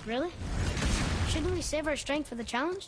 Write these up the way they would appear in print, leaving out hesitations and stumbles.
Really? Shouldn't we save our strength for the challenge?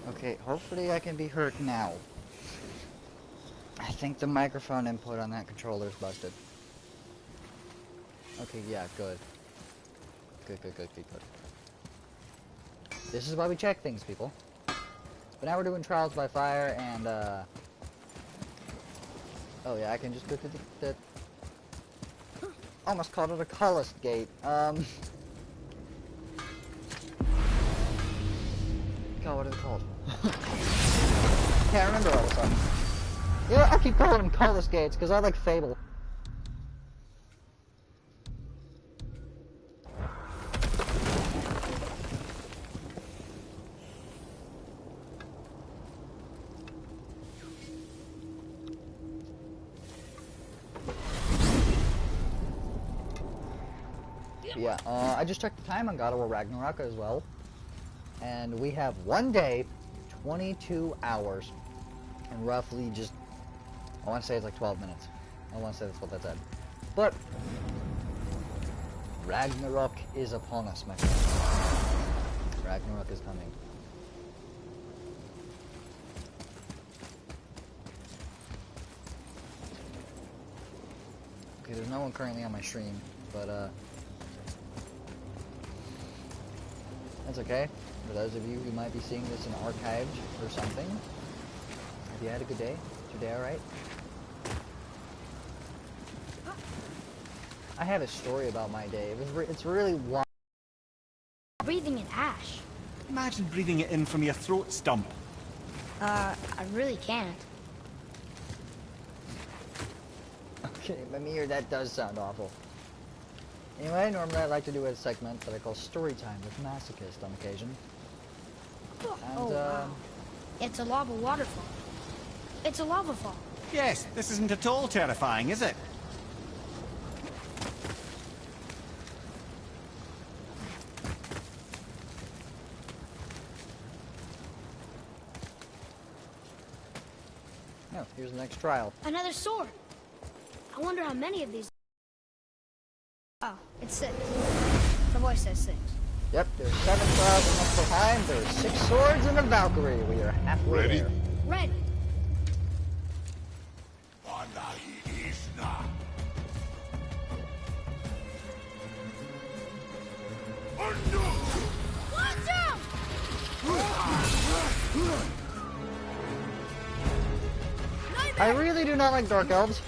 Okay, hopefully I can be heard now. I think the microphone input on that controller is busted. Okay, yeah, good. Good. This is why we check things, people. But now we're doing trials by fire, and, oh yeah, I can just go through the almost called it a Cullis gate. God, what is it called? Can't remember all of a sudden. You know, I keep calling them Cullis gates, because I like Fable. Yeah, I just checked the time on God of War Ragnarok as well. And we have 1 day, 22 hours, and roughly just, I want to say it's like 12 minutes. I want to say that's what that said. But, Ragnarok is upon us, my friends. Ragnarok is coming. Okay, there's no one currently on my stream, but, that's okay. For those of you who might be seeing this in archived or something, have you had a good day? Is your day alright? I have a story about my day. It's really wild. Breathing in ash. Imagine breathing it in from your throat stump. I really can't. Okay, Mimir, that does sound awful. Anyway, normally I like to do a segment that I call Story Time with Masochist on occasion. And, oh, wow. It's a lava waterfall. It's a lava fall. Yes, this isn't at all terrifying, is it? Oh, here's the next trial. Another sword. I wonder how many of these... Oh, it's 6. The voice says 6. Yep, there's 7 trials and left behind. There's 6 swords and a Valkyrie. We are halfway there. Ready. Watch out! I really do not like Dark Elves.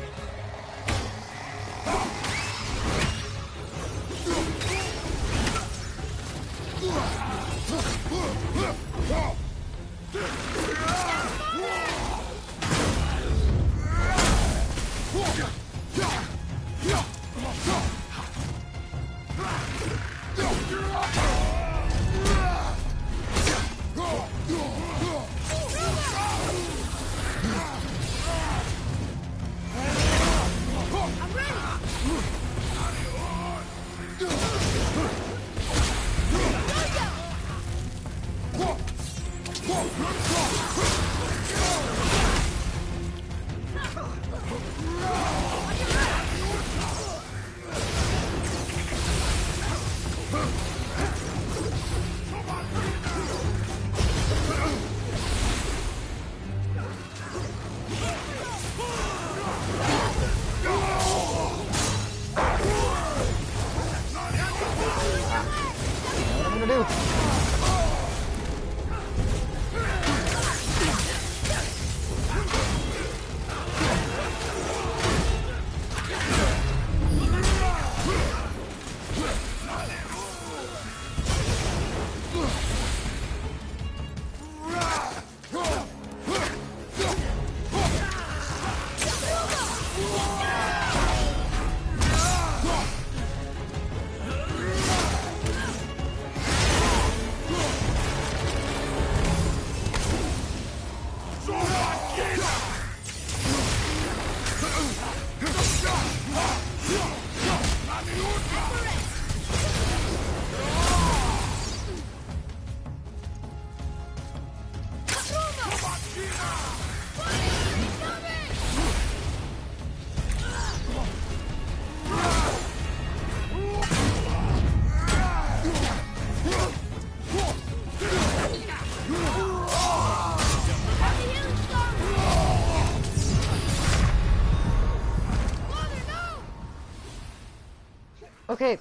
Okay,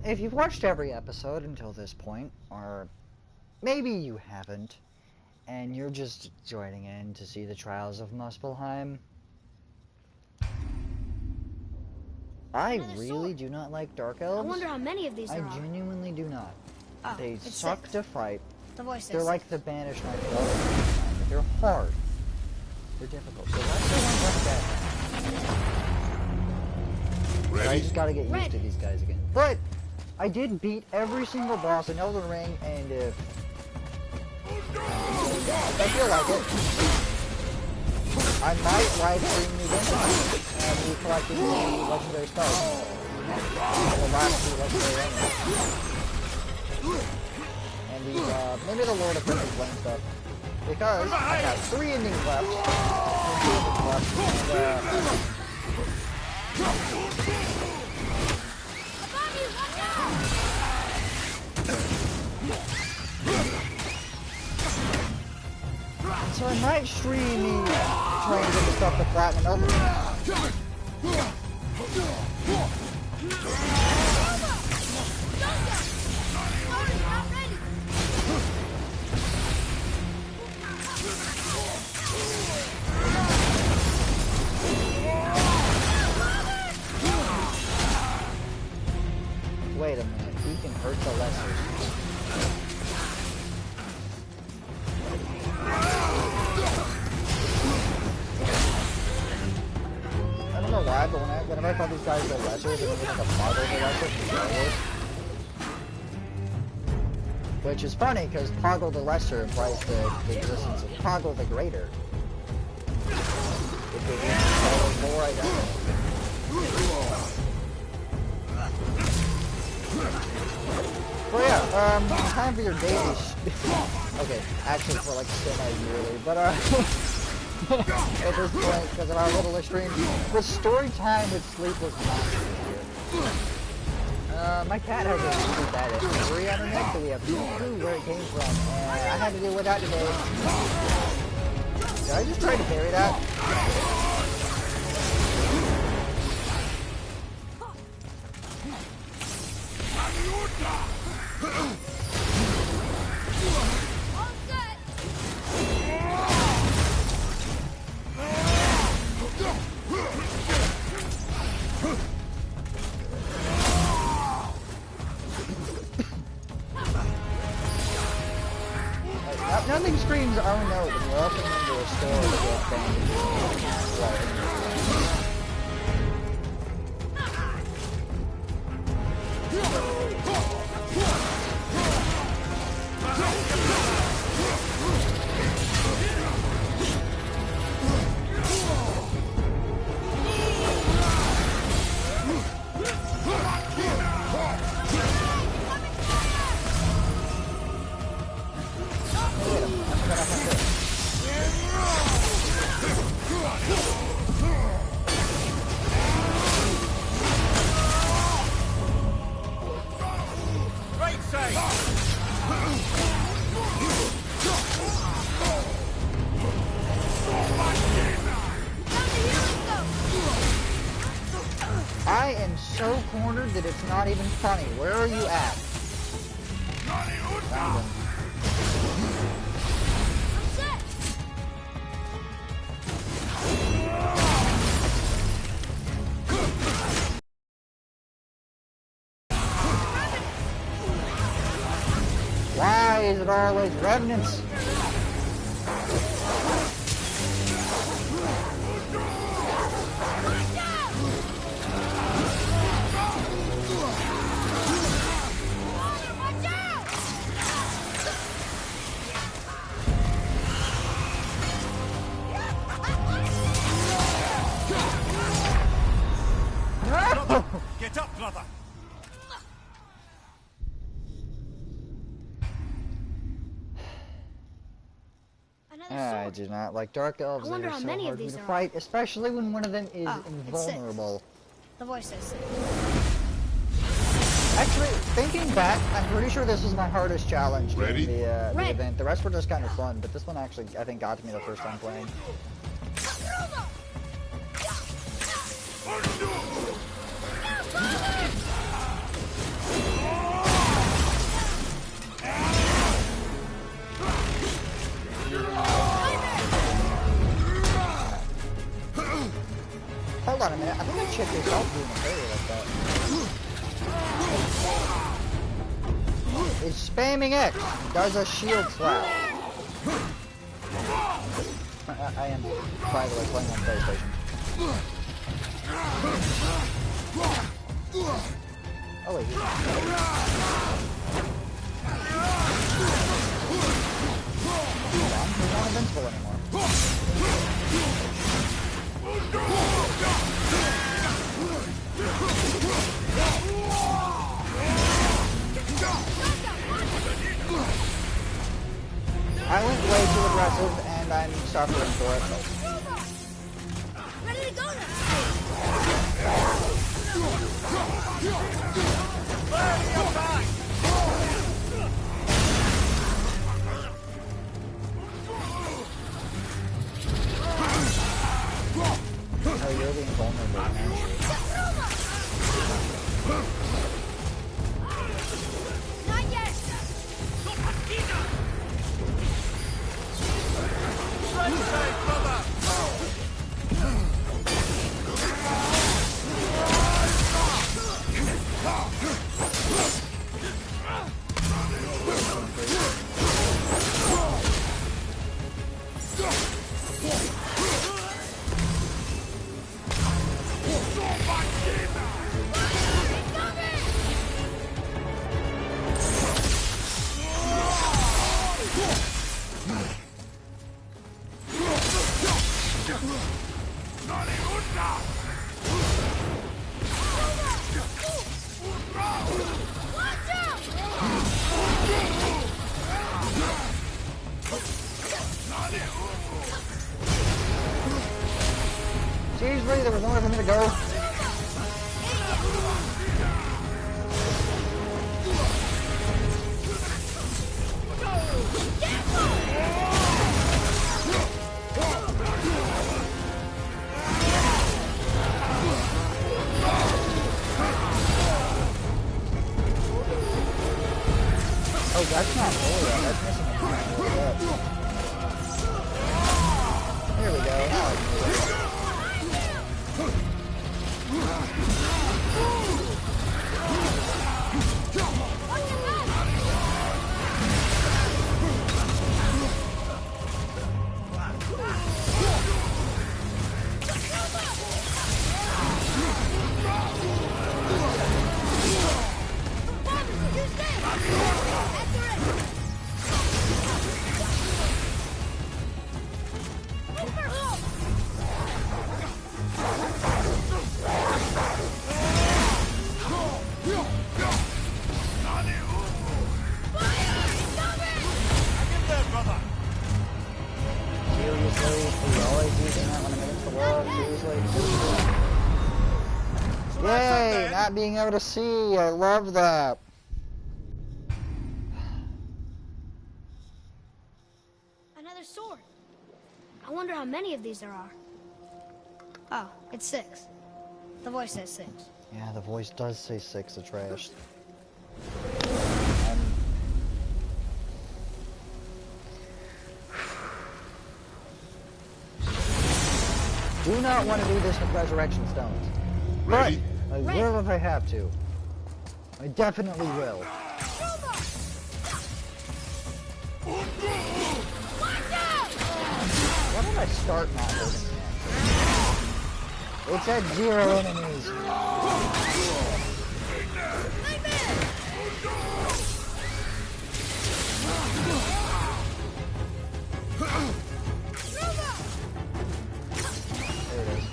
if you've watched every episode until this point, or maybe you haven't, and you're just joining in to see the trials of Muspelheim, I Another really sword. do not like Dark I Elves. wonder how many of these I there are. genuinely do not. Oh, They it's suck 6. to fight. The voice says They're like the Banished Knight of Elves, but they're hard. They're difficult. The rest of them aren't bad. But I just gotta get used to these guys again. But I did beat every single boss in Elden Ring, and if I feel like it, I might live stream the game tonight and be collecting the legendary stars. The last 2 legendary enemies. And maybe the Lord of Prince's Flame stuff. Because I have 3 endings left. 2 endings left. And so I might stream me trying to get the stuff to platinum Elden Ring. Wait a minute, he can hurt the lessers. I don't know why, but whenever I call these guys the lessers, it was like a Poggle the Lesser from Star Wars. Which is funny, because Poggle the Lesser implies the existence of Poggle the Greater. If it is Star Wars lore, I don't know. Well, yeah, time for your daily okay, actually for like semi-yearly, but at this point, because of our little extreme, the story time with Sleepless Monster here. My cat has a really bad injury on her neck, so we have no clue where it came from, and I had to deal with that today. Did I just try to bury that? Nothing screams, oh no, when you're walking into a store to get things. I am so cornered that it's not even funny. Where are you at? Found him. Why is it always revenants? No! Get up, brother! I do not like Dark Elves. I wonder They are how so many of hard for me these to there fight, especially when one of them is Oh, it's invulnerable. The voice says so. Actually, thinking back, I'm pretty sure this was my hardest challenge during the Red. event. The rest were just kind of fun, but this one actually, I think, got to me the first time playing. check yourself doing a parry like that. It's spamming X. Does a shield slap. I am, by the way, playing on PlayStation. Oh wait, he's not invincible anymore. I went way too aggressive and I'm suffering for it. Ready to go now. Oh, you're being vulnerable, man. Not yet. Seriously, there was nowhere for me to go. Oh, that's not full yet. That's missing a piece. There we go. Now I can do it. Yay! Not being able to see. I love that. Another sword. I wonder how many of these there are. Oh, it's 6. The voice says 6. Yeah, the voice does say 6, the trash. Do not want to do this with Resurrection Stones. Ready? But I will if I have to. I definitely will. Why did I start not holding it? It's at 0 enemies. There it is.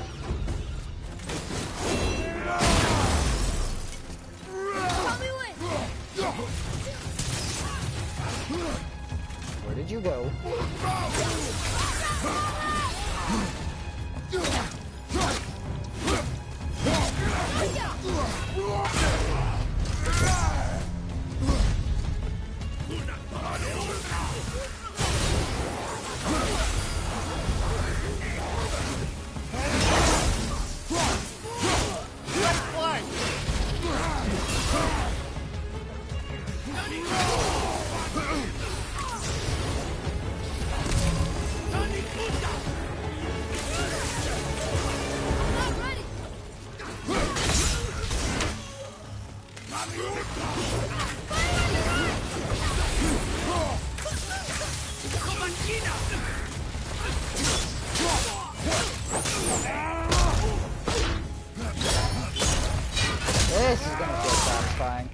Where did you go? This is gonna feel satisfying.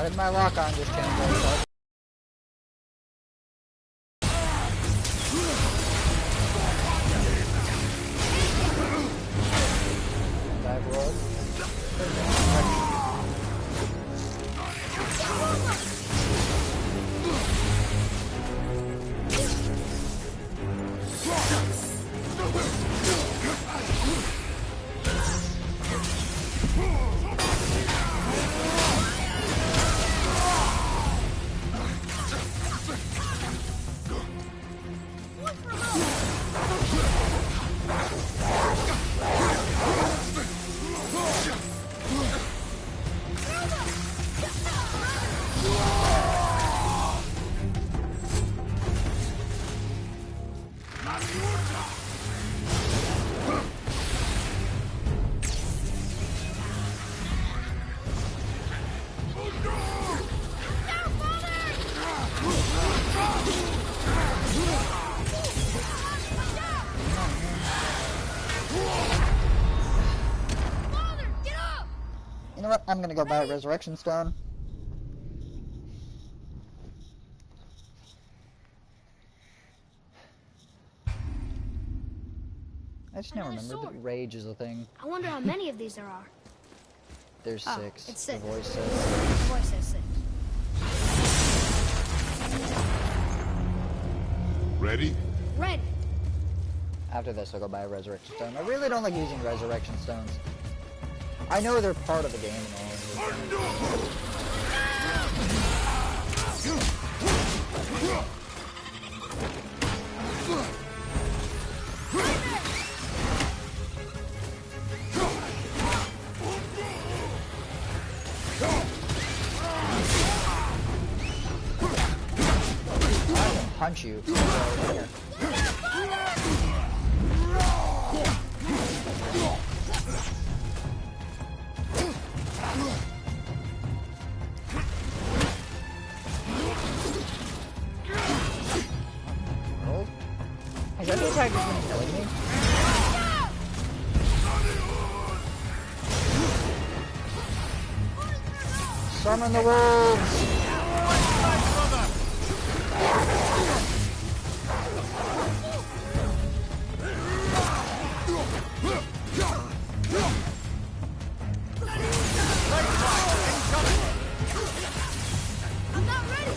Why did my lock on just change like dive roll? You know what? I'm gonna go buy a Resurrection Stone. I just now remember that rage is a thing. I wonder how many of these there are. There's 6. It's 6. The voice says The voice says 6. Ready? Ready. After this, I'll go buy a Resurrection Stone. I really don't like using Resurrection Stones. I know they're part of the game and all of I can punch you. Here. Has that attack just been killing me? Summon the wolves! I'm not ready.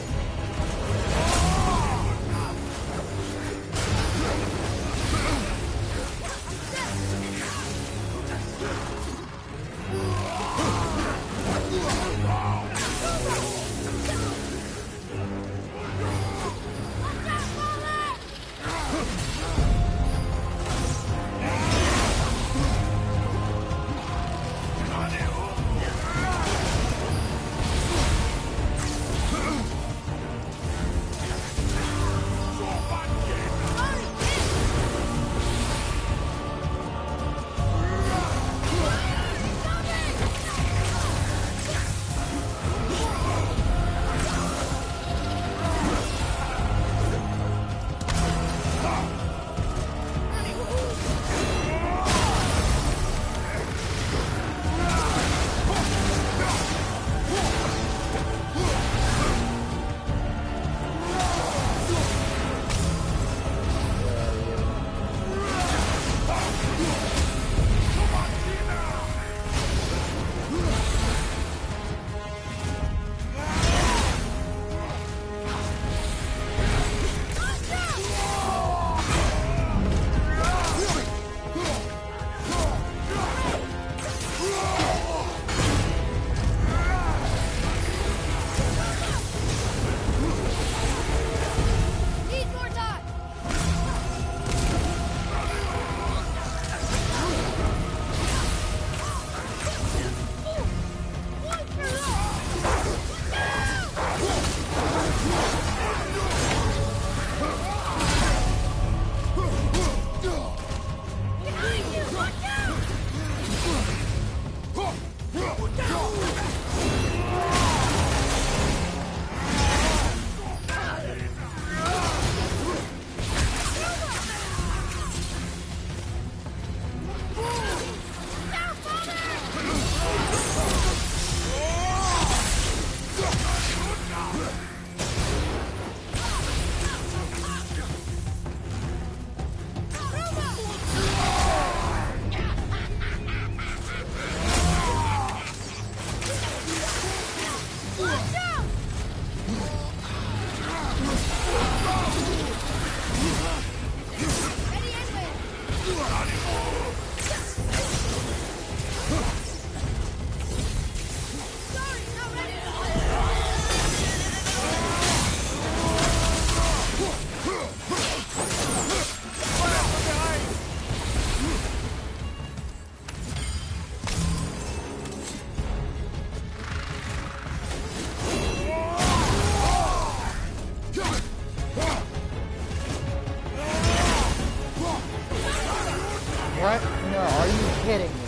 What? No, are you kidding me?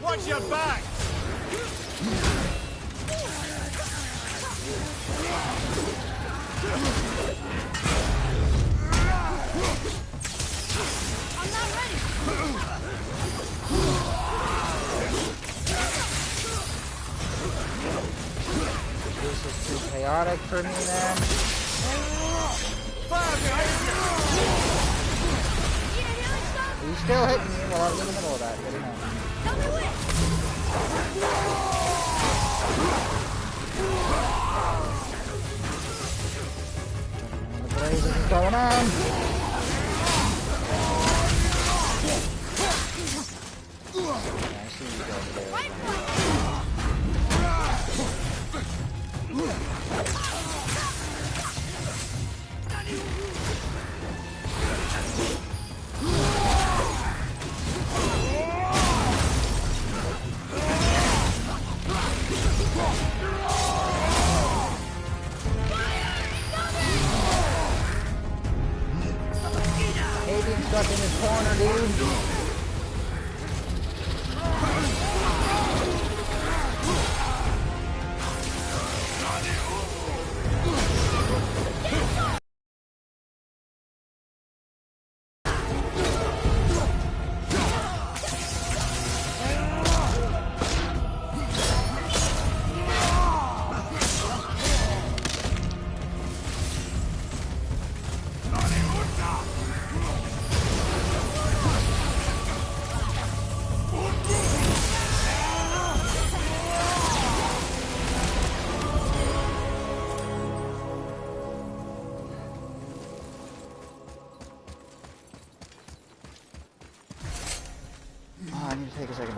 Watch your back! I'm not ready. This is too chaotic for me, man. Fire behind you! Need a healing stuff? He's still hitting me while I was in the middle of that. Good enough. Tell me which. The blaze is going on. Yeah, I see you guys there. Right foot. Hey, being stuck in his corner, dude. Oh, I need to take a second.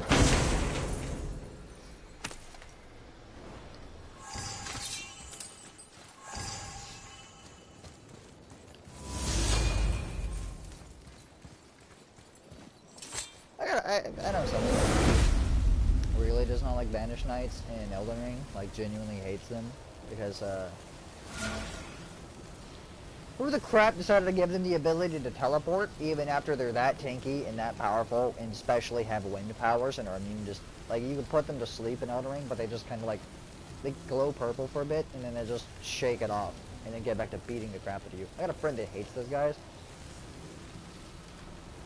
I know something. Really does not like Banished Knights in Elden Ring. Like, genuinely hates them. Because, you know, who the crap decided to give them the ability to teleport, even after they're that tanky and that powerful, and especially have wind powers and are immune just, like, you could put them to sleep in Elden Ring, but they just kind of, like, they glow purple for a bit, and then they just shake it off, and then get back to beating the crap out of you. I got a friend that hates those guys.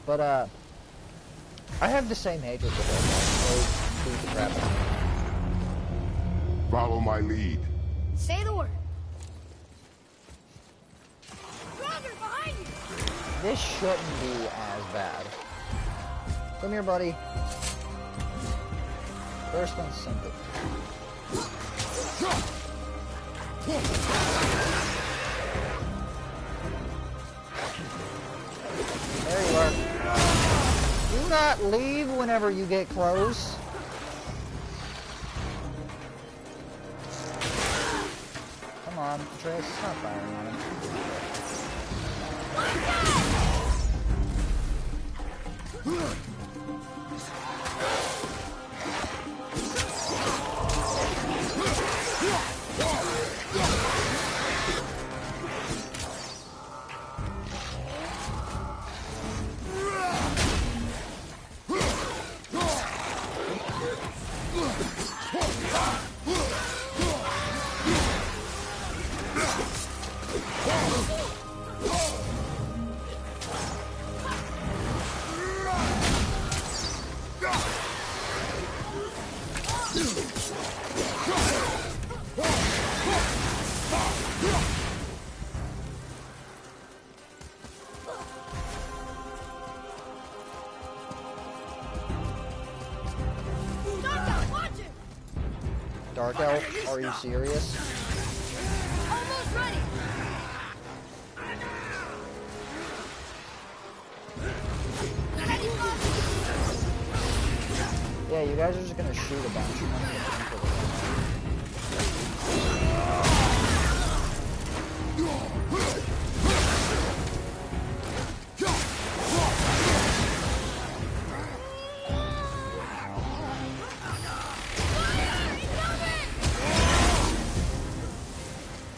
But, I have the same hatred for those guys. They beat the crap out of me. Follow my lead. Say the word. Stronger behind you. This shouldn't be as bad. Come here, buddy. First one's simple. There you are. Do not leave whenever you get close. Come on, Trace, stop firing on him. Dark Elf, are you serious? Almost ready. Ready, Bobby. Yeah, you guys are just gonna shoot a bunch. You're not gonna think of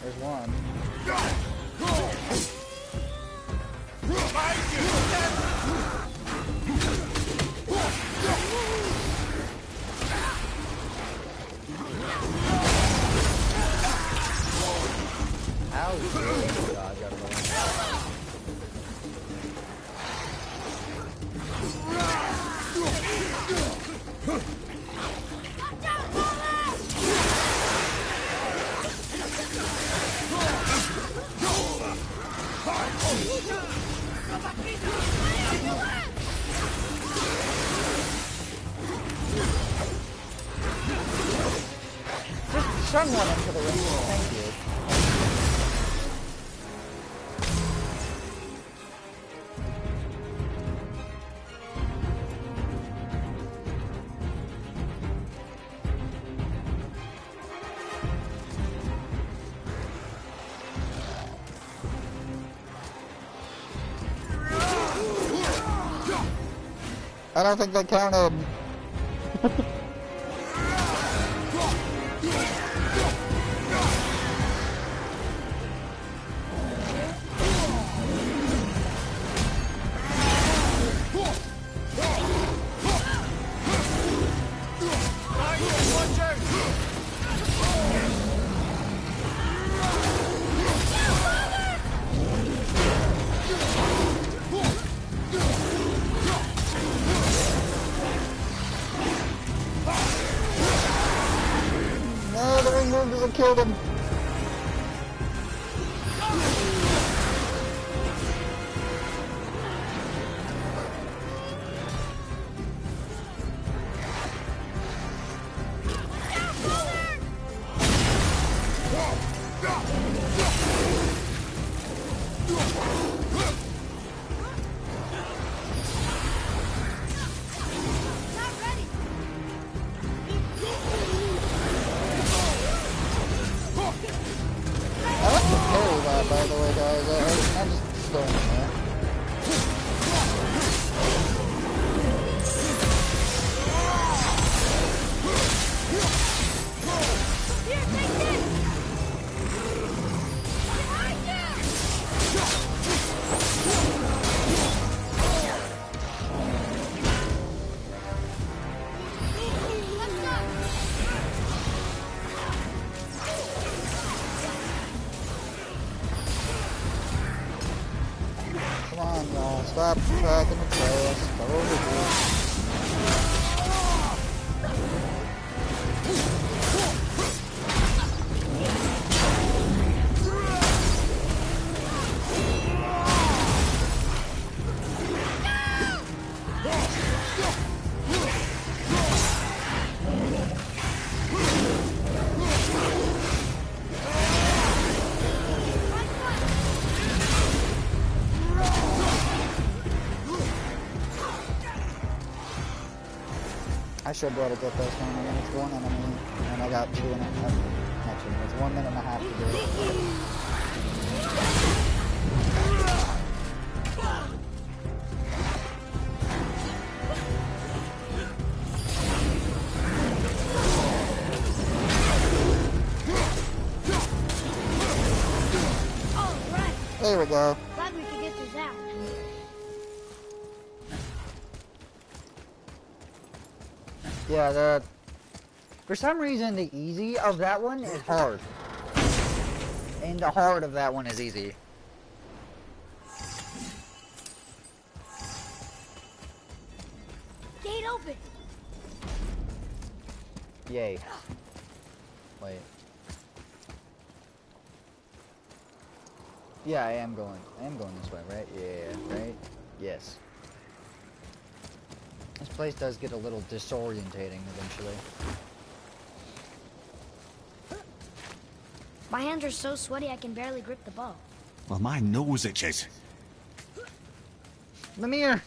There's one. Ow, really? God, I gotta go. Just someone into the ring. Thank you. I don't think that counted. No, the ring move doesn't kill them. By the way, guys, I'm just staying there. Here, take this. Behind you. Let's go. Come on, y'all. Stop tracking the trail. Start over here. I should be able to get this one. I mean, it's one enemy, and I got 2 and a half. Not 2 minutes, 1 minute and a half to do it. All right. There we go. Glad we could get through that. Yeah, for some reason, the easy of that one is hard. And the hard of that one is easy. Gate open. Yay. Wait. Yeah, I am going this way, right? Yeah, right? Yes. This place does get a little disorientating eventually. My hands are so sweaty I can barely grip the bow. Well, my nose itches. Mimir!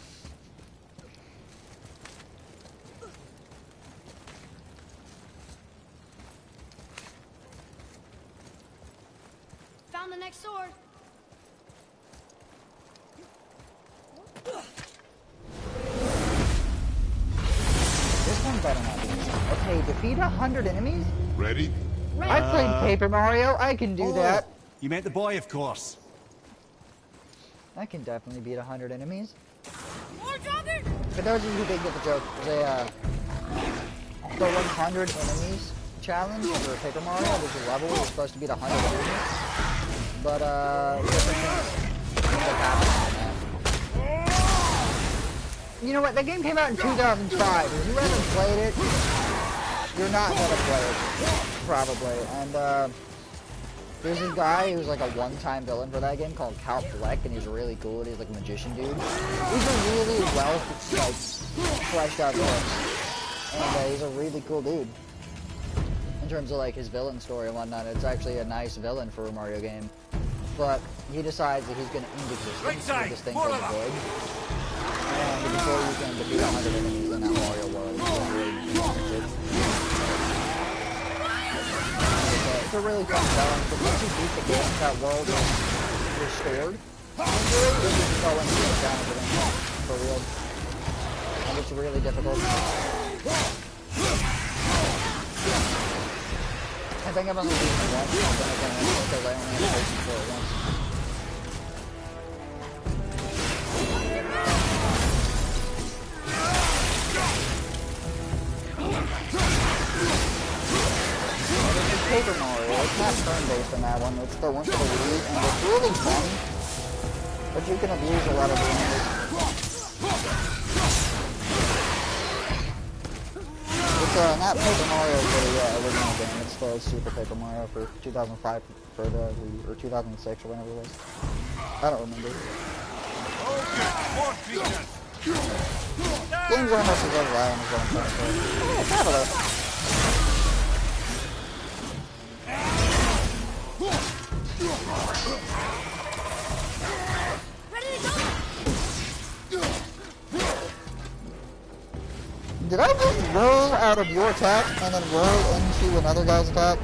Found the next sword. This one better not be easy. Okay, defeat 100 enemies? Ready? I played Paper Mario, I can do that. You meant the boy, of course. I can definitely beat 100 enemies. More dragons! For those of you who didn't get the joke, the 100 enemies challenge for Paper Mario, there's a level where you're supposed to beat 100 enemies. But, different things end up happening in that. You know what, that game came out in 2005. If you haven't played it, you're not gonna play it, probably. And, there's this guy who's like a one-time villain for that game called Count Bleck, and he's really cool. He's like a magician dude. He's a really well, like, fleshed out villain. And he's a really cool dude. In terms of like his villain story and whatnot, it's actually a nice villain for a Mario game. But he decides that he's going to end existence with this thing called the Void. And before you can defeat 100 enemies in that Mario world, it's a really fun challenge, but once you beat the game, that world is restored. And you just go and get down to the game, for real. And it's really difficult. I think I've only beaten it once, but then again, because I only had patience for it once. Paper Mario, it's not turn-based on that one, it's the one for the Wii, and it's really fun, but you can abuse a lot of damage. It's not Paper Mario for the original game, it's the Super Paper Mario for 2005 for the Wii, or 2006 or whenever it was. I don't remember. Games are almost as old as I am, is what I'm trying to say. Oh, Traveler! Did I just roll out of your attack and then roll into another guy's attack?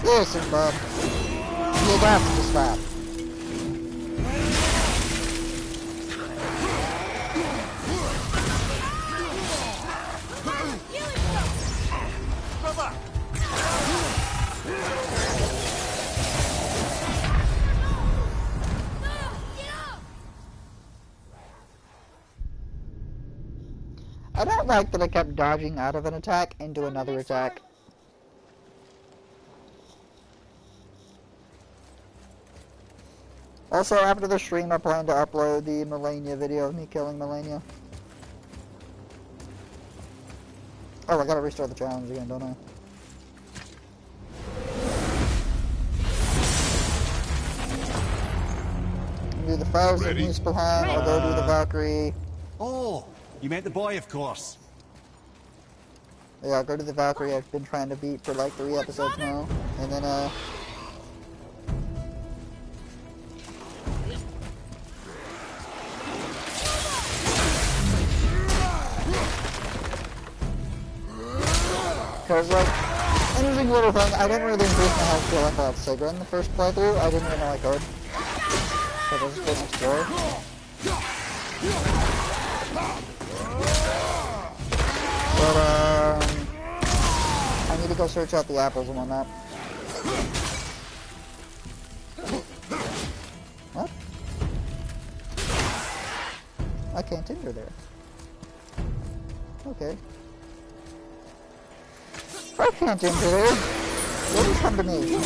Listen, bub. You'll have to stop. I don't like that I kept dodging out of an attack into another attack. Also, after the stream, I plan to upload the Malenia video of me killing Malenia. Oh, I gotta restart the challenge again, don't I? Do the 1,000 Muspelheim, I'll go do the Valkyrie. Oh, you meant the boy, of course. Yeah, I'll go to the Valkyrie I've been trying to beat for like 3 episodes now. And then, Cause like, interesting little thing, I didn't really increase my health till I fought Sigra in the first playthrough. I didn't even know I could. So I just couldn't explore. But, I need to go search out the apples and whatnot. What? I can't enter there. Okay. I can't enter there. Let me come to me.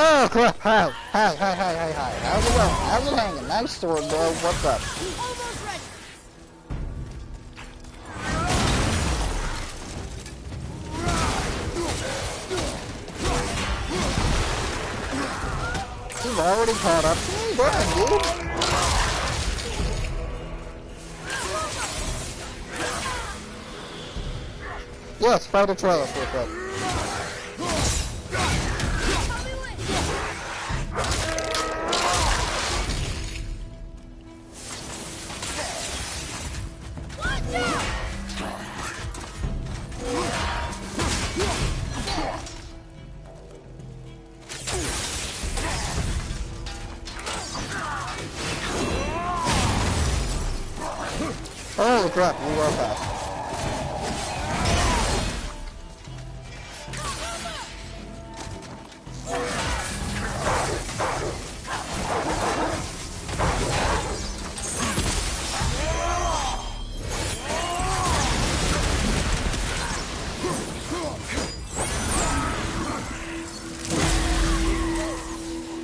Oh crap! Hi! How's it going? How's it hanging? Nice sword, bro. What's up? Almost ready. He's already caught up. What are you doing, dude? Yes, fight a Trellis real quick. Holy crap, we were fast.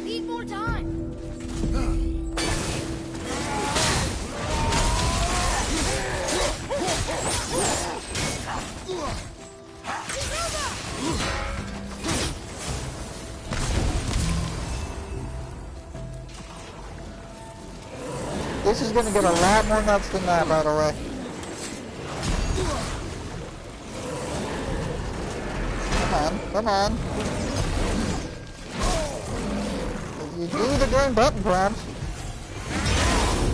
Need more time. This is gonna get a lot more nuts than that, by the way. Come on, come on. If you do the damn button prompts.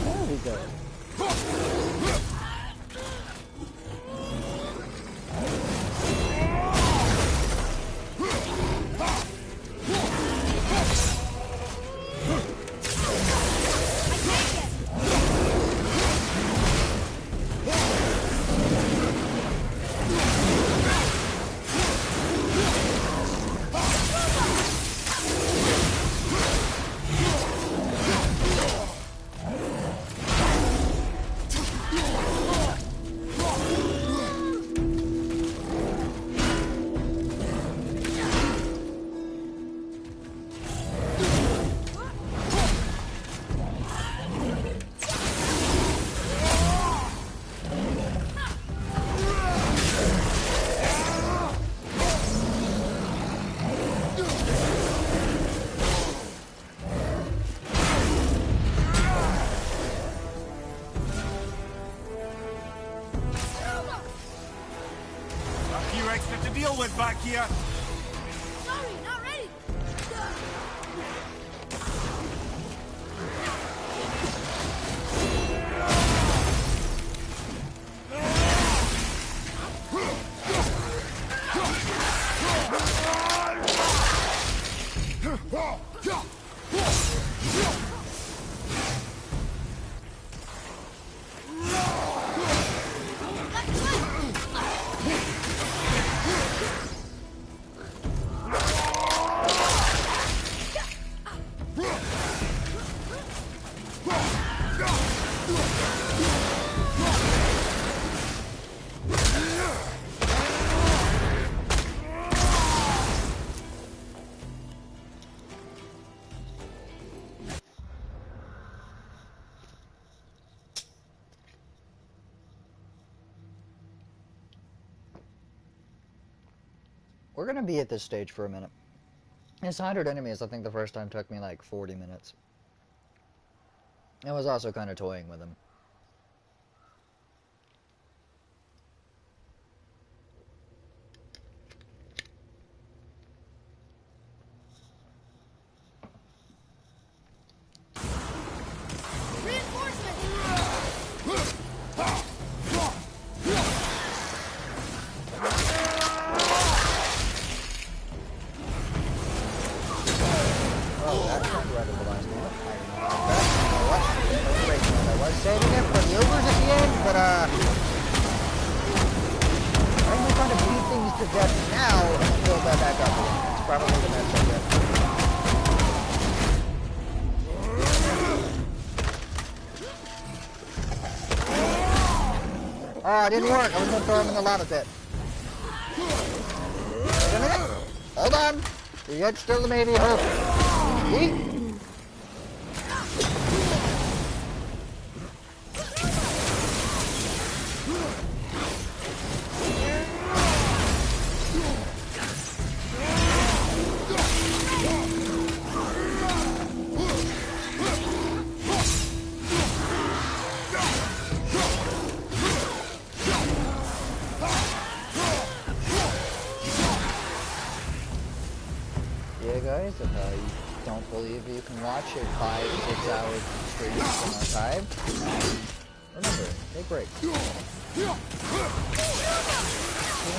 There we go. You extra to deal with back here. Sorry, not ready. We're gonna be at this stage for a minute. It's 100 enemies. I think the first time took me like 40 minutes. I was also kind of toying with them. Saving it for the overs at the end, but I'm trying to beat things to death now and build that back up again. It's probably the best idea. Oh, it didn't work. I was going to throw him in the lava pit. Wait a minute. Hold on. There's yet still maybe hope. Eat. Yeah, guys, if you don't believe you can watch a 5-6 hour stream from archive, remember, take breaks. Human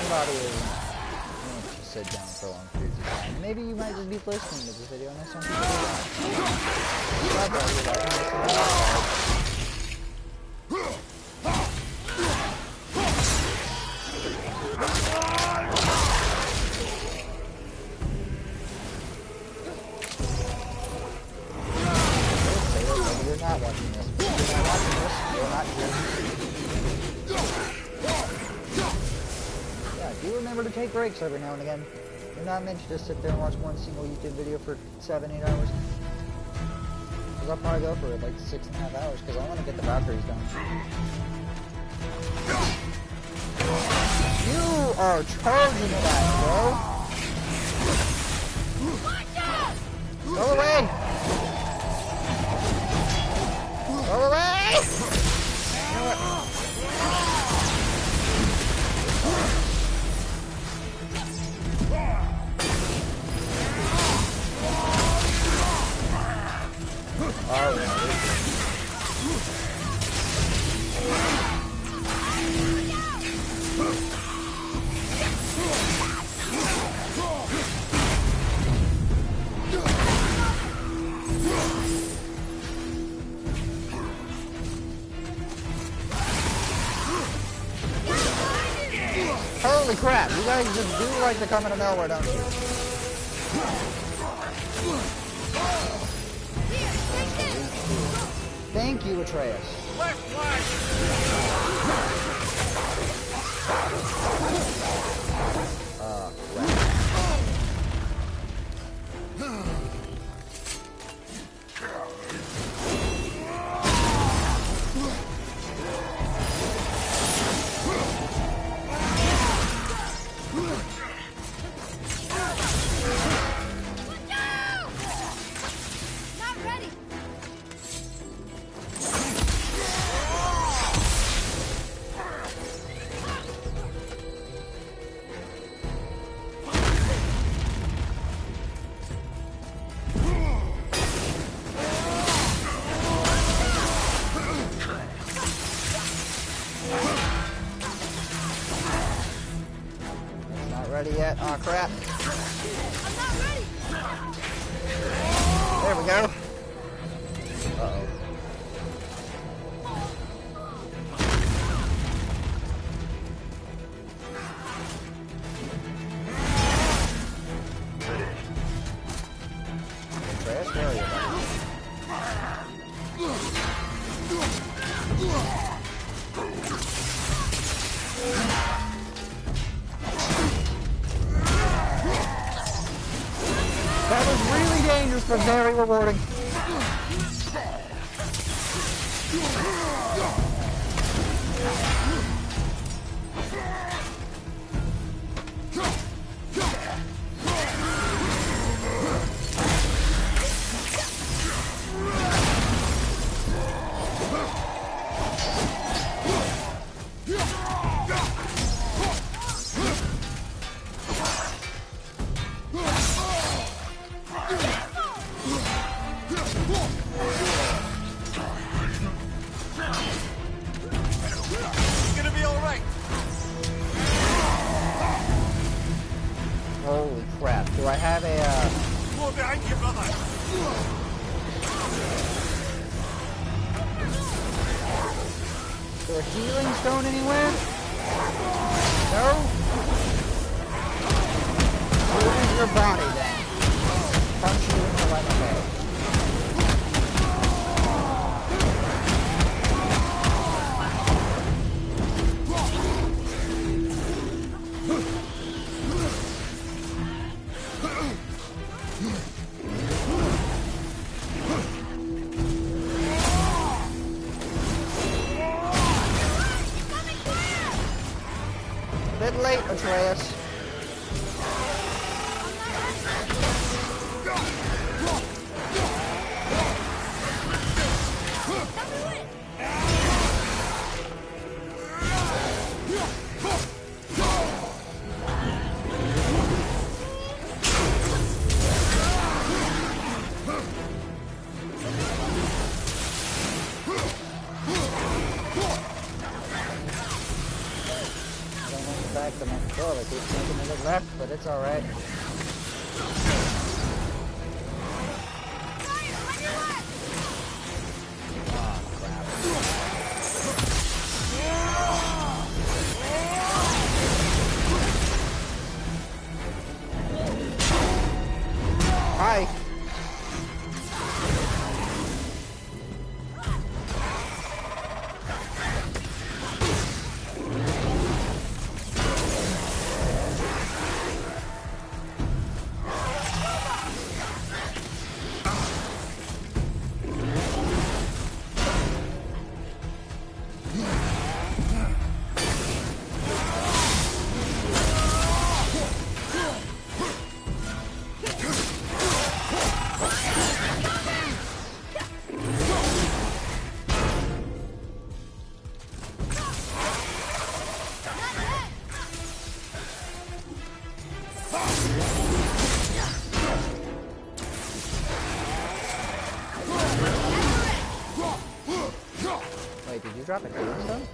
body is, you don't just sit down for long periods of time. Maybe you might just be listening to this video and that's something to You're not watching this. If you're not watching this, you're not here. Yeah, do remember to take breaks every now and again. You're not meant to just sit there and watch one single YouTube video for 7-8 hours. Because I'll probably go for like 6.5 hours because I want to get the Valkyries done. You are charging that, bro. Go away! Go away! Holy crap, you guys just do like to come out of nowhere, don't you? Thank you, Atreus. Left flank! Ready yet? Oh crap. I'm not ready. There we go. Uh-oh. Atreus, where are you, buddy? That was really dangerous but very rewarding. Holy crap. Do I have a, More behind you, brother! Is there a healing stone anywhere? No? Where's your body then? Punch you in the right head. Atreus. Back to my control. I keep thinking to the left, but it's alright. Oh, crap. Hi. Wait, did you drop a tombstone?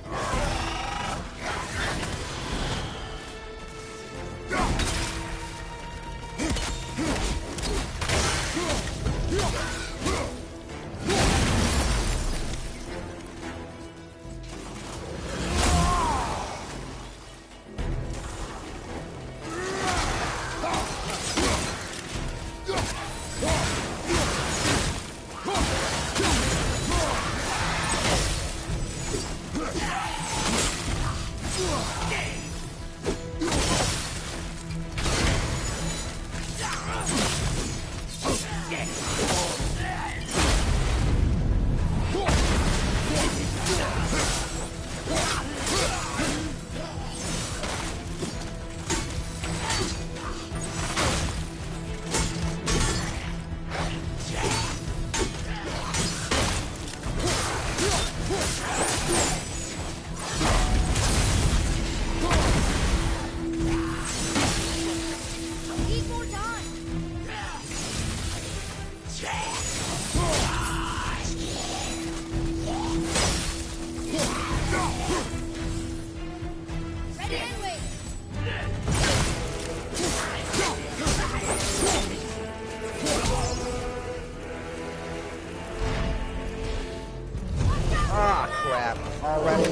Already.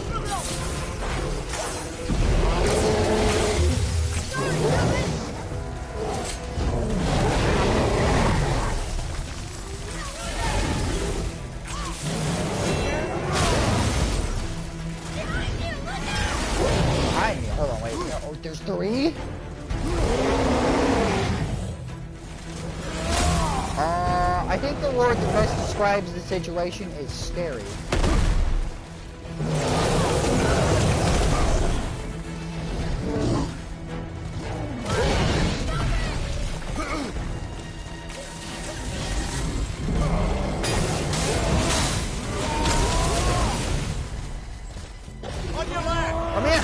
Behind me. Hold on, wait. Oh, there's three? I think the word that best describes the situation is scary. On your left! Come here!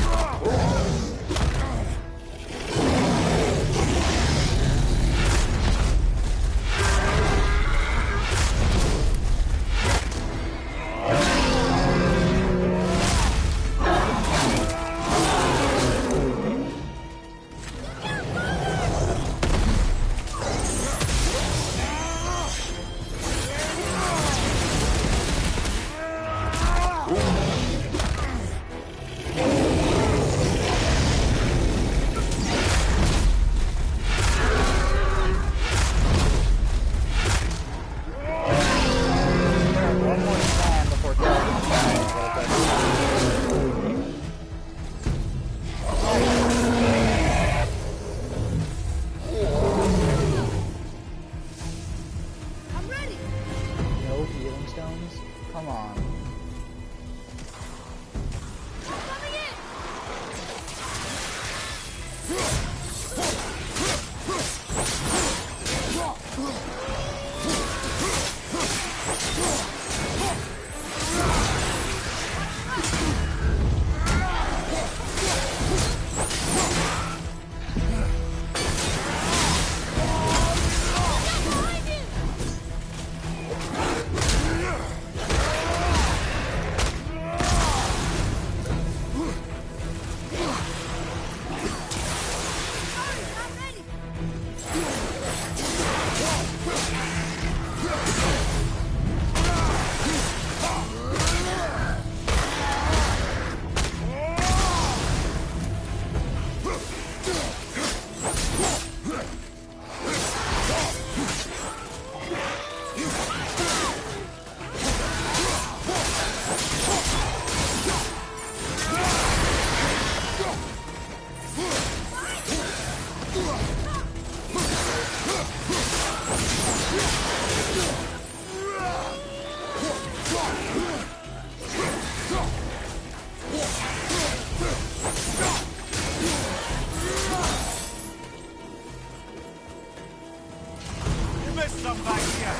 You missed some back here.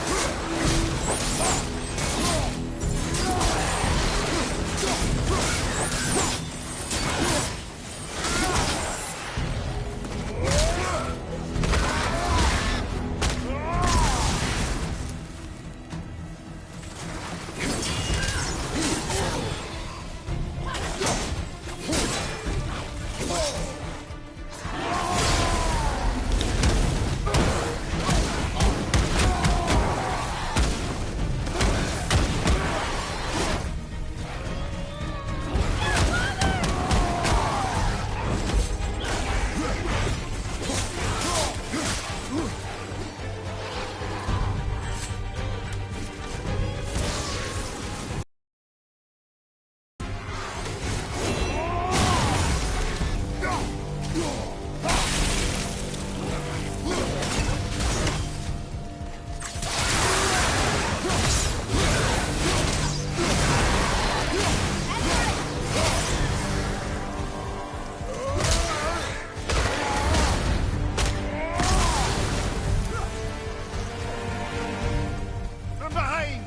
From behind.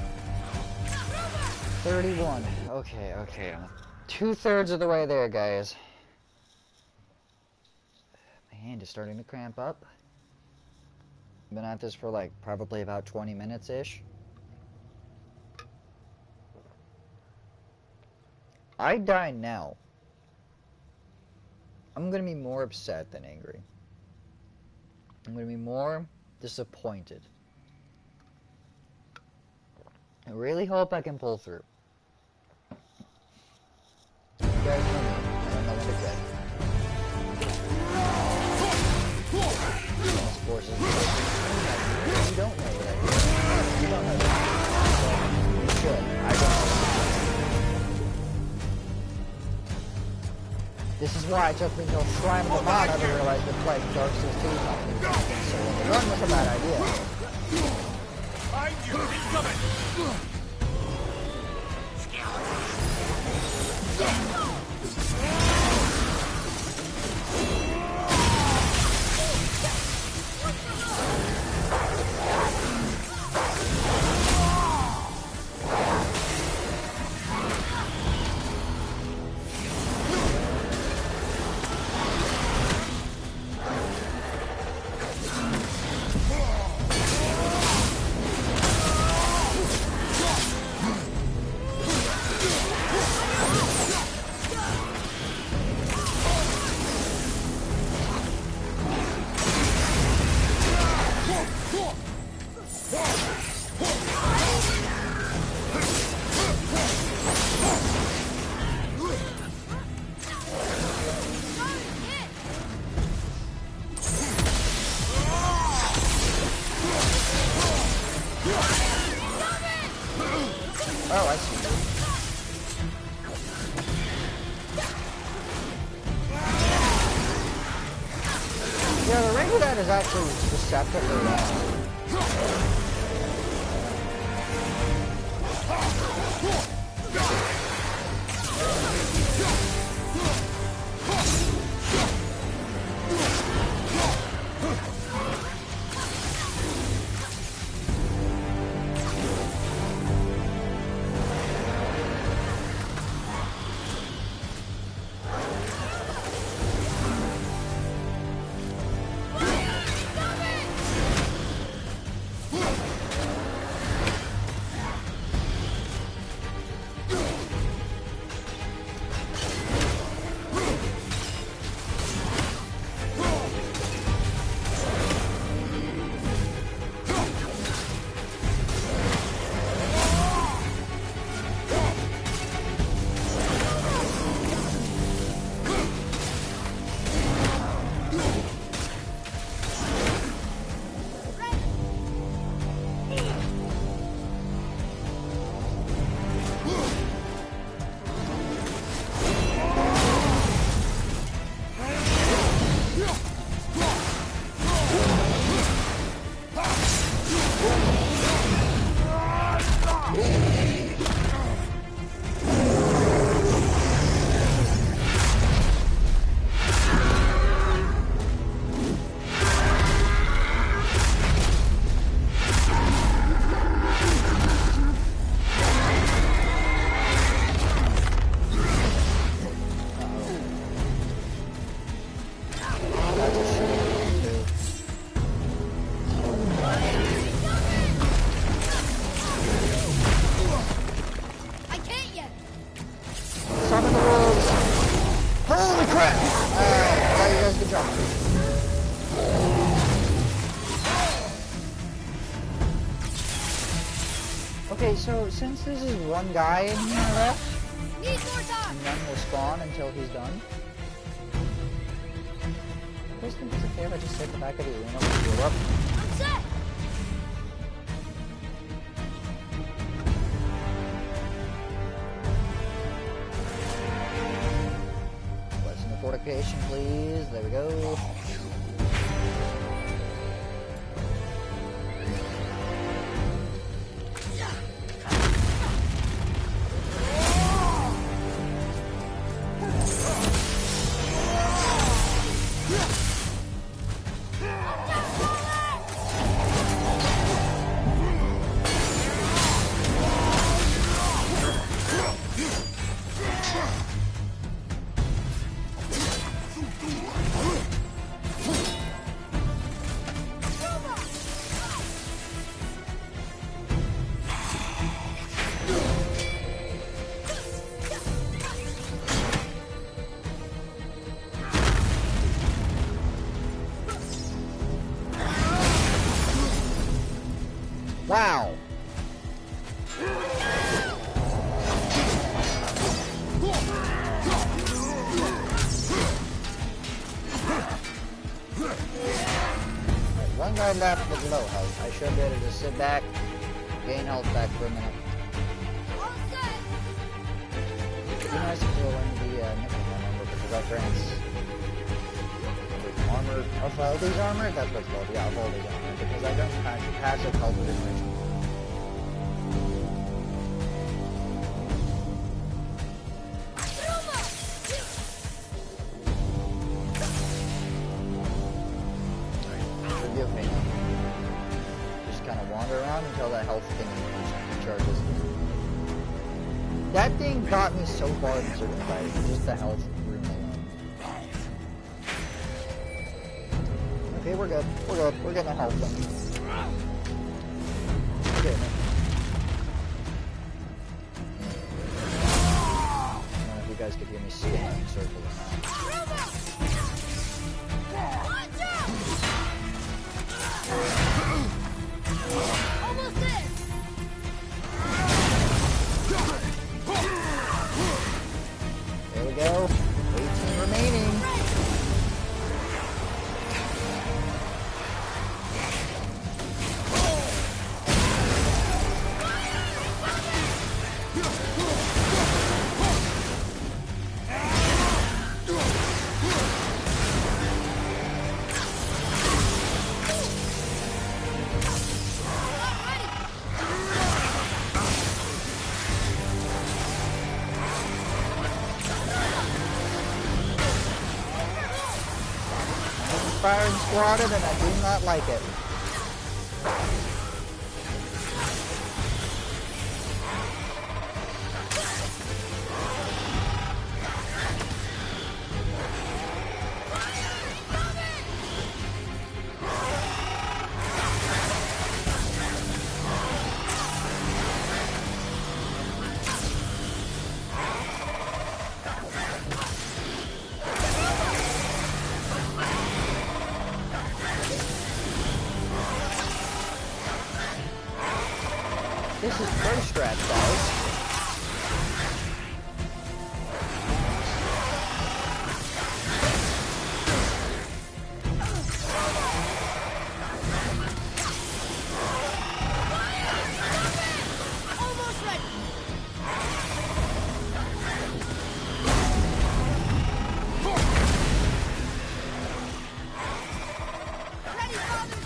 31. Okay, okay. I'm 2/3 of the way there, guys. My hand is starting to cramp up. Been at this for like probably about 20 minutes-ish. I die now. I'm gonna be more upset than angry. I'm gonna be more disappointed. I really hope I can pull through. You guys know me. I don't know what to say. Most forces you don't know what I do. You don't know that. You should. I don't know what to say. This is why it took me till Shrine of the Mana to realize that playing Dark Souls 2 is not going to be so the run was a bad idea. Behind you. Incoming. Oh, I see. Yeah, the range of that is actually deceptively long. Okay, so since this is one guy in here left, Need more time. and none will spawn until he's done. I just think it's okay if I just sit in the back of the arena and heal up. I'm set. Blessing the fortification, please. There we go. Wow. One guy left with low health. I should be able to just sit back, gain health back for a minute. All set. It'd be nice if we learn the nickel number because that grants armor, of Valdi's armor? That's what it's called, yeah, Valdi's armor, because I don't passive health regeneration. Forgive me. Just kind of wander around until that health thing recharges. That thing got me so far in certain fights, just the health room alone. Okay, we're good. We're good. We're getting a health thing. We're getting it. I don't know if you guys could hear me scanning circle or not. Almost there. There we go. 18 remaining. Firing squatted and I do not like it. This is pro strat, guys. Almost ready. Ready, father.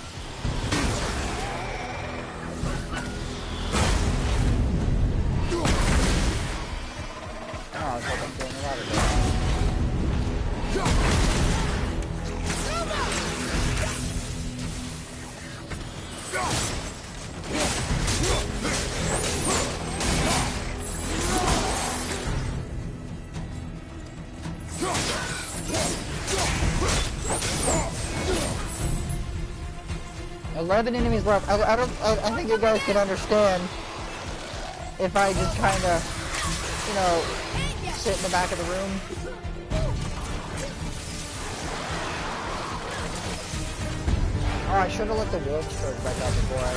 Oh, I was hoping for any water go. 11 enemies left. I think you guys can understand if I just kind of, you know, sit in the back of the room. Oh, I should have let the wolves charge back out before I...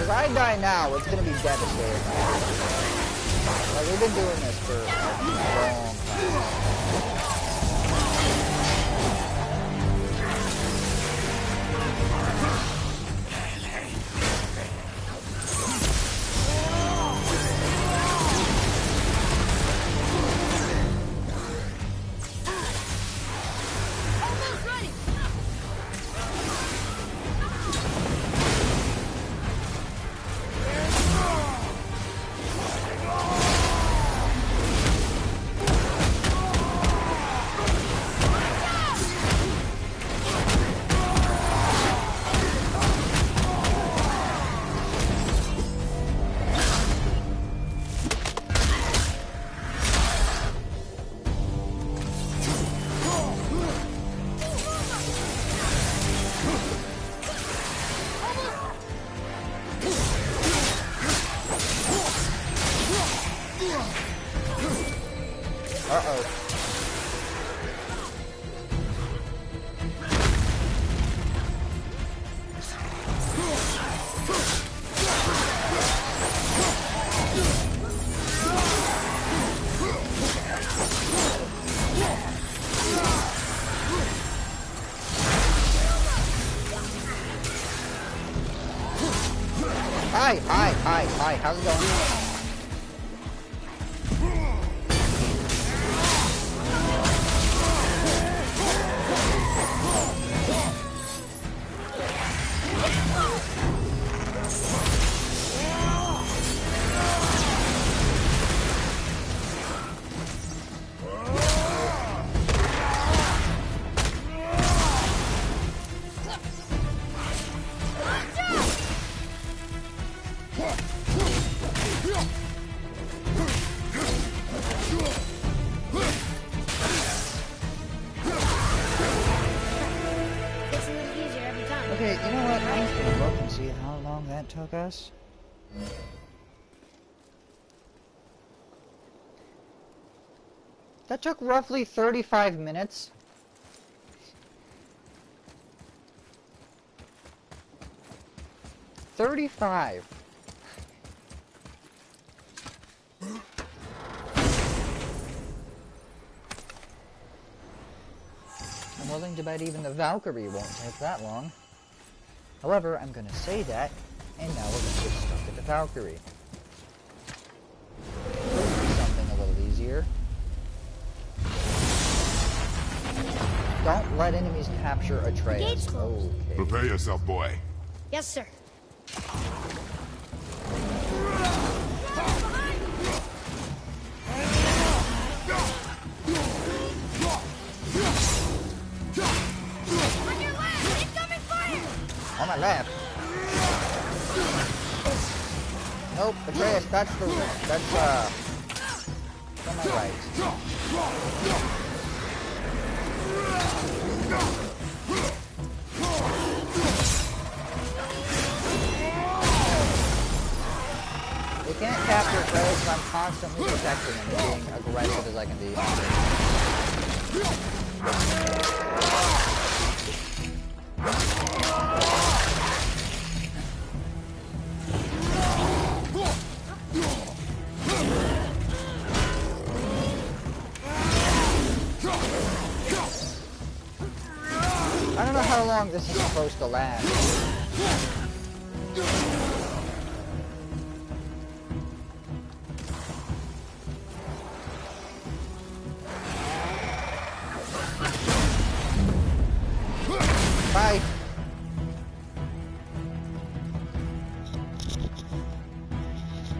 if I die now, it's gonna be devastating. Like, we've been doing this for a long time. Almost ready. Uh-oh. Hi, how's it going? Gets a little easier every time. Okay, you know what? I'm just gonna look and see how long that took us. That took roughly 35 minutes. $35. I'm willing to bet even the Valkyrie won't take that long. However, I'm gonna say that, and now we're gonna get stuck at the Valkyrie. Something a little easier. Don't let enemies capture Atreus. Gate's closed. Okay. Prepare yourself, boy. Yes, sir. On your left! Incoming fire! On my left. Nope, Atreus, that's on my right. They can't capture Atreus, so I'm constantly protecting him and being aggressive as I can be. I don't know how long this is supposed to last. Bye.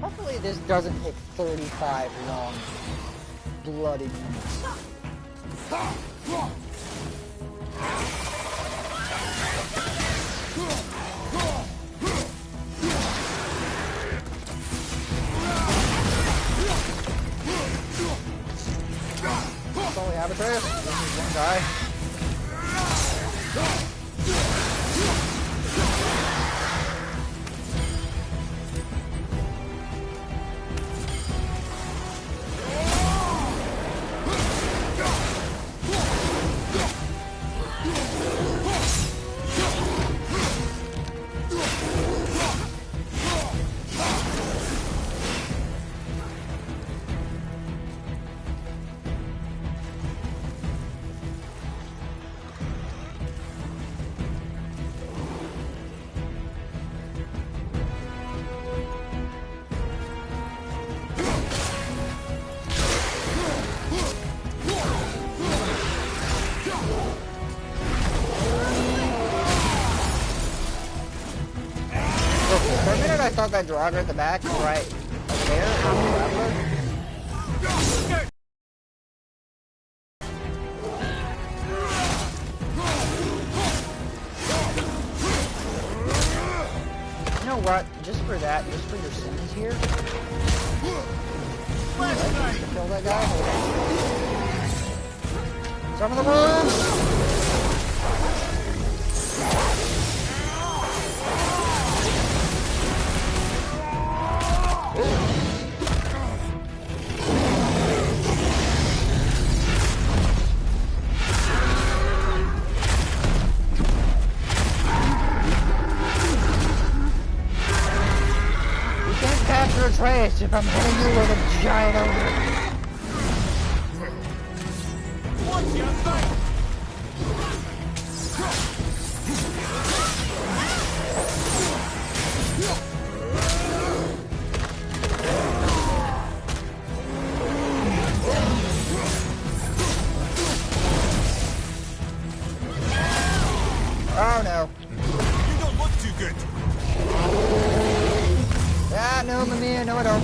Hopefully this doesn't take 35 long bloody minutes. That's all we have, Atreus. One guy. thought that Draugr at the back was right over there. You know what? Just for that, just for your sins here. Kill that guy. Some of the wolves. Trace if I'm hitting you with a giant ogre. Watch your back! Oh no. You don't look too good. Ah, no, Mimir, no I don't.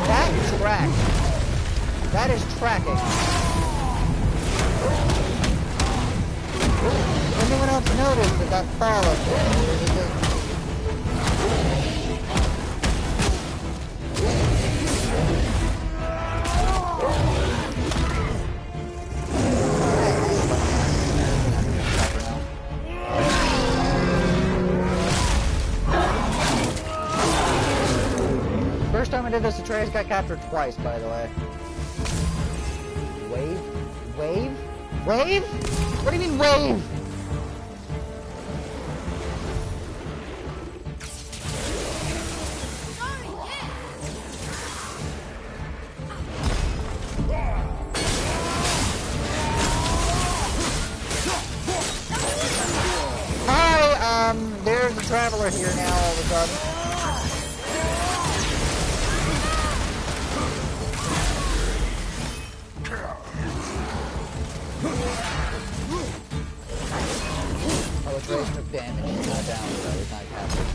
That track. That is tracking. Anyone else notice that followed me? First time I did this, Atreus got captured twice, by the way. Wave? Wave? Wave? What do you mean, wave? Hi, there's a traveler here now all of a sudden. Atreus took damage, he's not down, so he's not captured.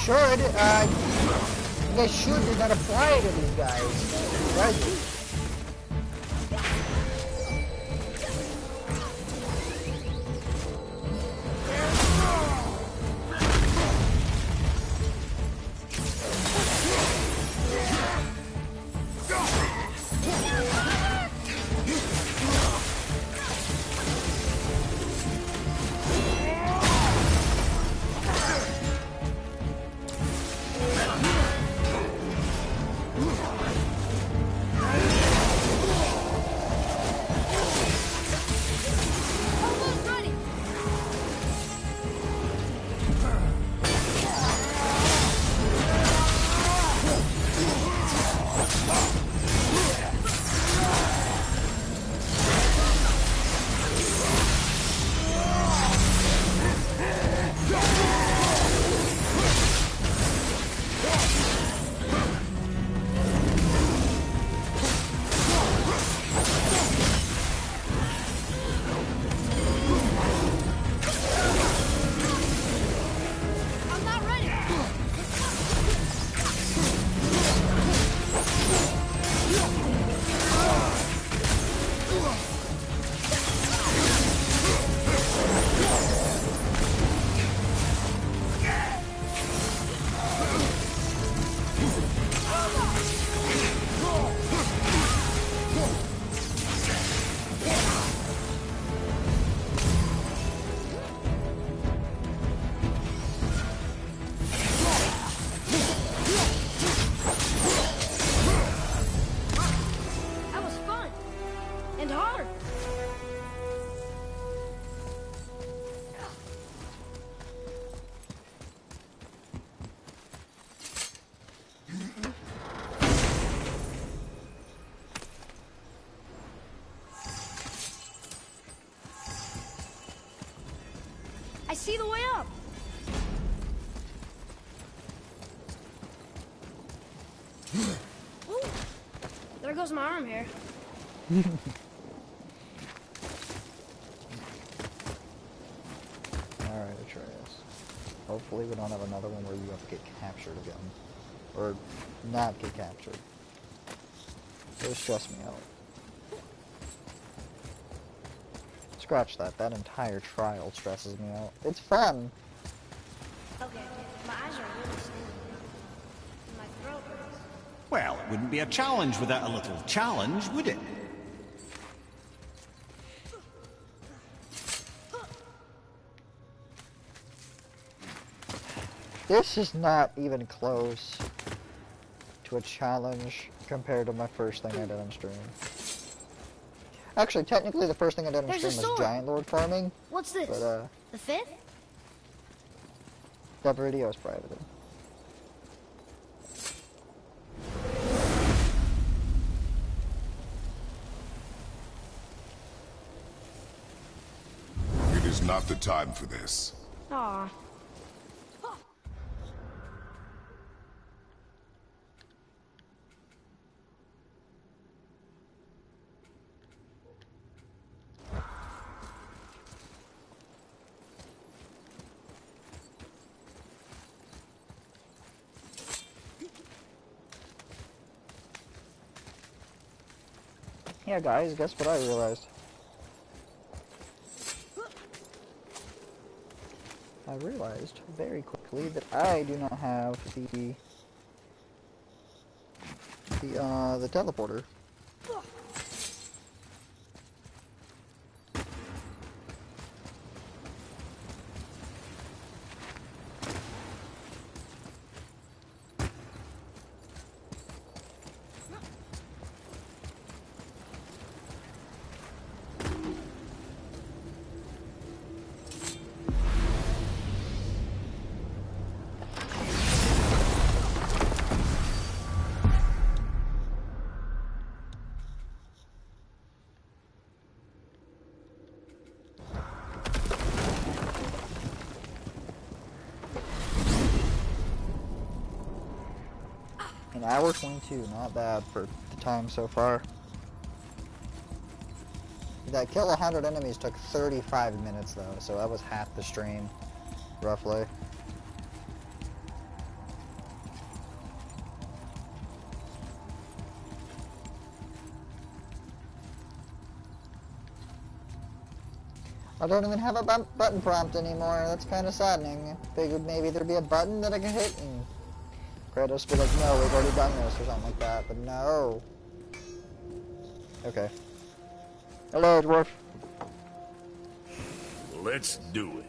Should, you guys should not apply to these guys. Does it? I see the way up. There goes my arm hair. Alright, Atreus. Hopefully we don't have another one where you have to get captured again. Or not get captured. Those stress me out. Scratch that. That entire trial stresses me out. It's fun! Okay, my eyes are really stinging. And my throat hurts. Well, it wouldn't be a challenge without a little challenge, would it? This is not even close to a challenge compared to my first thing I did on stream. Actually, technically the first thing I did on There's a stream was sword. Giant Lord farming, What's this? but The fifth? that video is private. It is not the time for this. Aw. Yeah, guys, guess what I realized? I realized very quickly that I do not have the teleporter. An hour 22, not bad for the time so far. That kill 100 enemies took 35 minutes though, so that was half the stream, roughly. I don't even have a button prompt anymore. That's kind of saddening. Figured maybe there'd be a button that I could hit and Kratos be like, no, we've already done this or something like that, but no. Okay. Hello, dwarf. Let's do it.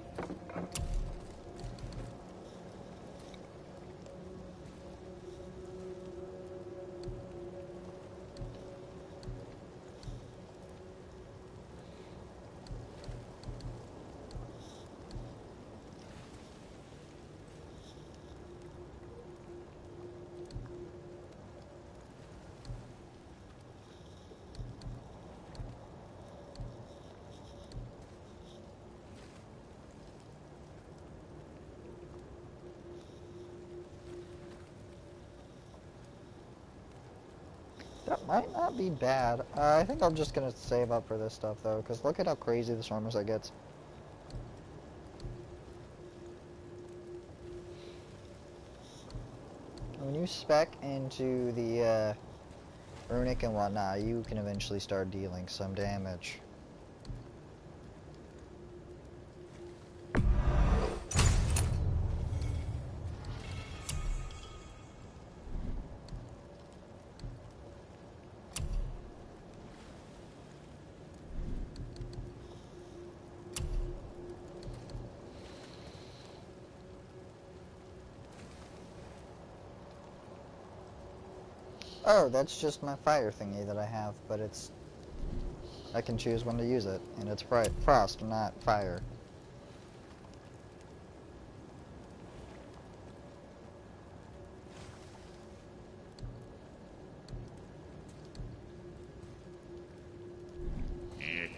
That might not be bad. I think I'm just gonna save up for this stuff though, because look at how crazy this armor set gets. When you spec into the runic and whatnot, you can eventually start dealing some damage. Oh, that's just my fire thingy that I have, but it's... I can choose when to use it, and it's frost, not fire.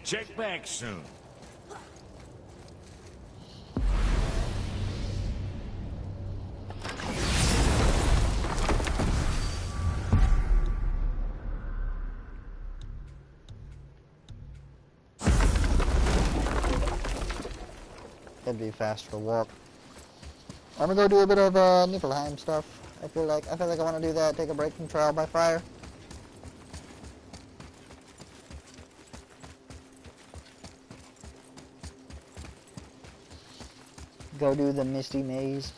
Check back soon. it'd be faster to walk. I'm gonna go do a bit of Niflheim stuff. I feel like I want to do that. Take a break from Trial by Fire. Go do the Misty Maze.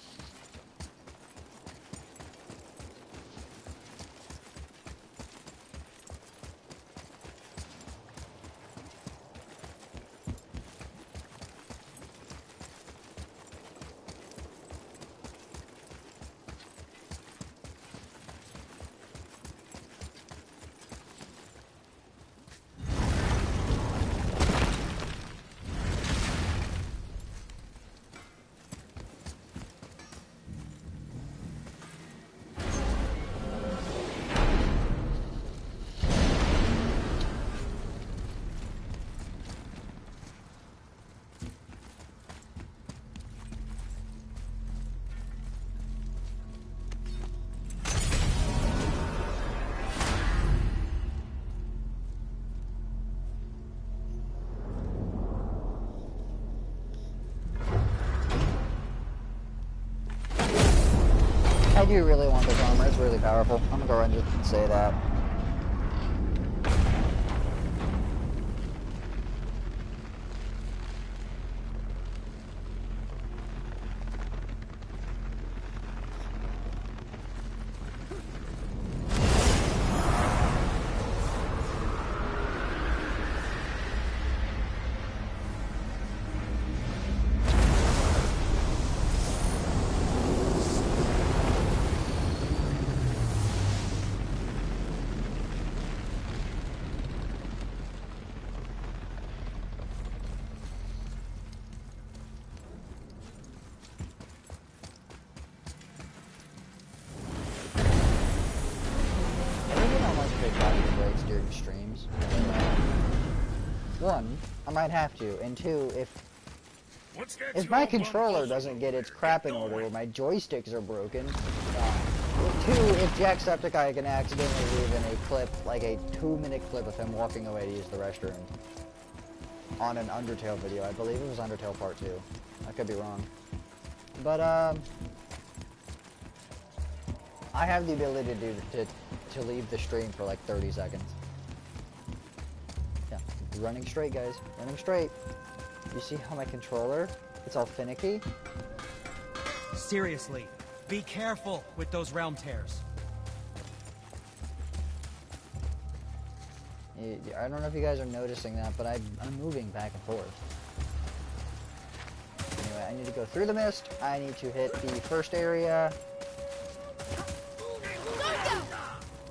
I do really want this armor. It's really powerful. I'm gonna go ahead and just say that. During streams. One, I might have to, and two, if my controller doesn't get its crap in order, or my joysticks are broken, two, if Jacksepticeye can accidentally leave in a clip, like a 2-minute clip of him walking away to use the restroom on an Undertale video. I believe it was Undertale Part 2. I could be wrong. But, I have the ability to leave the stream for like 30 seconds. Yeah, running straight, guys. Running straight. You see how my controller, it's all finicky? Seriously, be careful with those realm tears. I don't know if you guys are noticing that, but I'm moving back and forth. Anyway, I need to go through the mist. I need to hit the first area.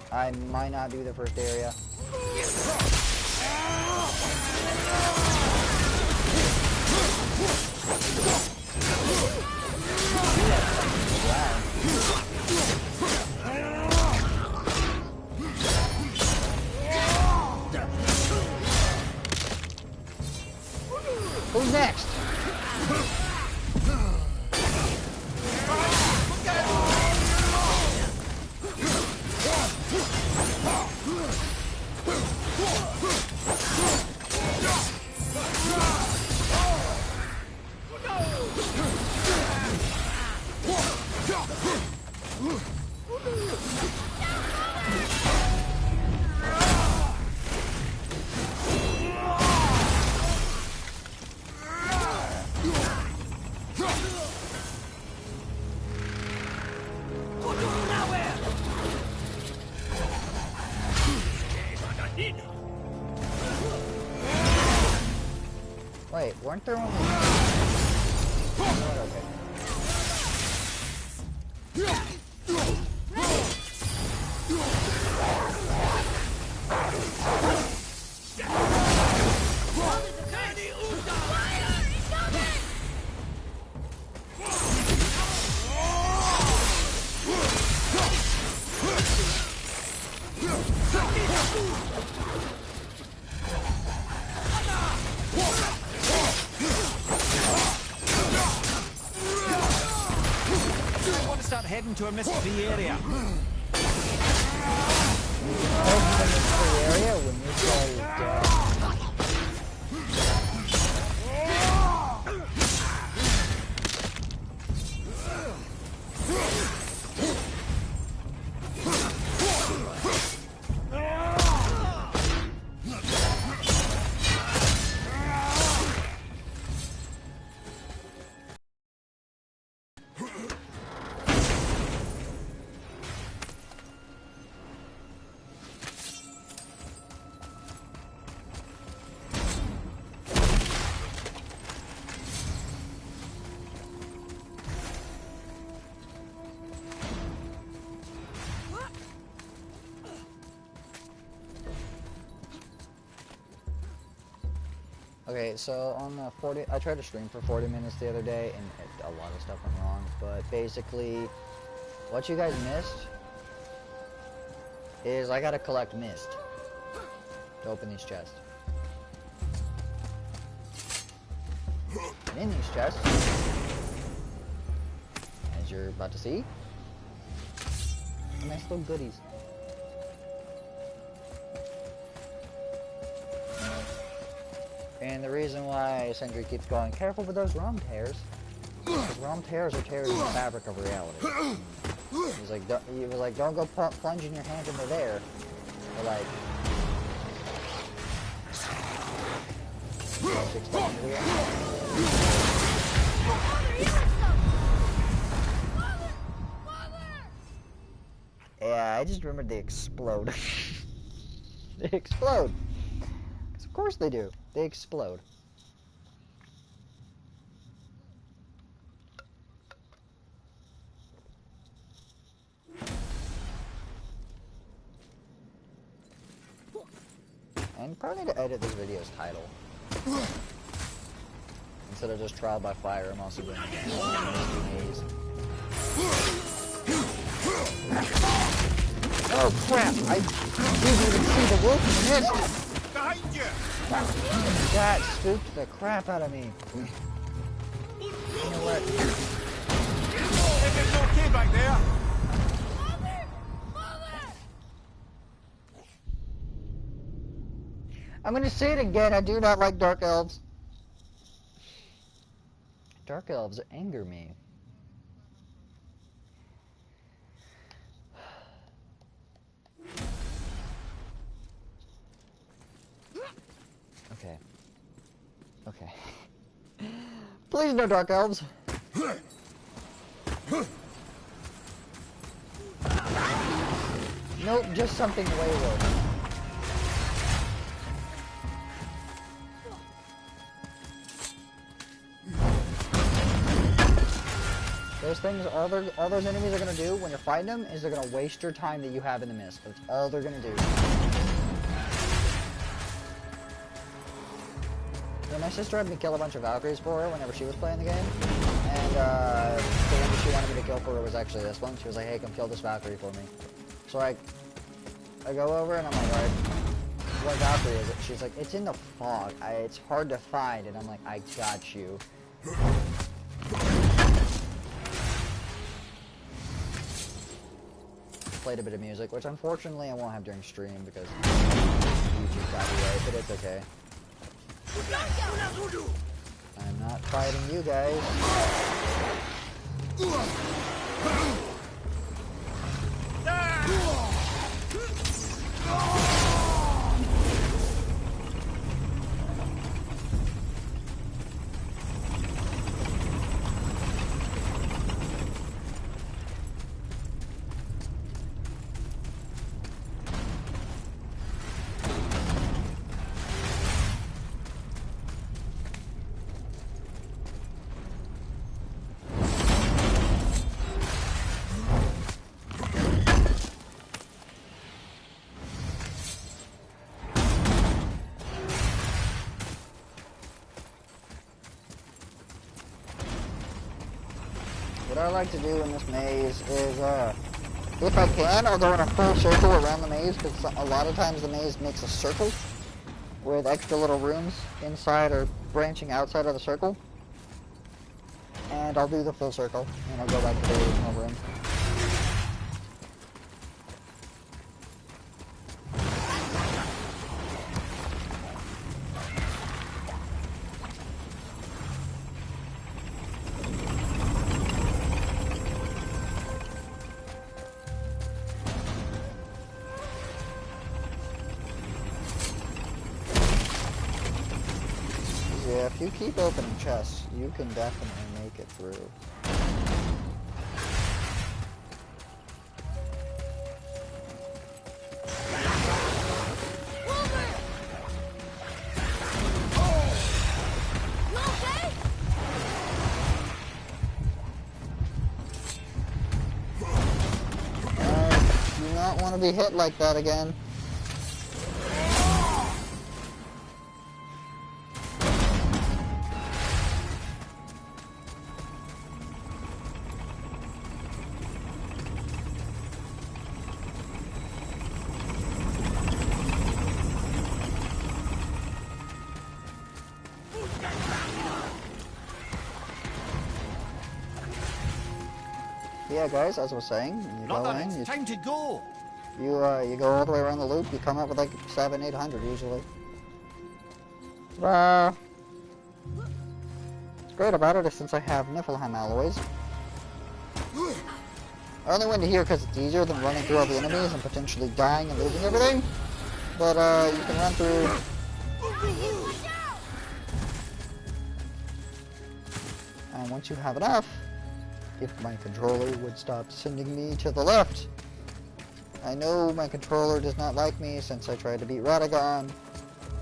I might not do the first area. Who's next? Wait, weren't there only... Oh, okay. Start heading to a mystery area. When you say dead. Okay, so on the 40, I tried to stream for 40 minutes the other day, and a lot of stuff went wrong, but basically, what you guys missed is I gotta collect mist to open these chests. And in these chests, as you're about to see, nice little goodies. And the reason why Sentry keeps going, careful with those ROM tears, because ROM tears are tearing the fabric of reality. He was like, don't go plunging your hands into there. Or like, yeah, I just remembered they explode. They explode. Because of course they do. They explode. And probably need to edit this video's title. Instead of just trial by fire, I'm also doing maze. Oh crap! I didn't even see the wolf in the mist! Behind you! That spooked the crap out of me. You know what? Everything's okay back there? I'm gonna say it again, I do not like dark elves. Dark elves anger me. Okay. Okay. Please no dark elves. Nope, just something way worse. Those things, all those enemies are gonna do when you're fighting them is they're gonna waste your time that you have in the mist. That's all they're gonna do. Yeah, my sister had me kill a bunch of Valkyries for her whenever she was playing the game, and the one that she wanted me to kill for her was actually this one. She was like, "Hey, come kill this Valkyrie for me." So I go over and I'm like, "Alright, what Valkyrie is it?" She's like, "It's in the fog. It's hard to find." And I'm like, "I got you." Played a bit of music, which unfortunately I won't have during stream because YouTube copyright, but it's okay. I'm not fighting you guys. What I like to do in this maze is, if I can, I'll go in a full circle around the maze, because a lot of times the maze makes a circle with extra little rooms inside or branching outside of the circle. And I'll do the full circle, and I'll go back to the original room. Yeah, if you keep opening chests, you can definitely make it through. I do not want to be hit like that again. yeah, guys, as I was saying, you Not go that in, it's you, time to go. you go all the way around the loop, you come up with like 700-800 usually. What's great about it is since I have Niflheim alloys, I only went to here because it's easier than running through all the enemies and potentially dying and losing everything. But you can run through. And once you have enough, if my controller would stop sending me to the left. I know my controller does not like me since I tried to beat Radagon.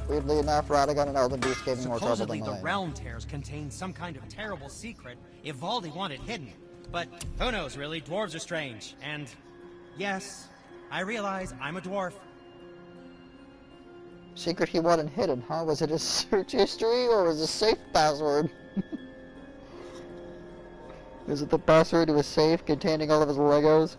Weirdly enough, Radagon and Elden Beast gave me more trouble Supposedly than the mine. realm tears contain some kind of terrible secret Ivaldi wanted hidden. But who knows, really? Dwarves are strange. And yes, I realize I'm a dwarf. Secret he wanted hidden, huh? Was it his search history or was it a safe password? Is it the password to his safe containing all of his Legos?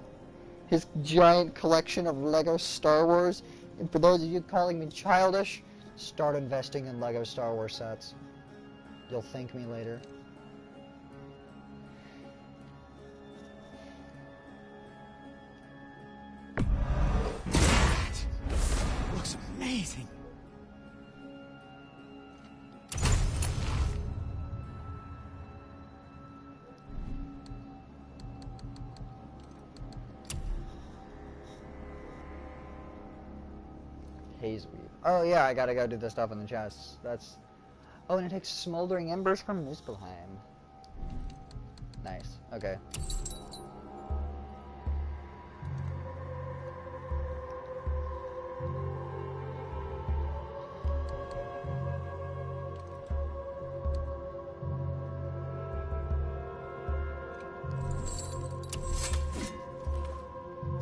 His giant collection of Lego Star Wars? And for those of you calling me childish, start investing in Lego Star Wars sets. You'll thank me later. Looks amazing. Hazeweed. Oh yeah, I gotta go do the stuff in the chests. That's... Oh, and it takes smoldering embers from Muspelheim. Nice. Okay.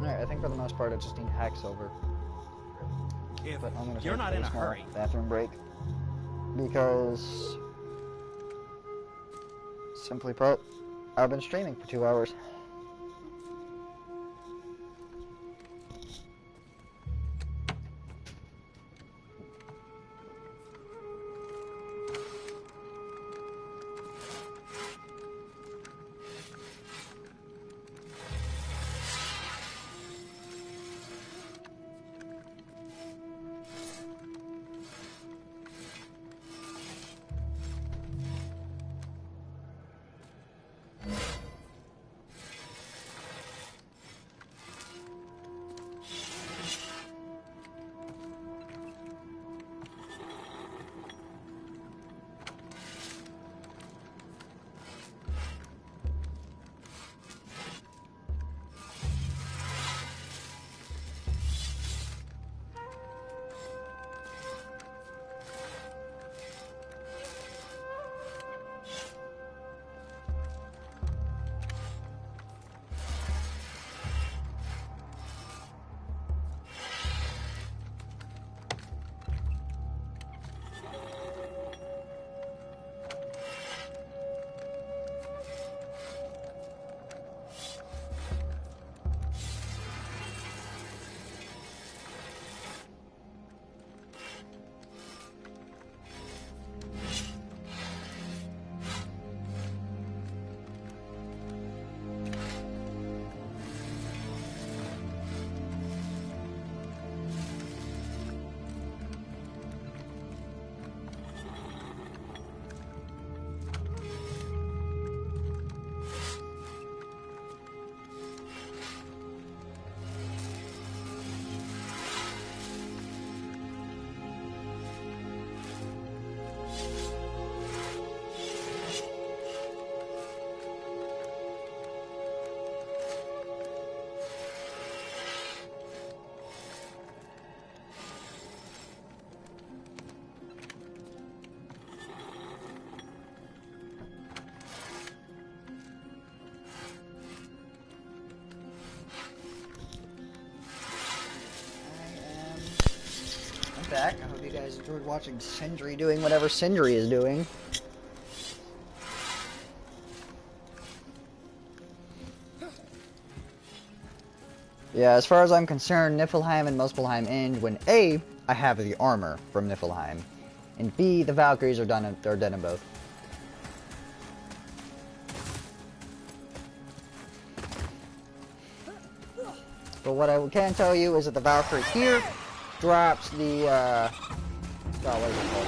Alright, I think for the most part I just need hack silver. If But I'm gonna you're take not in a small hurry. bathroom break because, simply put, I've been streaming for 2 hours. Back. I hope you guys enjoyed watching Sindri doing whatever Sindri is doing. Yeah, as far as I'm concerned, Niflheim and Muspelheim end when A, I have the armor from Niflheim, and B, the Valkyries are done. They're dead in both. But what I can tell you is that the Valkyrie here drops the, oh, what is it called?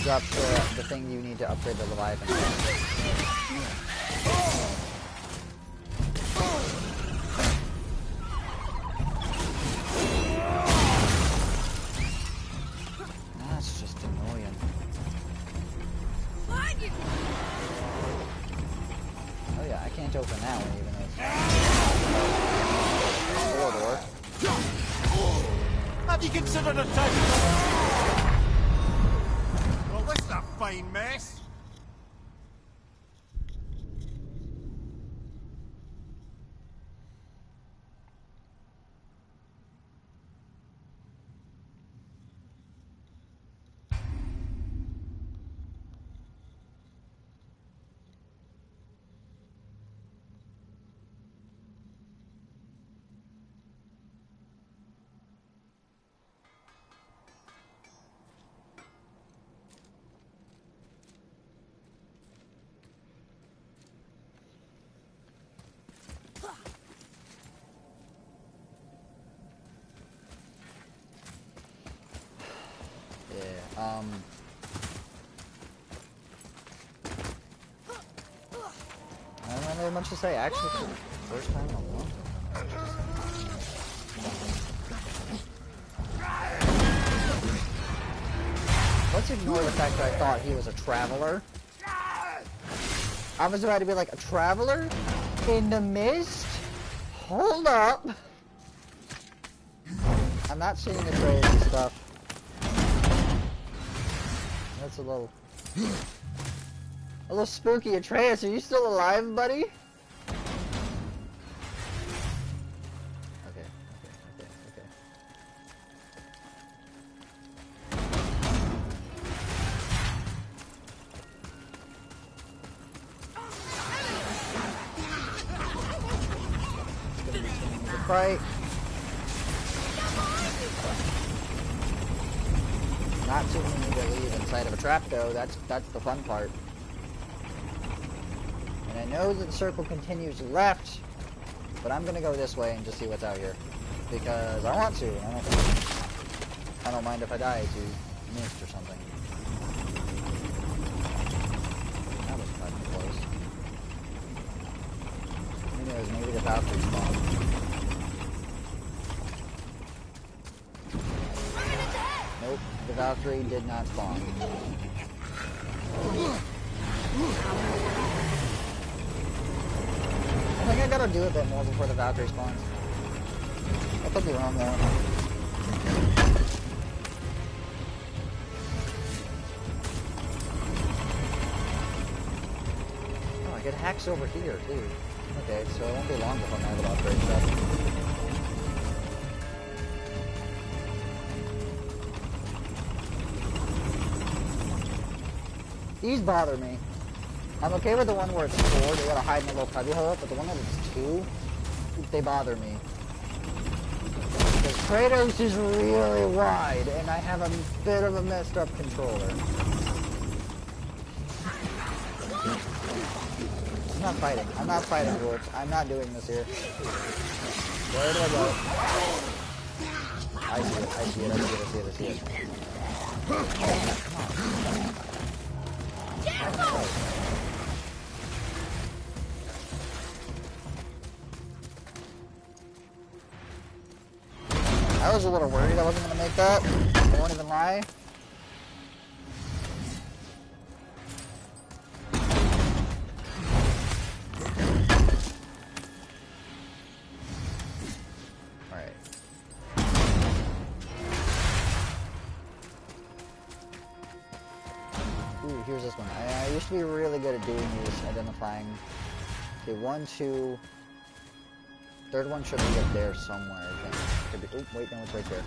Drops the thing you need to upgrade the Leviathan. That's just annoying. Oh yeah, I can't open that one even though it's corridor. Have you considered attacking? Well, this is a fine mess. I don't really much to say. Actually, for the first time in a long time. Let's ignore the fact that I thought he was a traveler. I was about to be like, a traveler? In the mist? Hold up! I'm not seeing the trays and stuff. That's a little spooky. Atreus, are you still alive, buddy? Okay. Fight. Not too many to leave inside of a trap, though. That's the fun part. And I know that the circle continues left, but I'm gonna go this way and just see what's out here because I want to. I don't mind if I die to mist or something. That was fucking close. Who knows? Maybe the Valkyrie spawned. Nope, the Valkyrie did not spawn. I think I gotta do a bit more before the Valkyrie spawns. I could be wrong though. Oh, I get hacks over here too. Okay, so it won't be long before I'm able to upgrade stuff. These bother me. I'm okay with the one where it's 4, they gotta hide in a little cubby hole, but the one that it's 2, they bother me. Because Kratos is really wide, and I have a bit of a messed up controller. I'm not fighting, George. I'm not doing this here. Where do I go? I see it. Oh, come on. I was a little worried I wasn't going to make that. I won't even lie. Alright. Ooh, here's this one. I used to be really good at doing these, identifying. Okay, 1, 2... Third one should be up there somewhere, I think. Could be, oh, wait, no, it's right there.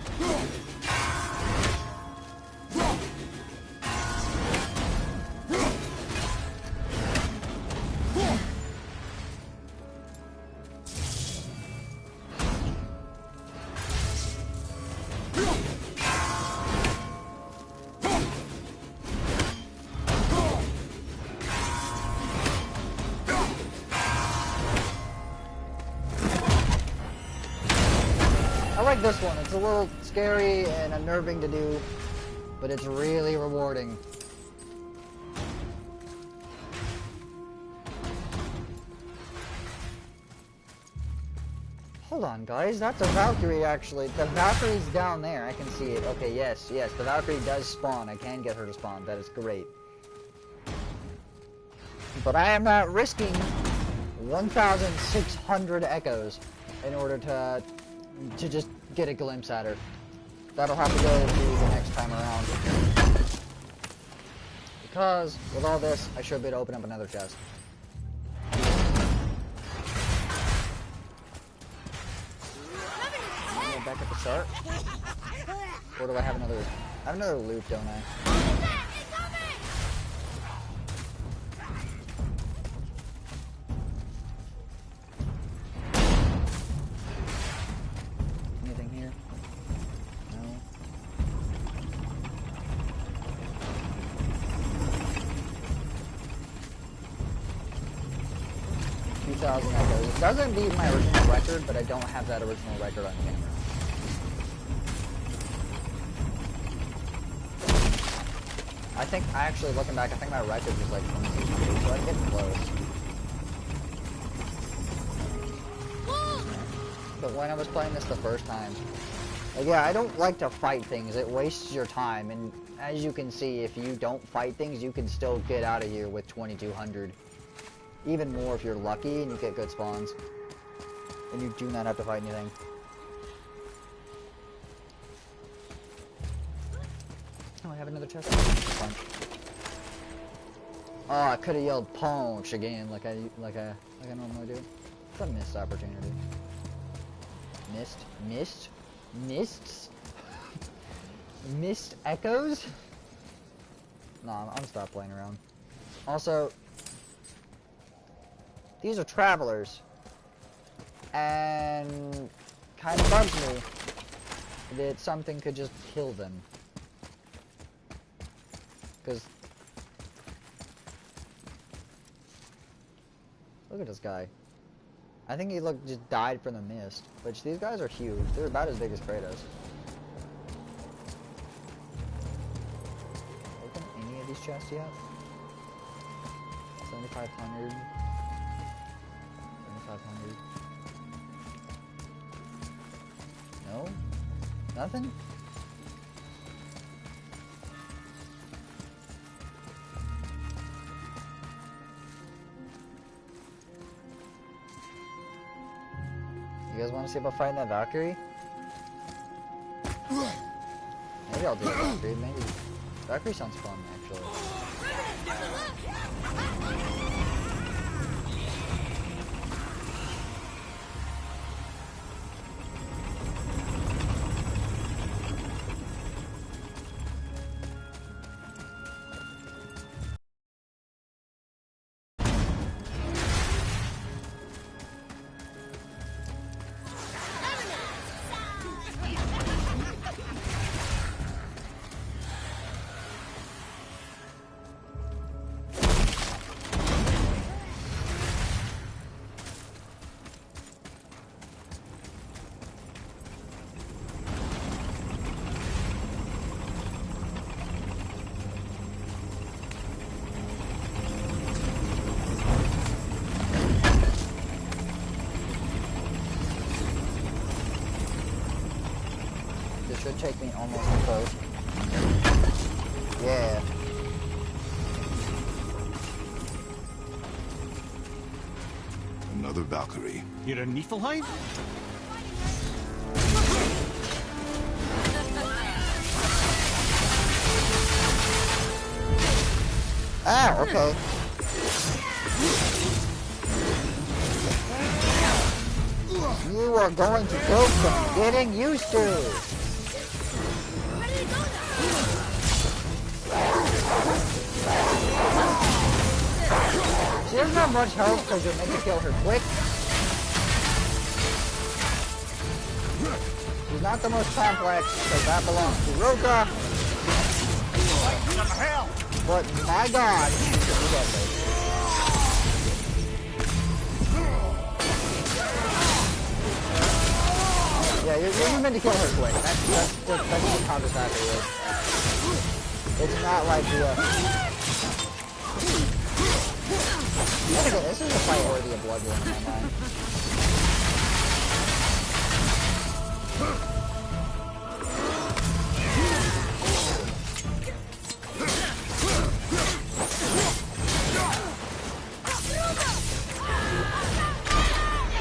this one. It's a little scary and unnerving to do, but it's really rewarding. Hold on, guys. That's a Valkyrie, actually. The Valkyrie's down there. I can see it. Okay, yes, yes. The Valkyrie does spawn. I can get her to spawn. That is great. But I am not risking 1,600 echoes in order to just get a glimpse at her. That'll have to go to the next time around. Because, with all this, I should be able to open up another chest. Back at the start? Or do I have another... I have another loot, don't I? Anything here? No. 2,000 echoes. It doesn't beat my original record, but I don't have that original record on camera. I think, actually looking back, I think my record was like 26, so I'm getting close. But when I was playing this the first time, like, yeah, I don't like to fight things. It wastes your time, and as you can see, if you don't fight things, you can still get out of here with 2,200. Even more if you're lucky and you get good spawns. And you do not have to fight anything. Oh, I have another chest. Punch. Oh, I could have yelled punch again, like I normally do. It's a missed opportunity. Mists. Missed echoes. Nah, I'm stop playing around. Also, these are travelers, and kind of bugs me that something could just kill them. Because, look at this guy. I think he just died from the mist. Which, these guys are huge. They're about as big as Kratos. Open any of these chests yet? 7,500. 7,500. No? Nothing? You guys want to see about fighting that Valkyrie? Maybe I'll do a Valkyrie. Maybe Valkyrie sounds fun, actually. Should take me almost to close. Yeah. Another Valkyrie. You're a Niflheim? Ah, okay. You are going to go from getting used to. She doesn't have much health because you're meant to kill her quick. She's not the most complex because that belongs to Roka. But my god, she can be deadly. Yeah, you're meant to kill her quick. That's just how this battle is. It's not like the, Again, this is a fight worthy of Bloodborne in my mind.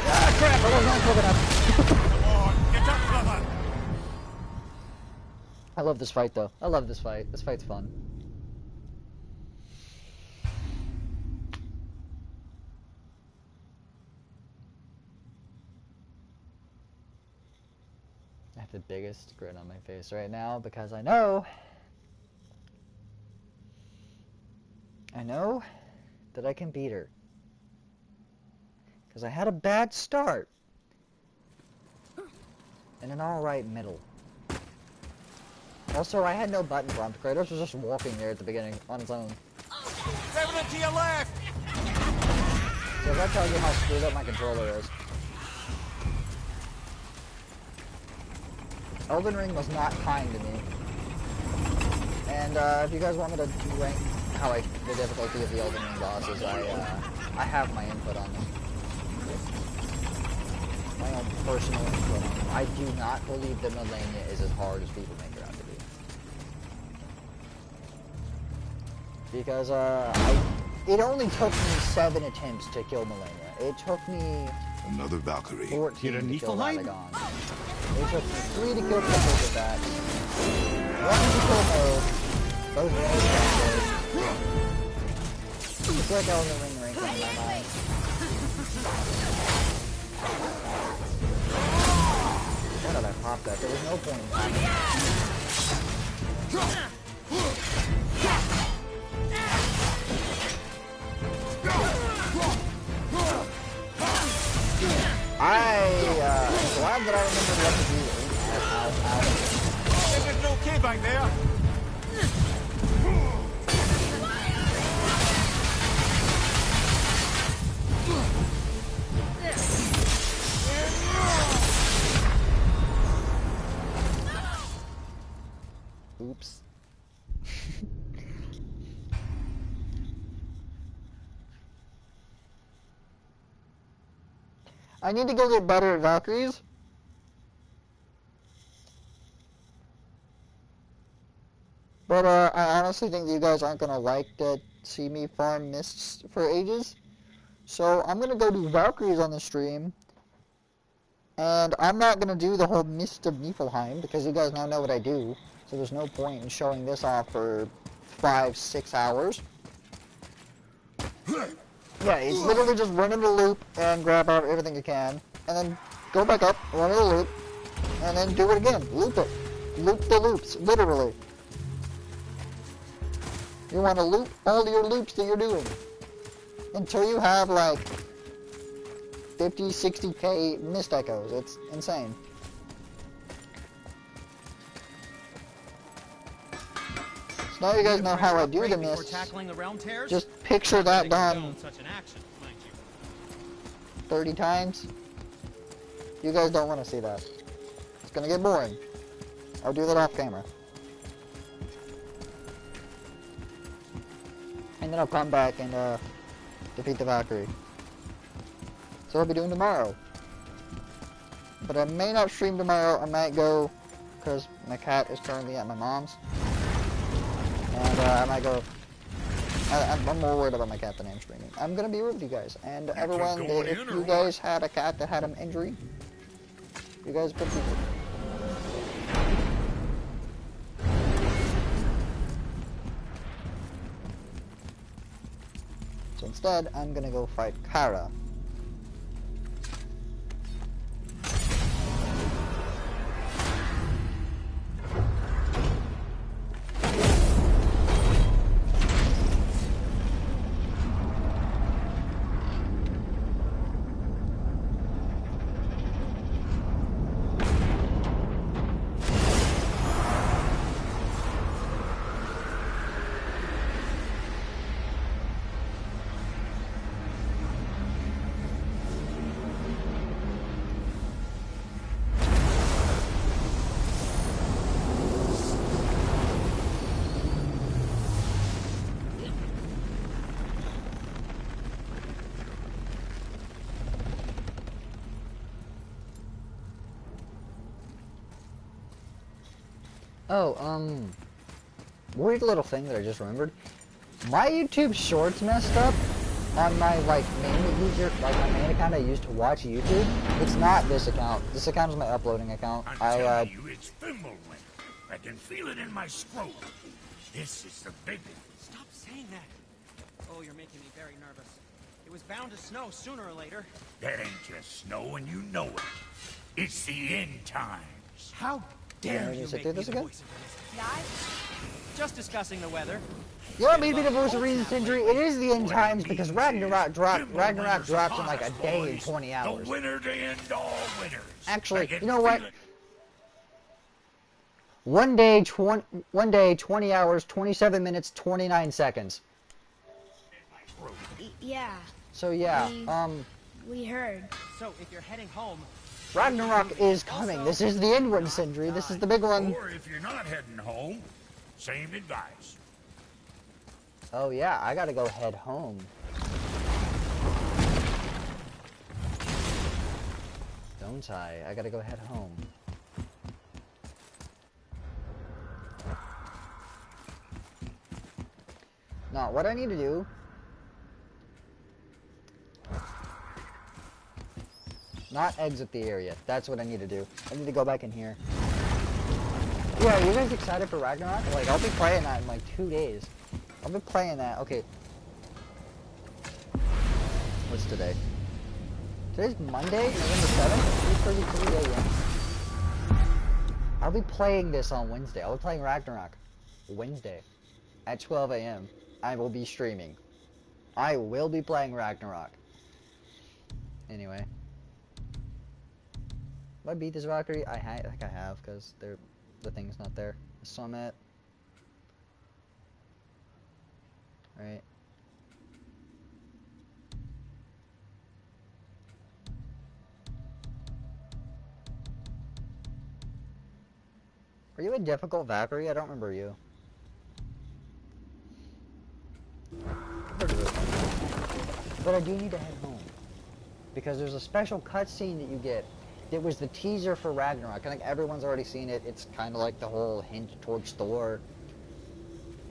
Ah, crap! I wasn't quick enough. Come on, get up, brother! I love this fight, though. I love this fight. This fight's fun. I have the biggest grin on my face right now because I know that I can beat her. Because I had a bad start and an alright middle. Also, I had no button prompt. Kratos was just walking there at the beginning on his own. Revenant to your left! So that tells you how screwed up my controller is. Elden Ring was not kind to me. And if you guys want me to rank the difficulty of the Elden Ring bosses, I have my input on them. My own personal input on them. I do not believe that Malenia is as hard as people make her out to be. Because it only took me 7 attempts to kill Malenia. It took me Another Valkyrie. 14 Here in to kill Niflheim? Radagon. It took me 3 to kill Triple with that. 1 to kill Moog. Those were no standards. It's like Elden Ring rank in my mind. Why did I pop that? There was no point in popping that. I'm glad that I remembered what to do. Everything okay back there? Oops. I need to go get better at Valkyries. But I honestly think that you guys aren't gonna like to see me farm mists for ages. So I'm gonna go do Valkyries on the stream. And I'm not gonna do the whole Mist of Niflheim because you guys now know what I do. So there's no point in showing this off for 5-6 hours. Yeah, it's literally just run in the loop and grab out everything you can, and then go back up, run in the loop, and then do it again. Loop it. Loop the loops, literally. You want to loop all your loops that you're doing until you have like 50, 60k mist echoes. It's insane. So now you guys know how I do the mists. Just picture that done 30 times. You guys don't want to see that. It's gonna get boring. I'll do that off camera. And then I'll come back and defeat the Valkyrie. So I'll be doing tomorrow. But I may not stream tomorrow. I might go because my cat is currently at my mom's. And I might go. I'm more worried about my cat than I'm streaming. I'm gonna be with you guys. And everyone, if you guys had a cat that had an injury, you guys put people. So instead, I'm gonna go fight Kara. Oh, weird little thing that I just remembered. My YouTube Shorts messed up on my, like, main user, like, my main account I used to watch YouTube. It's not this account. This account is my uploading account. I'm telling you, it's Fimbulwinter. I can feel it in my scrotum. This is the big one. Stop saying that. Oh, you're making me very nervous. It was bound to snow sooner or later. That ain't just snow, and you know it. It's the end times. How dare you sit make through me this the again? voice of reason. Guys, just discussing the weather. You want me to be the voice of reason, Sindri? It is the end times because Ragnarok drops in like a day and 20 hours. The winner to end all winners. Actually, you know what? One day, 20 hours, 27 minutes, 29 seconds. Yeah, So yeah, we heard. So if you're heading home, Ragnarok is coming. This is the end one, Sindri. This is the big one. Or if you're not heading home, same advice. Oh yeah, I gotta go head home. Don't I? I gotta go head home. Now, what I need to do... Not exit the area. That's what I need to do. I need to go back in here. Yeah, are you guys excited for Ragnarok? Like, I'll be playing that in like 2 days. I'll be playing that. Okay. What's today? Today's Monday, November 7th, 3:33 a.m. I'll be playing this on Wednesday. I'll be playing Ragnarok Wednesday at 12 a.m. I will be streaming. I will be playing Ragnarok. Anyway. Have I beat this Valkyrie? I think I have, because the thing's not there. The summit. Right. Are you a difficult Valkyrie? I don't remember you. But I do need to head home. Because there's a special cutscene that you get. It was the teaser for Ragnarok. I think everyone's already seen it. It's kind of like the whole hint towards Thor.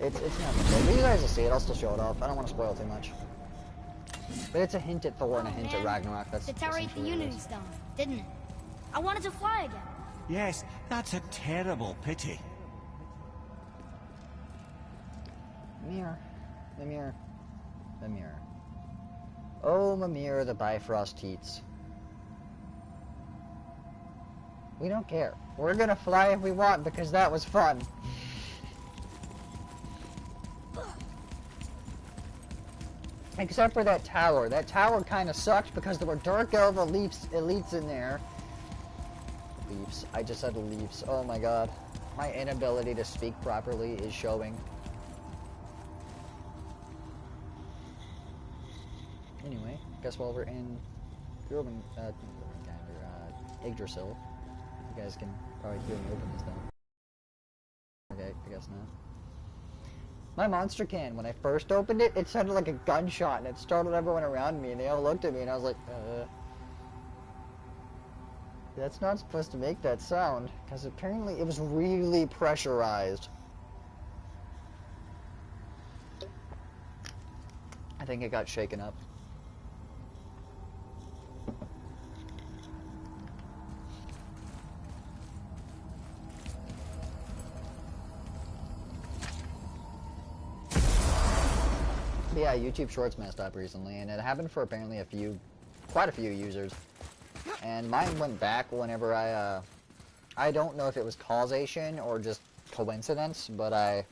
It's not much. But you guys will see it. I'll still show it off. I don't want to spoil too much. But it's a hint at Thor and a hint at Ragnarok. That's the tower ate the Unity Stone, didn't it? I wanted to fly again. Yes, that's a terrible pity. Mimir. Mimir. Mimir. Oh, Mimir, the Bifrost Teats. We don't care. We're gonna fly if we want because that was fun. Except for that tower. That tower kind of sucked because there were Dark Elf elites in there. Leaves. I just said leaves. Oh my god. My inability to speak properly is showing. Anyway, guess while we're in Yggdrasil, you guys can probably hear me open this thing. Okay, I guess not. My monster can, when I first opened it, it sounded like a gunshot and it startled everyone around me and they all looked at me and I was like, that's not supposed to make that sound, because apparently it was really pressurized. I think it got shaken up. But yeah, YouTube Shorts messed up recently, and it happened for apparently quite a few users. And mine went back whenever I don't know if it was causation or just coincidence, but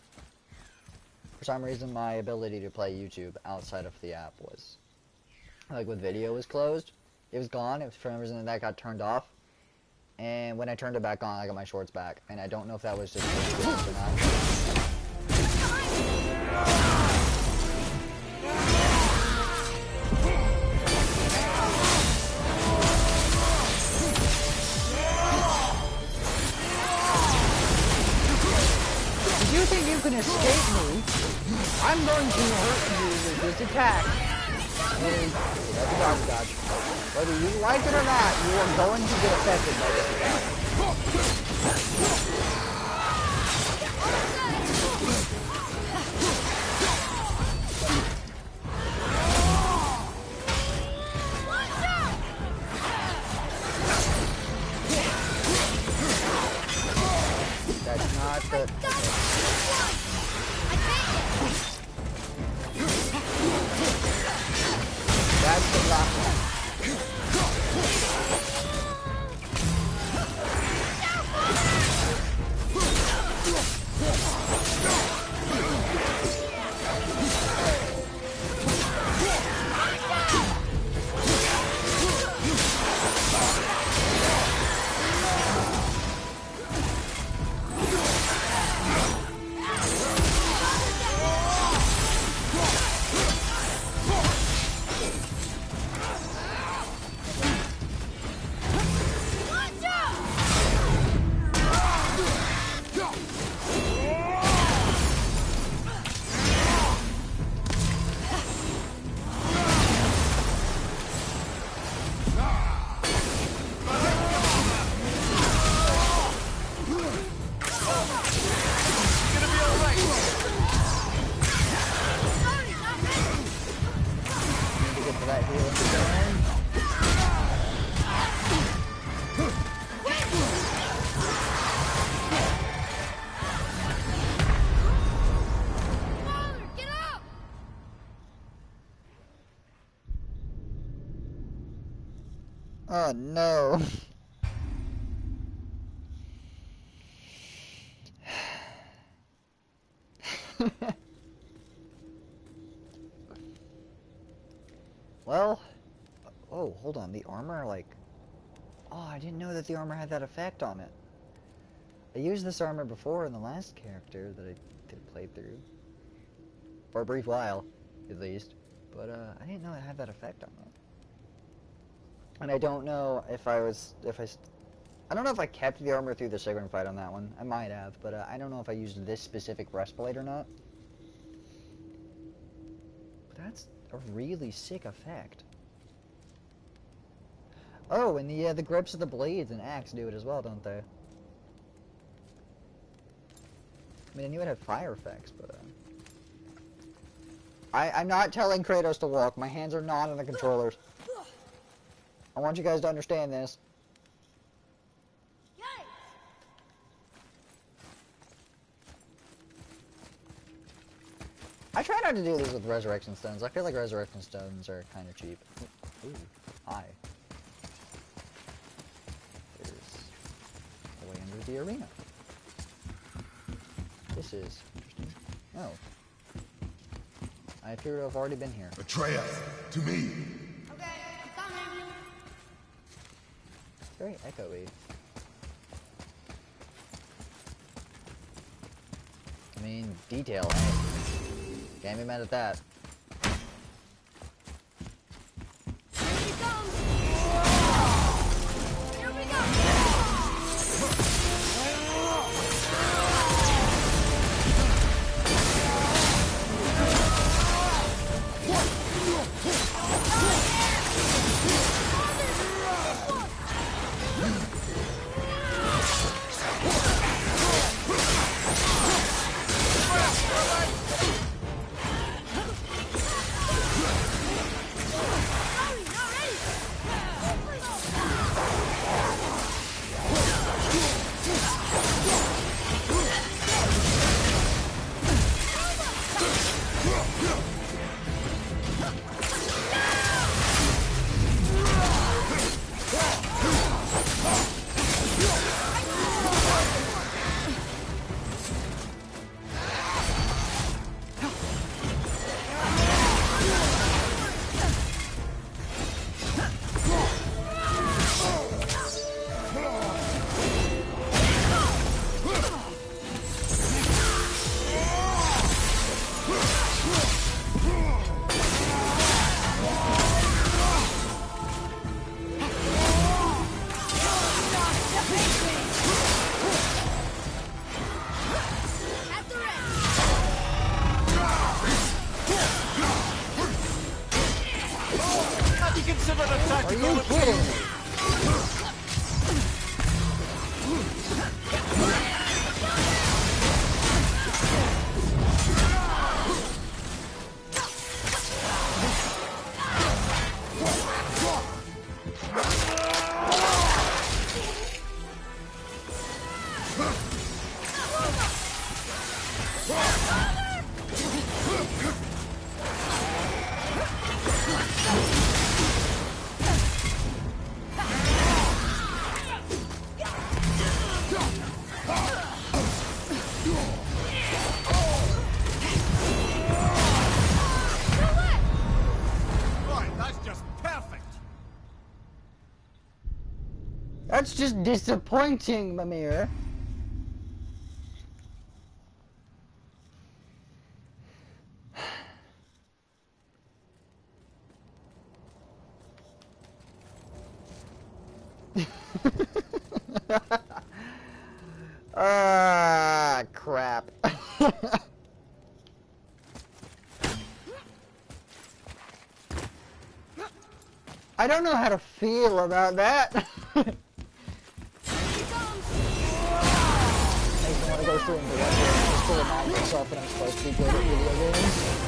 for some reason my ability to play YouTube outside of the app was, like when video was closed, it was gone. It was for some reason that got turned off. And when I turned it back on, I got my shorts back. And I don't know if that was just coincidence or not. If you think you can escape me, I'm going to hurt you with this attack. That's a dodge dodge. Whether you like it or not, you are going to get affected by this attack. That's not the... That's the last one. Oh no. Well, oh, hold on. The armor, like... Oh, I didn't know that the armor had that effect on it. I used this armor before in the last character that I did play through. For a brief while, at least. But, I didn't know it had that effect on it. And I don't know if I don't know if I kept the armor through the Sigrun fight on that one. I might have, but I don't know if I used this specific breastplate or not. But that's a really sick effect. Oh, and the grips of the blades and axe do it as well, don't they? I mean, I knew it had fire effects, but I'm not telling Kratos to walk. My hands are not on the controllers. I want you guys to understand this. I try not to do this with resurrection stones. I feel like resurrection stones are kind of cheap. Ooh, hi. There's the way into the arena. This is interesting. Oh. I appear to have already been here. Atreus, to me. Okay, I'm coming. It's very echoey. I mean, detail, eh? Can't be mad at that. Here he comes! Here we go! just disappointing, Mimir. Ah, crap. I don't know how to feel about that. Makes me want to go through and direct it just to remind myself that I'm supposed to be good at video games.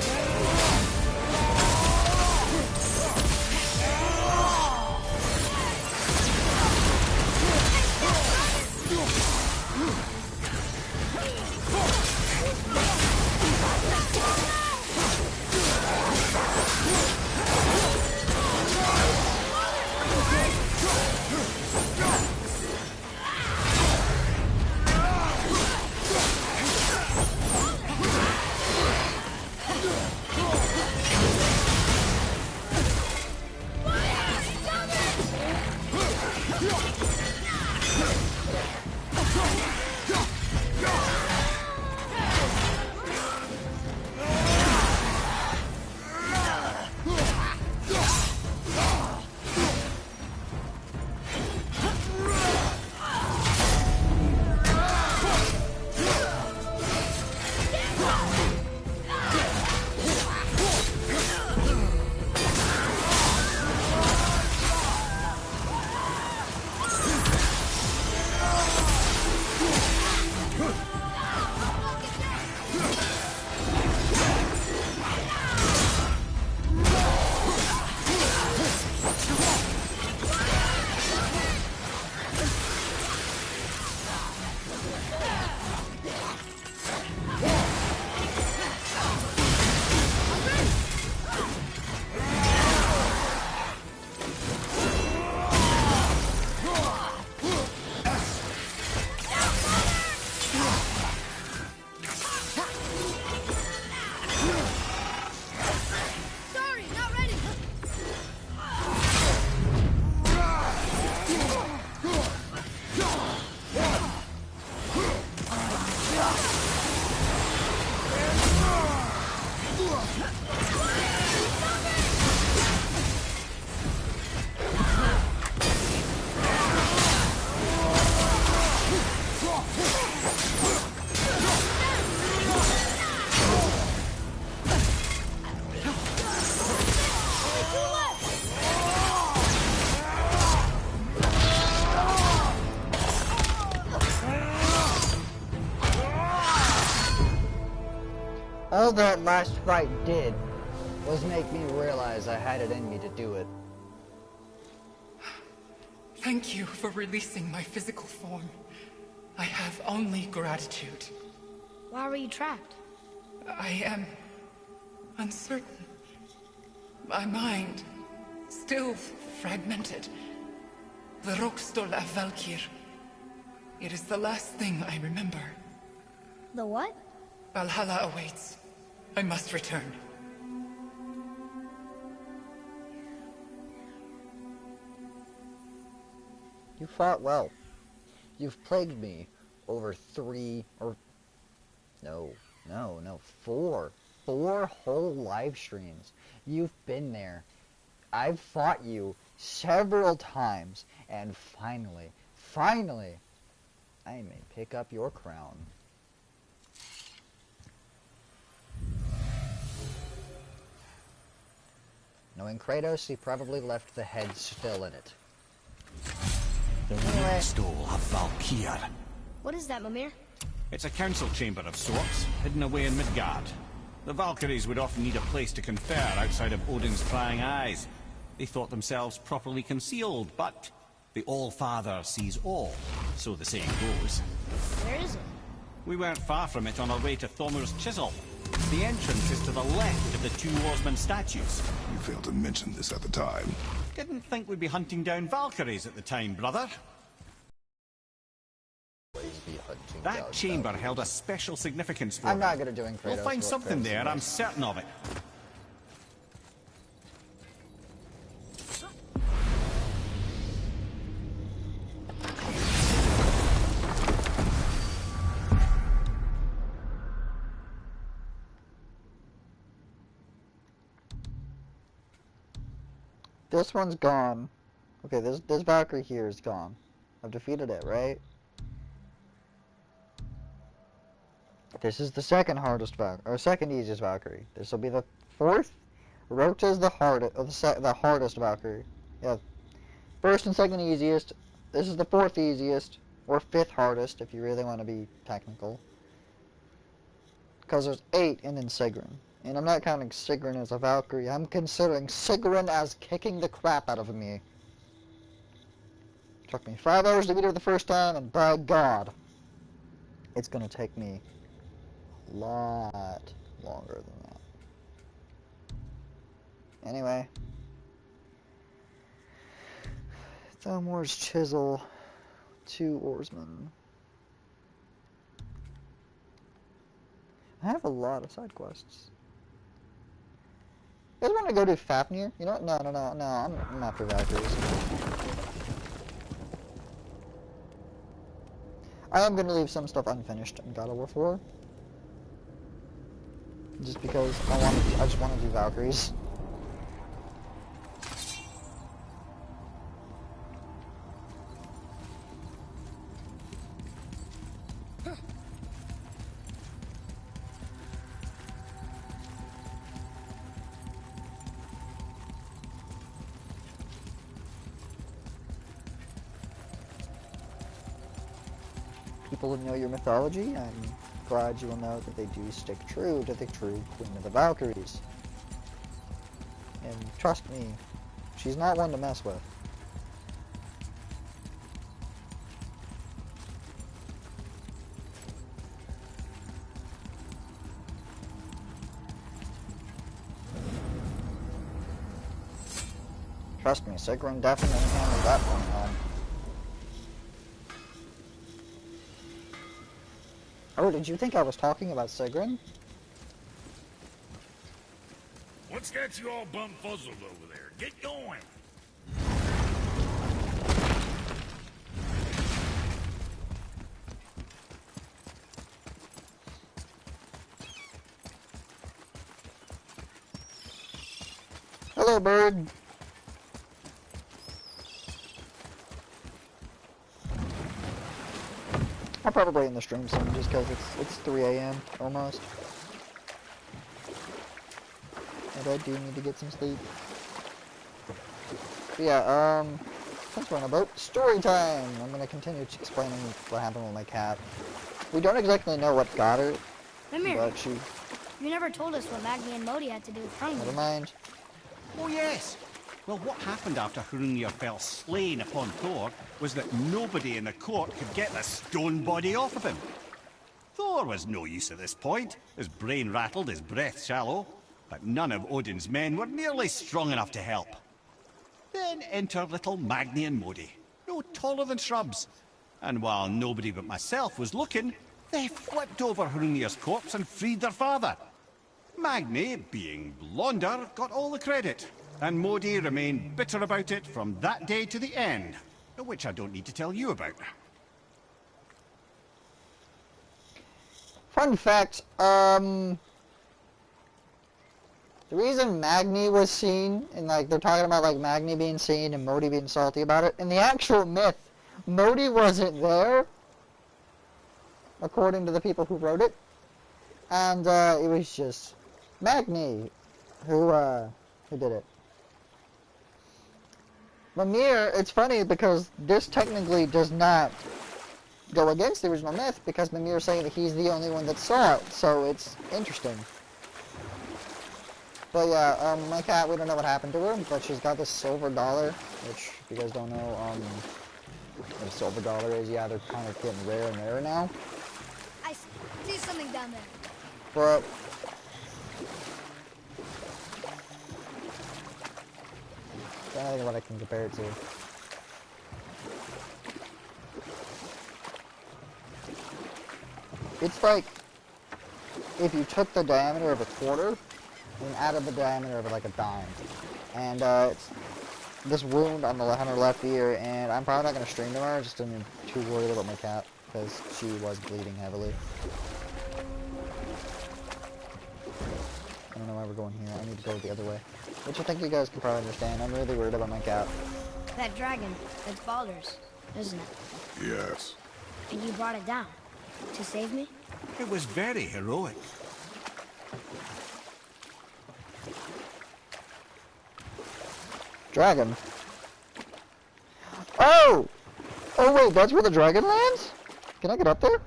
All that last fight did was make me realize I had it in me to do it. Thank you for releasing my physical form. I have only gratitude. Why were you trapped? I am uncertain. My mind, still fragmented. The Rokstol of Valkyr. It is the last thing I remember. The what? Valhalla awaits. I must return. You fought well. You've plagued me over 4 whole live streams. You've been there. I've fought you several times, and finally, I may pick up your crown. Knowing Kratos, he probably left the head still in it. The Rokstol of Valkyr. What is that, Mimir? It's a council chamber of sorts, hidden away in Midgard. The Valkyries would often need a place to confer outside of Odin's prying eyes. They thought themselves properly concealed, but the All-Father sees all, so the saying goes. Where is it? We weren't far from it on our way to Thormur's Chisel. The entrance is to the left of the 2 oarsmen statues. You failed to mention this at the time. Didn't think we'd be hunting down Valkyries at the time, brother. That chamber held a special significance for I'm them. not good at doing Kratos. We'll find what something Kratos there, does. I'm certain of it. This one's gone. Okay, this Valkyrie here is gone. I've defeated it, right? This is the second hardest Valkyrie, or second easiest Valkyrie. This will be the fourth. Rota's the hardest, or the hardest Valkyrie. Yeah, first and second easiest. This is the fourth easiest, or fifth hardest, if you really want to be technical. Because there's 8 and then Sigrun. And I'm not counting Sigrun as a Valkyrie. I'm considering Sigrun as kicking the crap out of me. It took me 5 hours to beat her the first time, and by God, it's gonna take me a lot longer than that. Anyway. Thalmor's Chisel. 2 oarsmen. I have a lot of side quests. You guys want to go to Fafnir? You know what? No, I'm after Valkyries. I am going to leave some stuff unfinished in God of War 4. Just because I just want to do Valkyries. People who know your mythology, I'm glad you will know that they do stick true to the true Queen of the Valkyries. And trust me, she's not one to mess with. Trust me, Sigrun definitely handled that one home. Oh, did you think I was talking about Sigrun? What's got you all bum-fuzzled over there? Get going! Hello, bird. I'll probably end the stream soon, just because it's 3 a.m. almost. And I do need to get some sleep. But yeah, since we're on a boat, story time! I'm gonna continue explaining what happened with my cat. We don't exactly know what got her, Mimir, but she... you never told us what Magni and Modi had to do with Hrungnir. Never mind. Oh yes! Well, what happened after Hrungnir fell slain upon Thor was that nobody in the court could get the stone body off of him. Thor was no use at this point, his brain rattled, his breath shallow, but none of Odin's men were nearly strong enough to help. Then enter little Magni and Modi, no taller than shrubs, and while nobody but myself was looking, they flipped over Hrungnir's corpse and freed their father. Magni, being blonder, got all the credit, and Modi remained bitter about it from that day to the end, which I don't need to tell you about. Fun fact, the reason Magni was seen, and like they're talking about like Magni being seen and Modi being salty about it, in the actual myth, Modi wasn't there, according to the people who wrote it, and it was just Magni who did it. Mimir, it's funny because this technically does not go against the original myth because Mimir is saying that he's the only one that saw it, so it's interesting. But yeah, my cat, we don't know what happened to her, but she's got this silver dollar, which, if you guys don't know, what a silver dollar is, yeah, they're kind of getting rare and rarer now. I see something down there. But I don't know what I can compare it to. It's like if you took the diameter of a quarter and added the diameter of like a dime. And it's this wound on her left ear, and I'm probably not going to stream tomorrow, just I'm too worried about my cat because she was bleeding heavily. I don't know why we're going here. I need to go the other way. Which I think you guys can probably understand. I'm really worried about my cat. That dragon, that's Baldur's, isn't it? Yes. And you brought it down to save me? It was very heroic. Dragon. Oh! Oh wait, that's where the dragon lands? Can I get up there?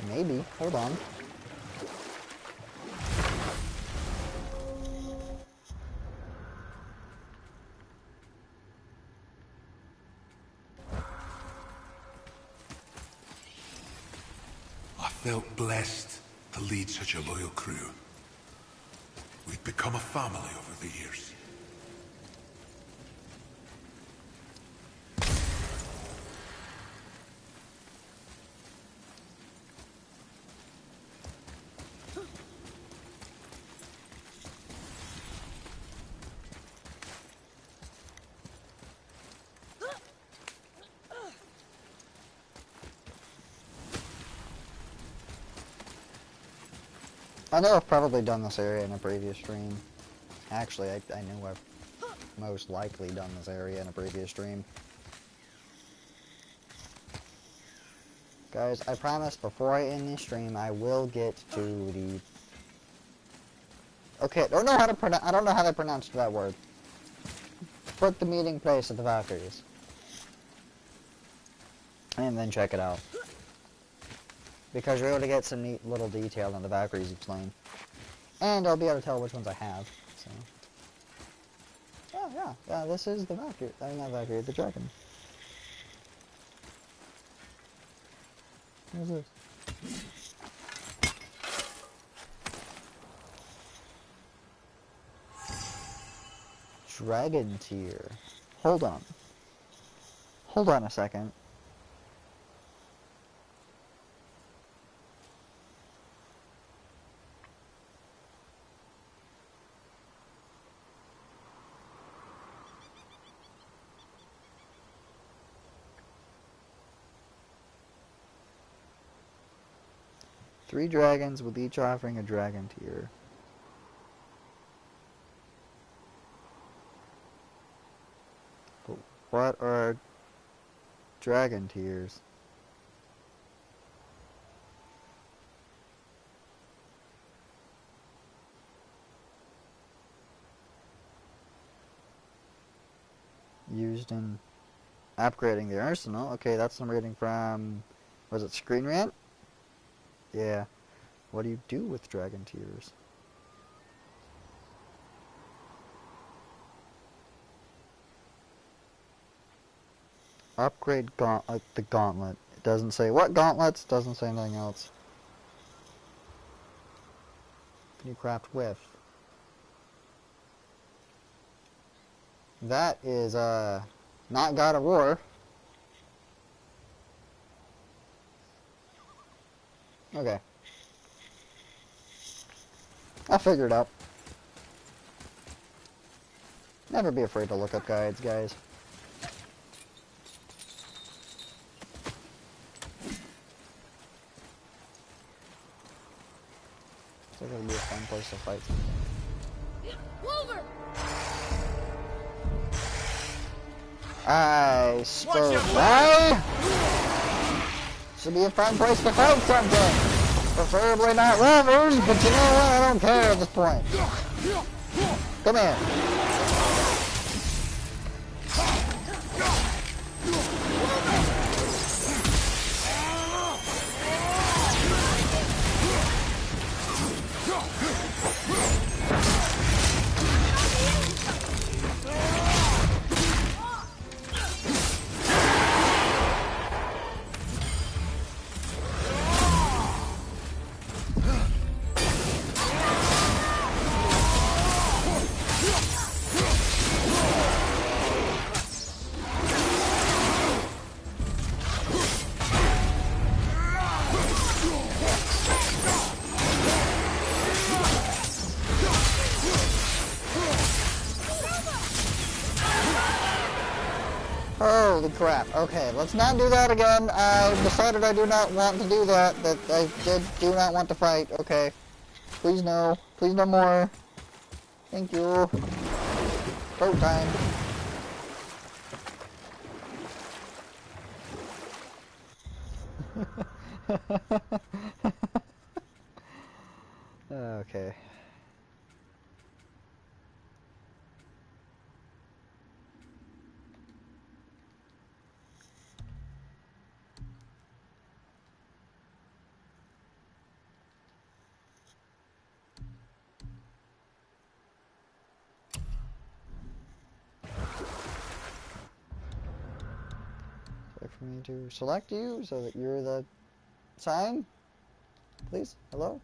Maybe. Hold on. I felt blessed to lead such a loyal crew. We've become a family over the years. I know I've probably done this area in a previous stream. Actually, I know I've most likely done this area in a previous stream. Guys, I promise before I end this stream, I will get to the... Okay, I don't know how to pronounce that word. Put the meeting place of the Valkyries. And then check it out. Because you're able to get some neat little detail on the Valkyries you've slain. And I'll be able to tell which ones I have, so... Yeah, this is the Valkyrie. I mean, not Valkyrie, the dragon. What is this? Dragon tier. Hold on. Hold on a second. Three dragons with each offering a dragon tier. But what are dragon tiers? Used in upgrading the arsenal. Okay, that's I'm reading from, was it Screen Rant? Yeah. What do you do with dragon tiers? Upgrade the gauntlet. It doesn't say what gauntlets, doesn't say anything else. Can you craft with? That is, not God of War. Okay. I'll figure it out. Never be afraid to look up guides, guys. It's gonna be a fun place to fight something. Wolver! I suppose I should be a fun place to fight something. Preferably not lovers, but you know what? I don't care at this point. Come here. Holy crap. Okay, let's not do that again. I decided I do not want to do that. That I do not want to fight. Okay. Please no. Please no more. Thank you. Boat time. Okay. Wait for me to select you so that you're the sign. Please. Hello?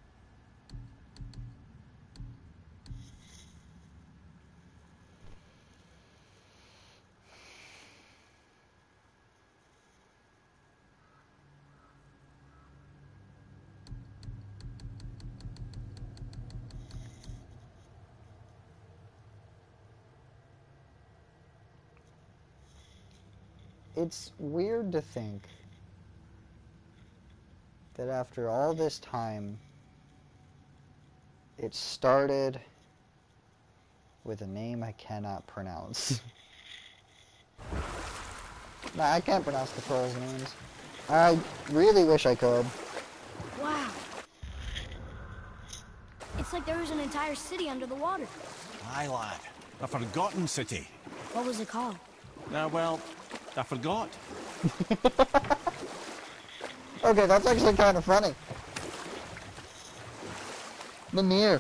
It's weird to think that after all this time, it started with a name I cannot pronounce. Nah, I can't pronounce the trolls' names. I really wish I could. Wow. It's like there was an entire city under the water. Aye, lad. A forgotten city. What was it called? Well, I forgot. Okay, that's actually kind of funny. Mimir.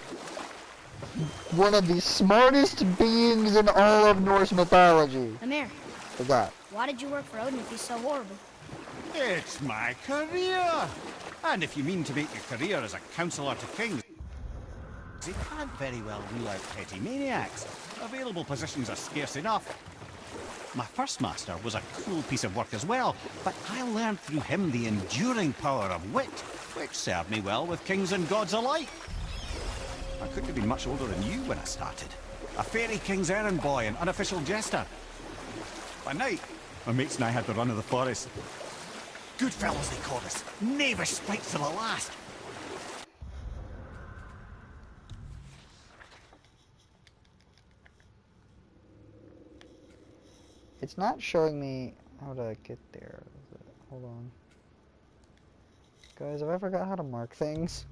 One of the smartest beings in all of Norse mythology. Amir, Forgot. why did you work for Odin if he's so horrible? It's my career! And if you mean to make your career as a counsellor to kings, you can't very well rule out petty maniacs. Available positions are scarce enough. My first master was a cruel piece of work as well, but I learned through him the enduring power of wit, which served me well with kings and gods alike. I couldn't have been much older than you when I started. A fairy king's errand boy and unofficial jester. By night, my mates and I had the run of the forest. Good fellows they called us. Knavish sprites to the last. It's not showing me how to get there. Hold on. Guys, have I forgot how to mark things?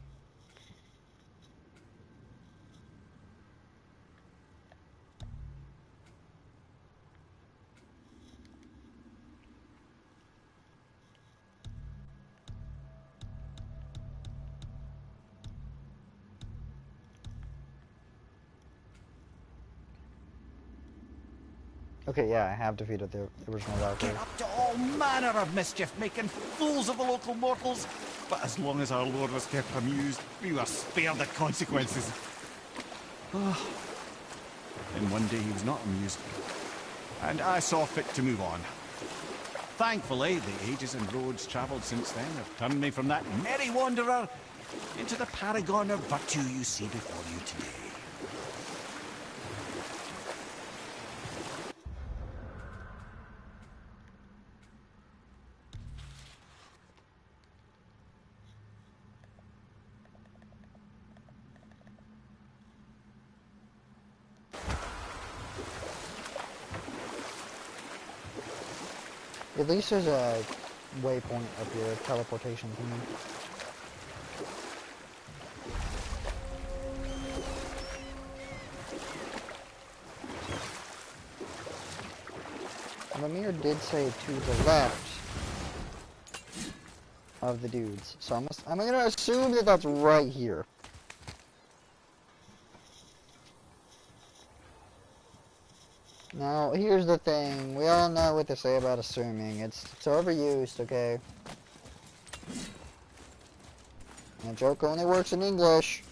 Okay, yeah, I have defeated the original Valkyrie. Get up to all manner of mischief, making fools of the local mortals. But as long as our lord was kept amused, we were spared the consequences. Oh. Then one day he was not amused, and I saw fit to move on. Thankfully, the ages and roads travelled since then have turned me from that merry wanderer into the paragon of virtue you see before you today. At least there's a waypoint up here, teleportation thingy. Mimir did say to the left of the dudes, so I'm gonna assume that that's right here. Now, here's the thing. We all know what to say about assuming. It's overused, okay? That joke only works in English.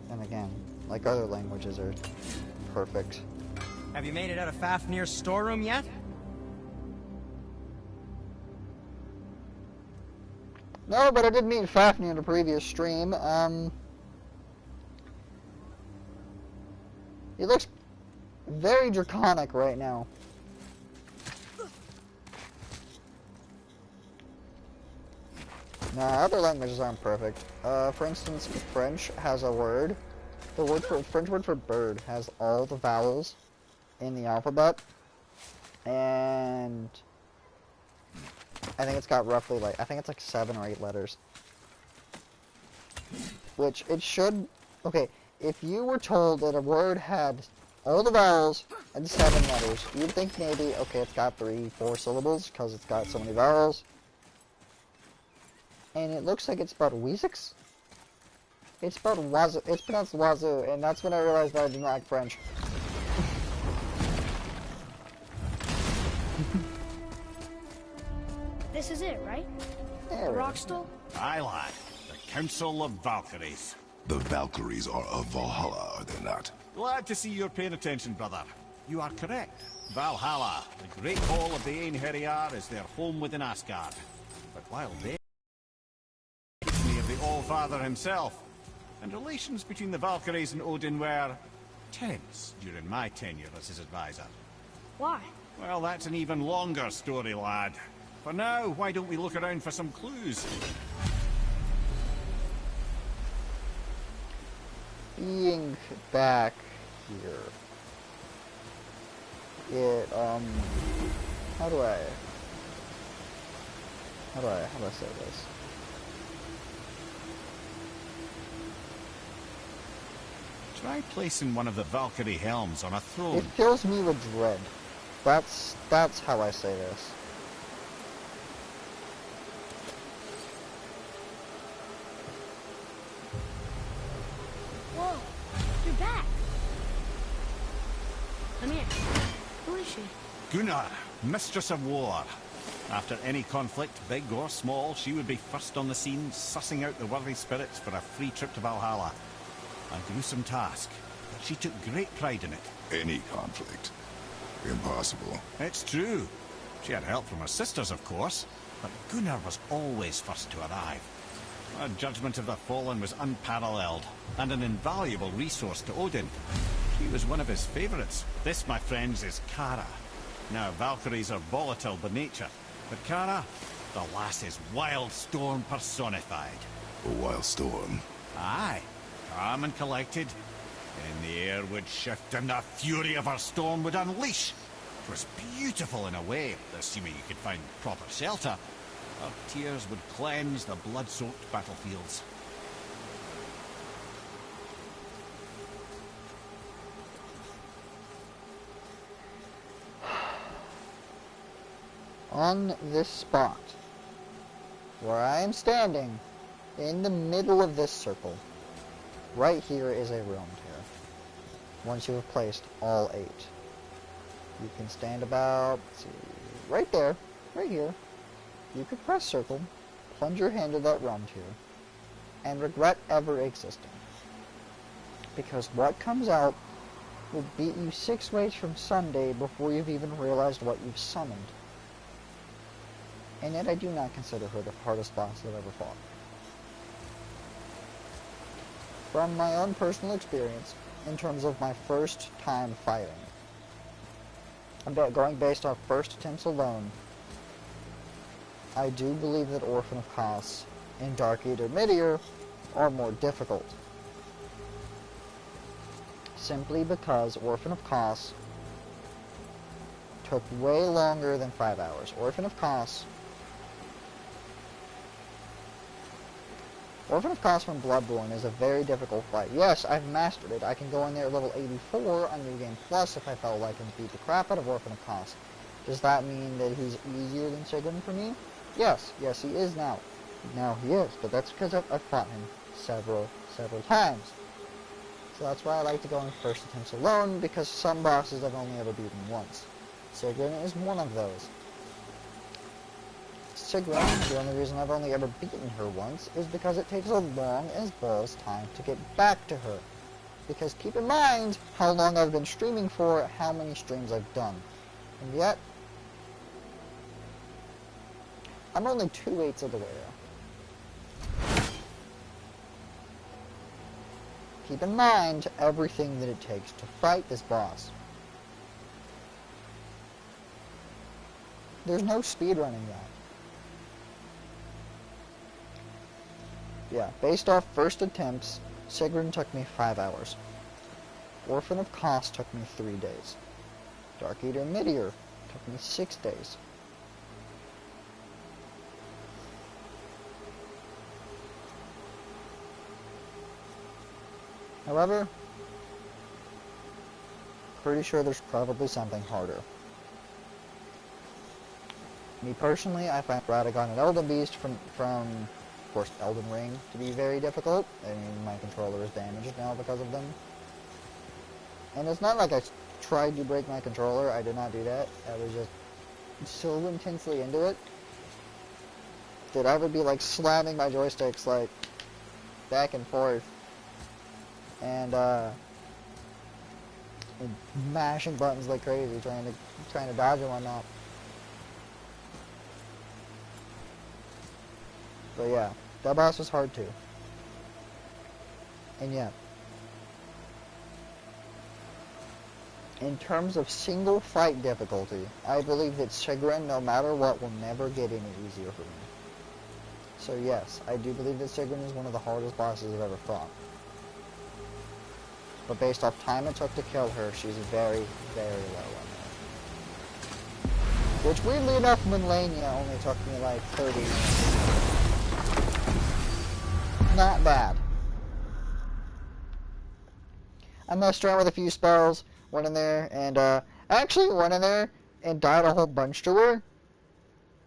And again, like other languages are perfect. Have you made it out of Fafnir's storeroom yet? No, but I did meet Fafnir in a previous stream. He looks very draconic right now. Now, other languages aren't perfect. For instance, French has a word. French word for bird has all the vowels in the alphabet. And I think it's got roughly I think it's like 7 or 8 letters. Which it should, okay, if you were told that a word had all the vowels and 7 letters, you'd think maybe, okay, it's got 3, 4 syllables because it's got so many vowels. And it looks like it's spelled Weezix. It's spelled Wazoo. It's pronounced Wazoo, and that's when I realized that I didn't like French. This is it, right? There The we rock go. stool? Aye, lad. The Council of Valkyries. The Valkyries are of Valhalla, are they not? Glad to see you're paying attention, brother. You are correct. Valhalla, the great hall of the Einherjar, is their home within Asgard. But while they me of the All-Father himself, and relations between the Valkyries and Odin were tense during my tenure as his advisor. Why? Well, that's an even longer story, lad. For now, why don't we look around for some clues? Being back here, it, how do I say this? Try placing one of the Valkyrie helms on a throne. It fills me with dread. That's how I say this. Whoa, you're back. Come here. Who is she? Gunnar, Mistress of War. After any conflict, big or small, she would be first on the scene, sussing out the worthy spirits for a free trip to Valhalla. A gruesome task, but she took great pride in it. Any conflict. Impossible. It's true. She had help from her sisters, of course, but Gunnar was always first to arrive. Her judgment of the fallen was unparalleled, and an invaluable resource to Odin. She was one of his favorites. This, my friends, is Kara. Now, Valkyries are volatile by nature, but Kara, the lass is Wild Storm personified. A wild storm. Aye, calm and collected. And the air would shift and the fury of her storm would unleash. It was beautiful in a way, assuming you could find proper shelter. Her tears would cleanse the blood-soaked battlefields. On this spot, where I am standing, in the middle of this circle, right here is a realm tear. Once you have placed all 8. You can stand about, let's see, right there, right here. You could press circle, plunge your hand to that realm tear, and regret ever existing. Because what comes out will beat you 6 ways from Sunday before you've even realized what you've summoned. And yet I do not consider her the hardest boss I've ever fought. From my own personal experience, in terms of my first time fighting, going based off first attempts alone, I do believe that Orphan of Kos and Dark Eater Midir are more difficult. Simply because Orphan of Kos took way longer than 5 hours. Orphan of Kos from Bloodborne is a very difficult fight. Yes, I've mastered it. I can go in there at level 84 on New Game Plus if I felt like and beat the crap out of Orphan of Kos. Does that mean that he's easier than Sigurd for me? Yes, he is now. Now he is, but that's because I've fought him several times. So that's why I like to go in first attempts alone, because some bosses I've only ever beaten once. Sigurd is one of those. Sigurd, the only reason I've only ever beaten her once is because it takes a long as balls time to get back to her. Because keep in mind how long I've been streaming for, how many streams I've done. And yet, I'm only 2/8 of the way there. keep in mind everything that it takes to fight this boss. There's no speedrunning that. Yeah, based off first attempts, Sigrun took me 5 hours. Orphan of Kos took me 3 days. Dark Eater Midir took me 6 days. However, pretty sure there's probably something harder. Me personally, I find Radagon and Elden Beast from of course, Elden Ring to be very difficult. I mean, my controller is damaged now because of them. And it's not like I tried to break my controller, I did not do that. I was just so intensely into it that I would be like slamming my joysticks like back and forth and mashing buttons like crazy, trying to dodge and whatnot. But yeah, that boss was hard too. And yeah, in terms of single fight difficulty, I believe that Sigrun, no matter what, will never get any easier for me. So yes, I do believe that Sigrun is one of the hardest bosses I've ever fought. But based off time it took to kill her, she's very, very low on that. Which, weirdly enough, Malenia only took me like 30 minutes. Not bad. I messed around with a few spells, went in there, and actually went in there and died a whole bunch to her,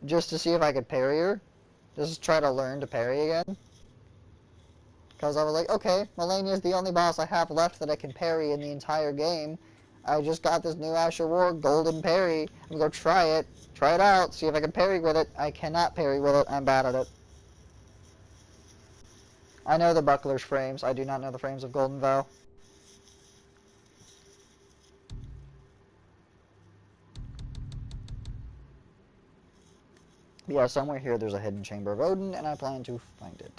just to see if I could parry her. Just try to learn to parry again. Because I was like, okay, Malenia is the only boss I have left that I can parry in the entire game. I just got this new Asher Ward golden parry. I'm going to try it out, see if I can parry with it. I cannot parry with it, I'm bad at it. I know the buckler's frames, I do not know the frames of Golden Vow. Yeah, somewhere here there's a hidden chamber of Odin, and I plan to find it.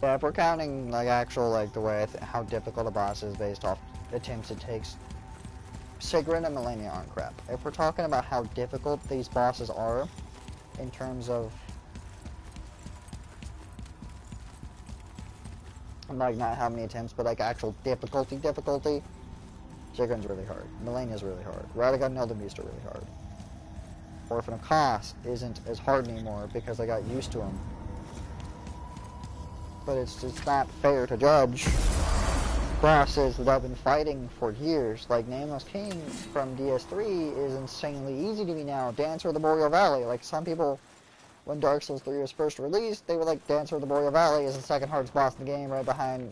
Yeah, if we're counting like actual like the way how difficult a boss is based off attempts it takes, Sigrun and Malenia aren't crap. If we're talking about how difficult these bosses are, in terms of like not how many attempts, but like actual difficulty, Sigrun's really hard. Malenia's really hard. Radagon and Elden Beast are really hard. Orphan of Kos isn't as hard anymore because I got used to him. But it's just not fair to judge bosses that I've been fighting for years. Like Nameless King from DS3 is insanely easy to me now. Dancer of the Boreal Valley. Like some people, when Dark Souls 3 was first released, they were like, Dancer of the Boreal Valley is the second hardest boss in the game, right behind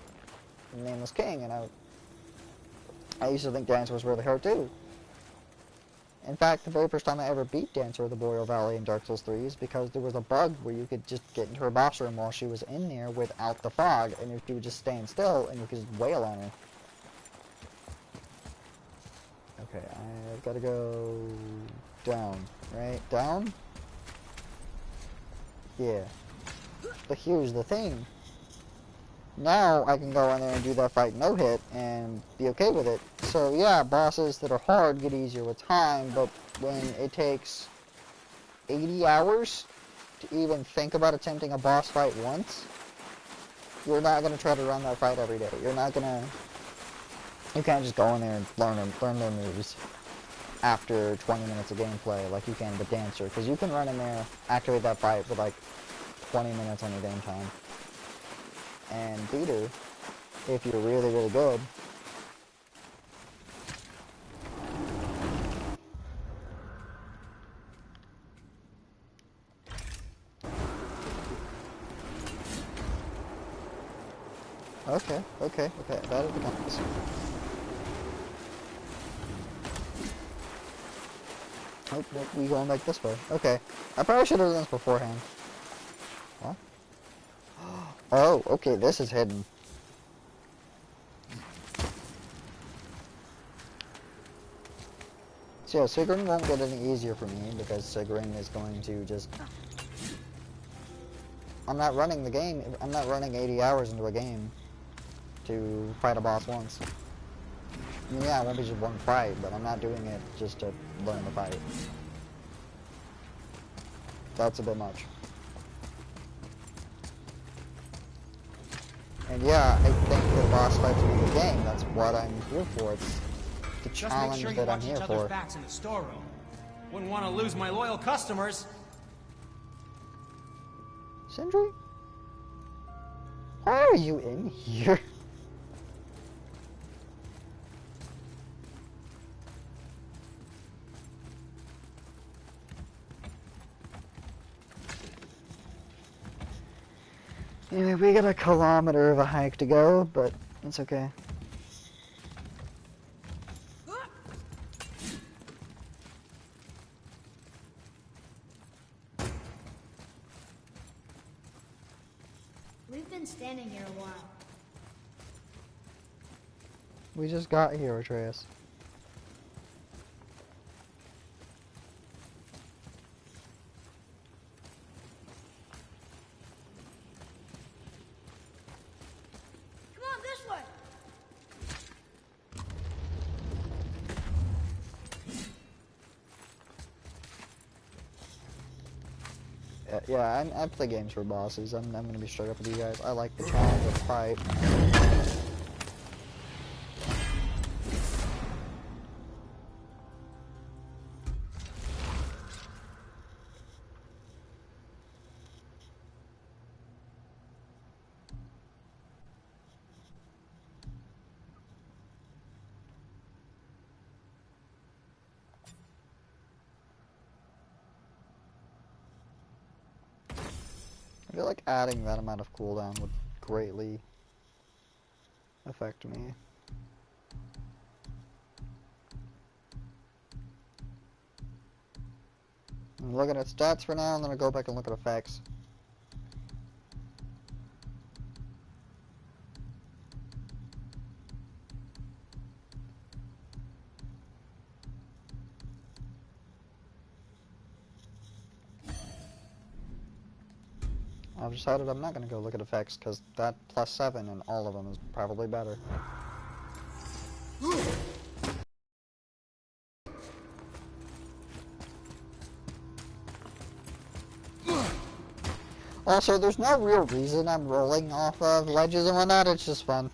Nameless King. And I used to think Dancer was really hard too. In fact, the very first time I ever beat Dancer of the Boreal Valley in Dark Souls 3 is because there was a bug where you could just get into her boss room while she was in there without the fog, and she would just stand still, and you could just wail on her. Okay, I've got to go down, right? Down? Yeah. But here's the thing. Now I can go in there and do that fight no hit and be okay with it. So yeah, bosses that are hard get easier with time, but when it takes 80 hours to even think about attempting a boss fight once, you're not going to try to run that fight every day. You're not going to... You can't just go in there and learn their moves after 20 minutes of gameplay like you can with Dancer, because you can run in there, activate that fight with like 20 minutes on your game time, and beat her if you're really, really good. Okay, that is the compass. Oh, nope, we going like this way. Okay, I probably should have done this beforehand. What? Oh, okay, this is hidden. So yeah, Sigrun won't get any easier for me because Sigrun is going to just... I'm not running the game, I'm not running 80 hours into a game to fight a boss once. I mean, yeah, it won't be just one fight, but I'm not doing it just to learn the fight. That's a bit much. And yeah, I think the boss fights will be the game. That's what I'm here for. It's the challenge that I'm here for. Just make sure you watch each other's backs in the storeroom. Wouldn't want to lose my loyal customers. Sindri? Why are you in here? Anyway, we got a kilometer of a hike to go, but it's okay. We've been standing here a while. We just got here, Atreus. Come on, this way. Yeah, I play games for bosses. I'm gonna be straight up with you guys. I like the challenge of the fight. I feel like adding that amount of cooldown would greatly affect me. I'm looking at stats for now, and then I'll go back and look at effects. I've decided I'm not going to go look at effects because that +7 in all of them is probably better. Also, there's no real reason I'm rolling off of ledges and whatnot, it's just fun.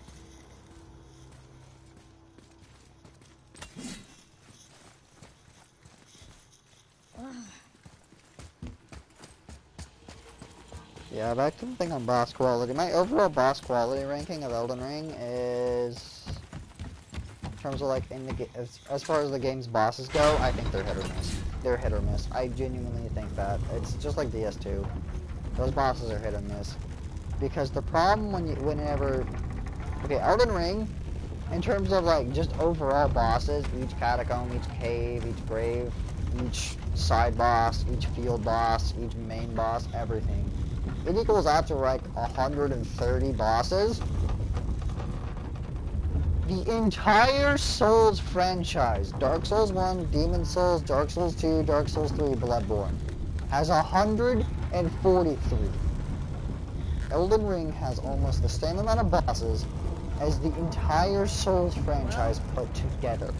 Yeah, back to the thing on boss quality. My overall boss quality ranking of Elden Ring is, in terms of like in the as far as the game's bosses go, I think they're hit or miss. They're hit or miss. I genuinely think that. It's just like DS2. Those bosses are hit or miss. Because the problem whenever, okay, Elden Ring, in terms of like just overall bosses, each catacomb, each cave, each grave, each side boss, each field boss, each main boss, everything. It equals out to like 130 bosses. The entire Souls franchise, Dark Souls 1, Demon Souls, Dark Souls 2, Dark Souls 3, Bloodborne, has 143. Elden Ring has almost the same amount of bosses as the entire Souls franchise put together.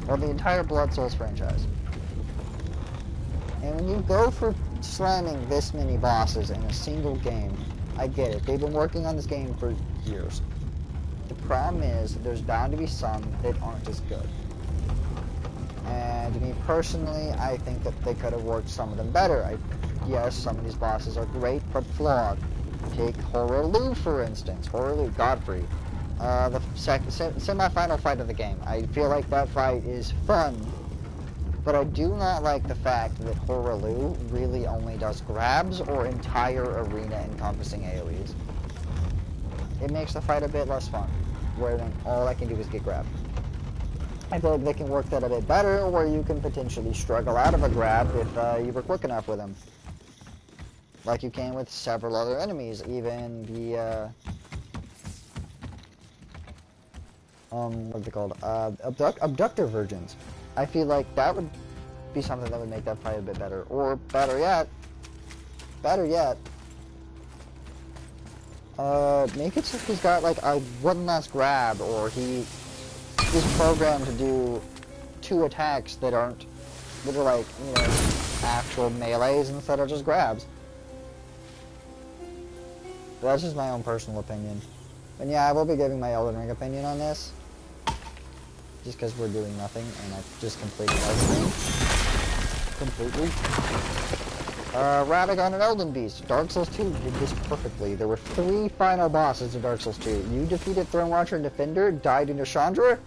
Or the entire Blood Souls franchise. And when you go for slamming this many bosses in a single game, I get it. They've been working on this game for years. The problem is, there's bound to be some that aren't as good. And me personally, I think that they could have worked some of them better. Yes, some of these bosses are great, but flawed. Take Hoarah, for instance. Hoarah, Godfrey. The semi-final fight of the game. I feel like that fight is fun, but I do not like the fact that Hoarah really only does grabs or entire arena encompassing AoEs. It makes the fight a bit less fun, where then all I can do is get grabbed. I feel like they can work that a bit better, where you can potentially struggle out of a grab if you were quick enough with him. like you can with several other enemies, even the, what are they called? Abductor virgins. I feel like that would be something that would make that fight a bit better. Or, better yet, make it so he's got, like, a one last grab, or he is programmed to do 2 attacks that are, like, you know, actual melees instead of just grabs. But that's just my own personal opinion. And yeah, I will be giving my Elden Ring opinion on this. Just because we're doing nothing, and I've just completed everything. Completely. Radagon and Elden Beast. Dark Souls 2 did this perfectly. There were 3 final bosses in Dark Souls 2. You defeated Throne Watcher and Defender, died in Nashandra.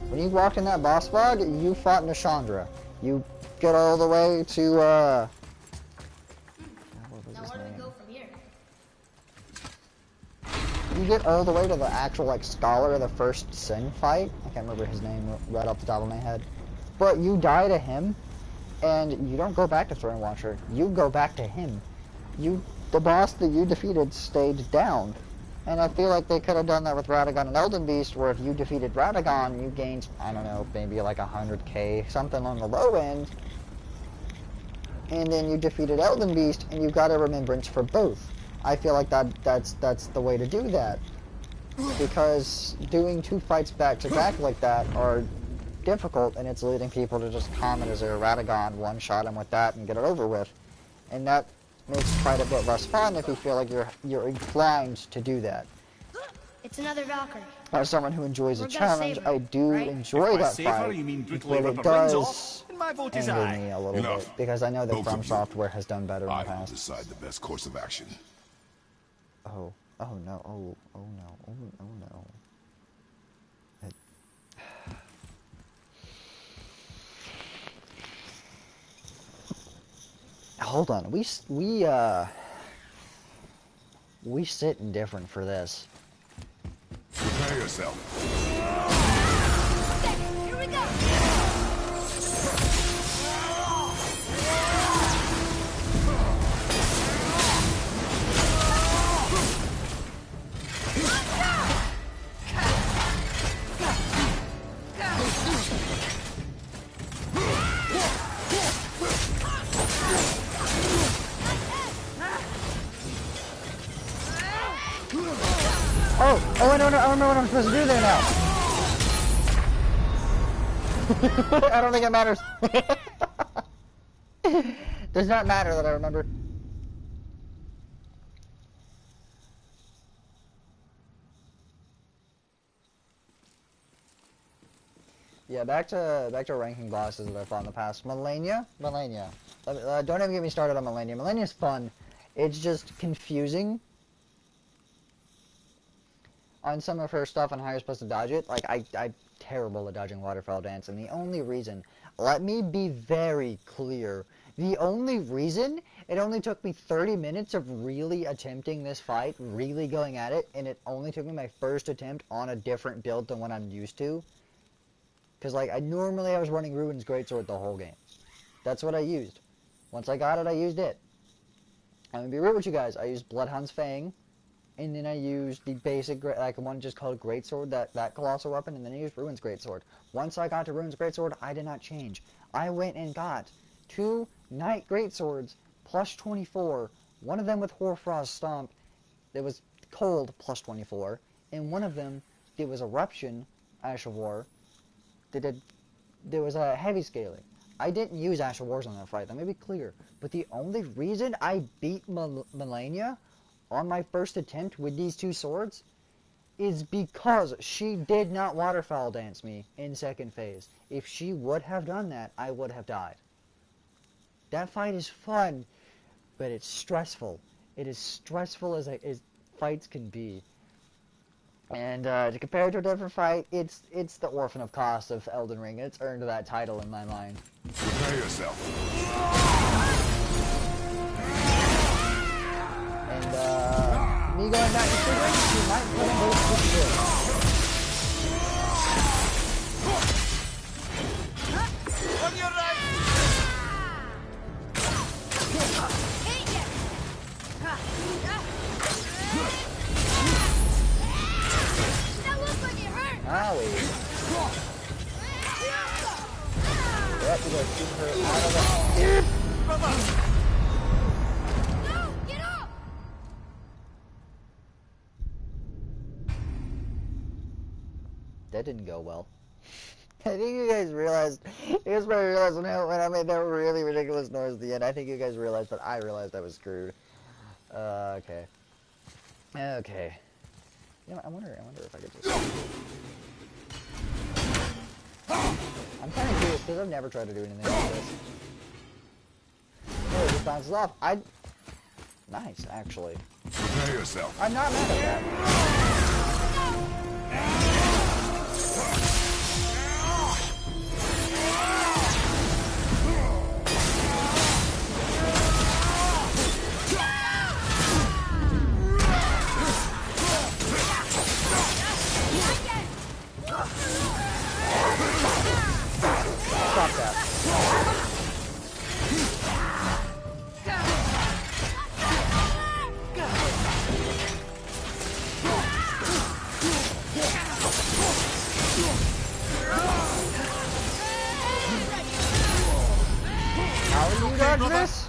When you walked in that boss fog, you fought Nashandra. You get all the way to, Now where do we go from here? You get all the way to the actual, like, Scholar of the First Sin fight. I can't remember his name right off the top of my head. But you die to him, and you don't go back to Throne Watcher. You go back to him. The boss that you defeated stayed down. And I feel like they could have done that with Radagon and Elden Beast, where if you defeated Radagon, you gained, I don't know, maybe like 100k, something on the low end. And then you defeated Elden Beast, and you got a remembrance for both. I feel like that's the way to do that. Because doing 2 fights back to back like that are difficult, and it's leading people to just comment as a Radagon, one-shot him with that, and get it over with. And that makes it quite a bit less fun if you feel like you're inclined to do that. It's another Valkyrie. As someone who enjoys a We're gonna challenge, save her, I do right? enjoy If by that save her, fight, you mean brutally but rip it her brains does off, and my vote is anger aye. me a little Enough. bit, because I know that Both From of you. Software has done better in the I will past. decide the best course of action. Oh no, oh no. Hold on, we sit indifferent for this. Prepare yourself. Here we go! Oh, I don't know what I'm supposed to do there now. I don't think it matters. Does not matter that I remember. Yeah, back to ranking bosses that I fought in the past. Malenia. Don't even get me started on Malenia. Malenia's fun. It's just confusing on some of her stuff and how you're supposed to dodge it. Like, I'm terrible at dodging Waterfall Dance, and the only reason, let me be very clear, the only reason it only took me 30 minutes of really attempting this fight, really going at it, and it only took me my first attempt on a different build than what I'm used to. Because, like, I was running Ruin's Greatsword the whole game. That's what I used. Once I got it, I used it. I'm gonna be real with you guys, I used Bloodhound's Fang, and then I used the basic, like, one just called Greatsword, that colossal weapon, and then I used Ruin's Greatsword. Once I got to Ruin's Greatsword, I did not change. I went and got 2 Knight Greatswords, plus 24, one of them with Hoarfrost Stomp, that was cold, plus 24, and one of them, it was Eruption, Ash of War, there was a heavy scaling. I didn't use Ash of Wars on that fight, let me be clear, but the only reason I beat Malenia on my first attempt with these 2 swords is because she did not Waterfowl Dance me in second phase. If she would have done that, I would have died. That fight is fun, but it's stressful. It is stressful as fights can be. And to compare it to a different fight, it's the Orphan of Kos of Elden Ring. It's earned that title in my mind. Prepare yourself. And me going back to Sigurd, she might put them both to On your right! That didn't go well. I think you guys realized, you guys probably realized when I made that really ridiculous noise at the end. I think you guys realized, but I realized I was screwed. Okay. Okay. You know, I wonder if I could just... I'm kind of curious, because I've never tried to do anything like this. Oh, it just bounces off. Nice, actually. Prepare yourself. I'm not mad at that. Stop that. How do you dodge this?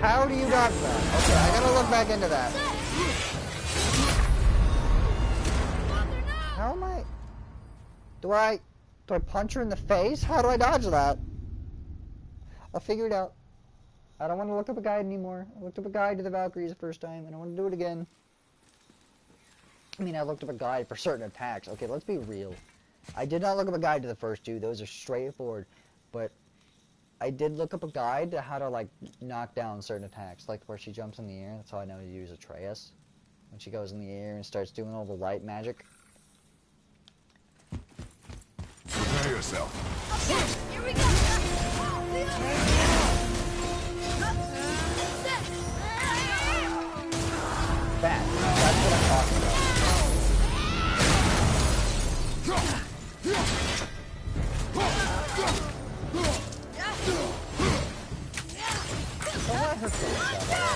How do you dodge that? Okay, I gotta look back into that. How am I... Do I punch her in the face? How do I dodge that? I'll figure it out. I don't want to look up a guide anymore. I looked up a guide to the Valkyries the first time, and I want to do it again. I mean, I looked up a guide for certain attacks. Okay, let's be real. I did not look up a guide to the first two. Those are straightforward. But I did look up a guide to how to, like, knock down certain attacks. Like where she jumps in the air. That's how I know to use Atreus. When she goes in the air and starts doing all the light magic. Prepare yourself. Here we go. Bad. That's what I'm talking about. Don't let her finish that,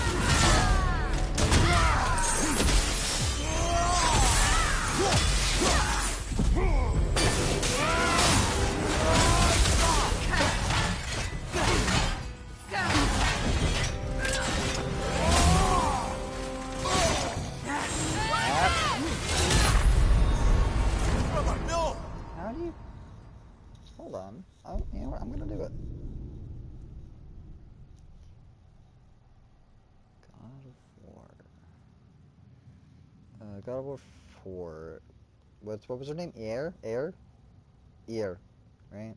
How do you... Hold on. Oh, you know what? I'm gonna do it. God of War. God of War 4. What was her name? Eir? Right?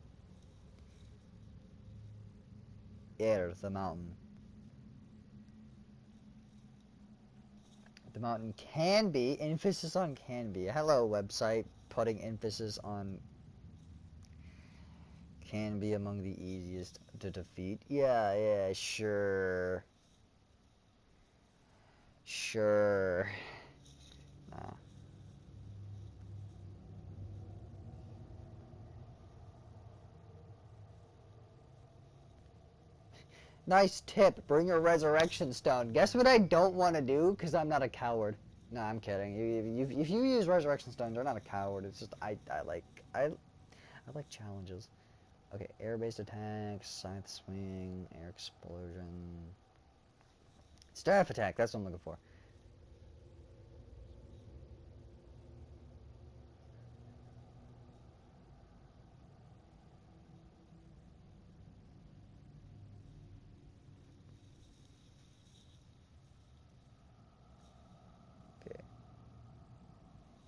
Eir, the mountain. The mountain can be, emphasis on can be. Hello, website, putting emphasis on can be among the easiest to defeat. Yeah, sure. Sure. Nah. Nice tip. Bring a resurrection stone. Guess what I don't want to do? Because I'm not a coward. No, I'm kidding. If you use resurrection stones, you're not a coward. It's just I like challenges. Okay, air-based attacks, scythe swing, air explosion, staff attack. That's what I'm looking for.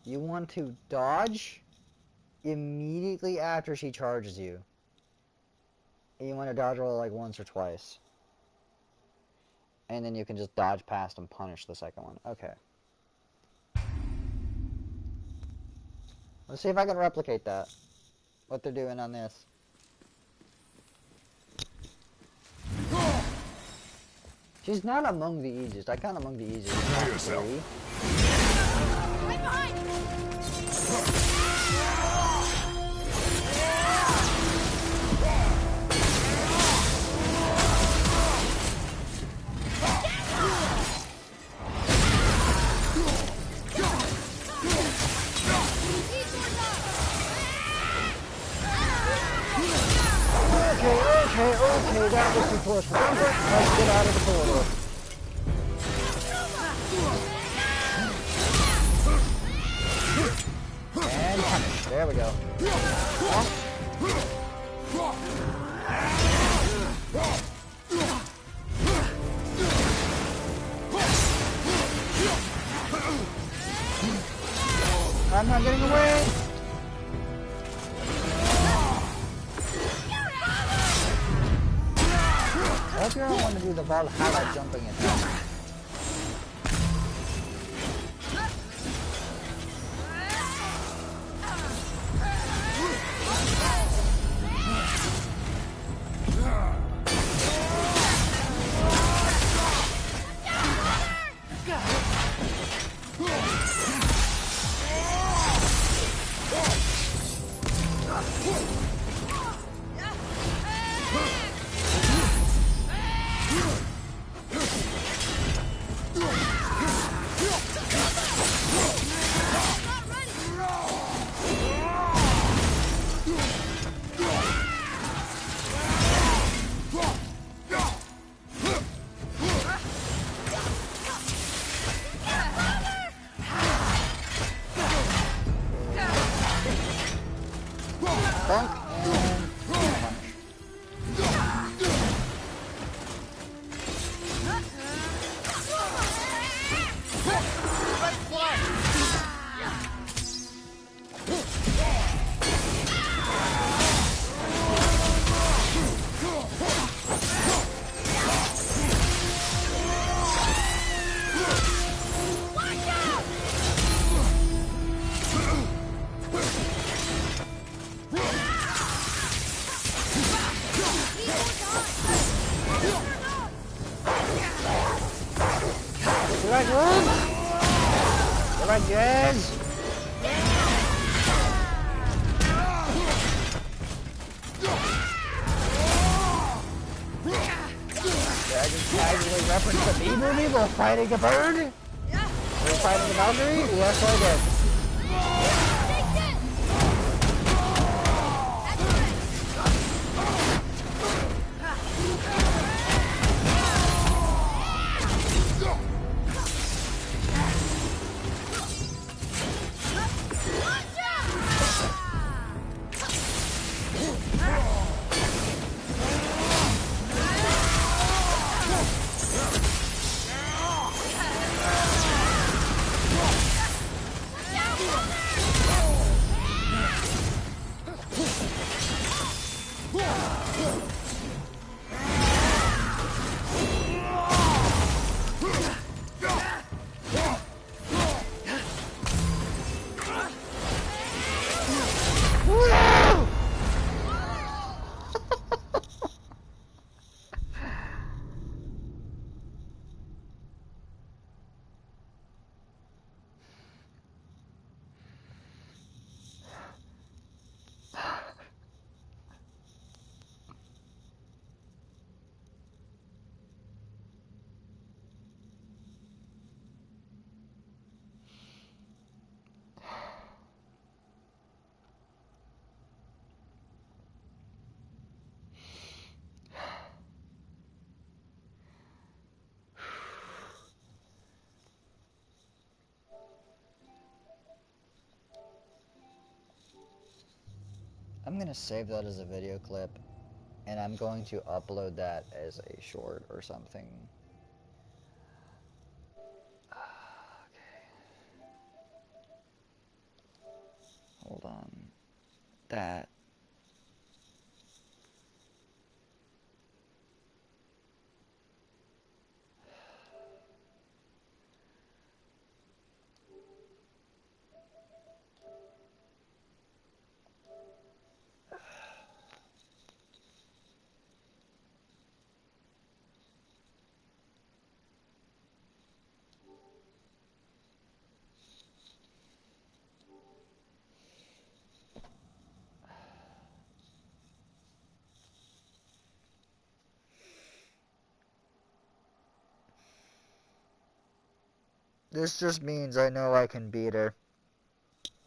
You want to dodge immediately after she charges you. And you want to dodge roll like once or twice. And then you can just dodge past and punish the second one. Okay. Let's see if I can replicate that. What they're doing on this. She's not among the easiest. I count among the easiest. Prepare yourself. Right behind! Okay, that was too close for comfort. Let's get out of the corridor. And and punish. There we go. I'm not getting away! I hope you don't want to do the Valhalla jumping attack. Fighting a bird? Yeah. Are you fighting a Valkyrie? Yes, I did. I'm going to save that as a video clip, and I'm going to upload that as a short or something. Okay. Hold on. That. This just means I know I can beat her.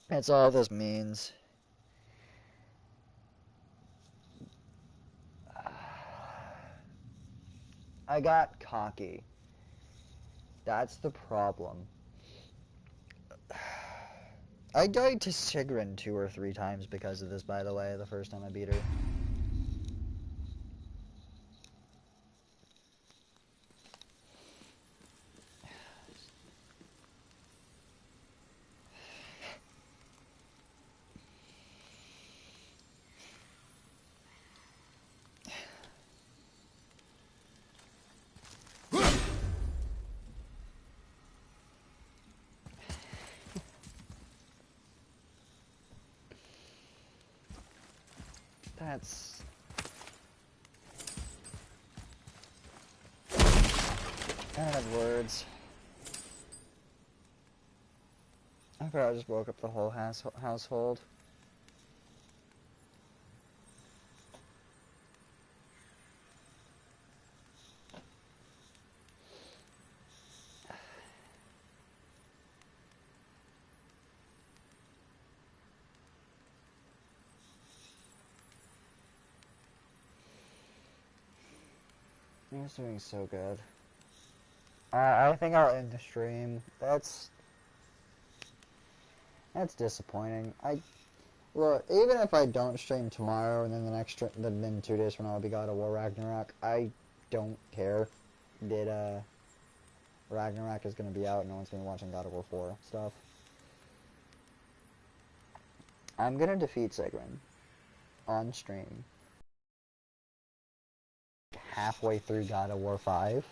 That's all this means. I got cocky. That's the problem. I died to Sigrun 2 or 3 times because of this, by the way, the first time I beat her. That's... I don't have words. I probably just woke up the whole household. He was doing so good. I think I'll end the stream. That's disappointing. Look, even if I don't stream tomorrow and then then 2 days from now I'll be God of War Ragnarok, I don't care that Ragnarok is gonna be out and no one's gonna be watching God of War 4 stuff. I'm gonna defeat Sigrun on stream. Halfway through God of War 5.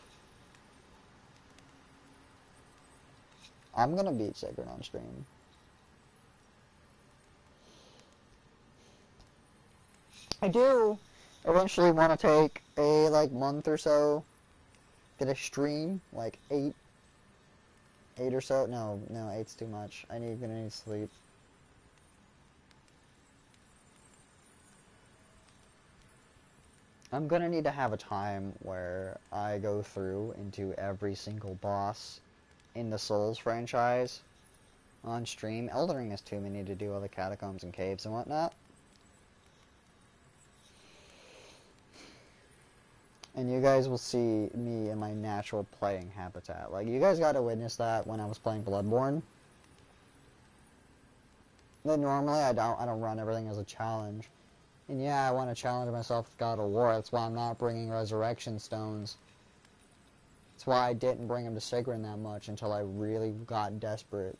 I'm gonna beat Sigrun on stream. I do eventually want to take a month or so, get a stream, 8 or so. No, 8's too much. Gonna need sleep. I'm gonna need to have a time where I go through into every single boss in the Souls franchise on stream. Elden Ring is too many to do all the catacombs and caves and whatnot. And you guys will see me in my natural playing habitat. You guys got to witness that when I was playing Bloodborne. Then normally I don't run everything as a challenge. And yeah, I want to challenge myself with God of War. That's why I'm not bringing Resurrection Stones. That's why I didn't bring them to Sigrun that much until I really got desperate.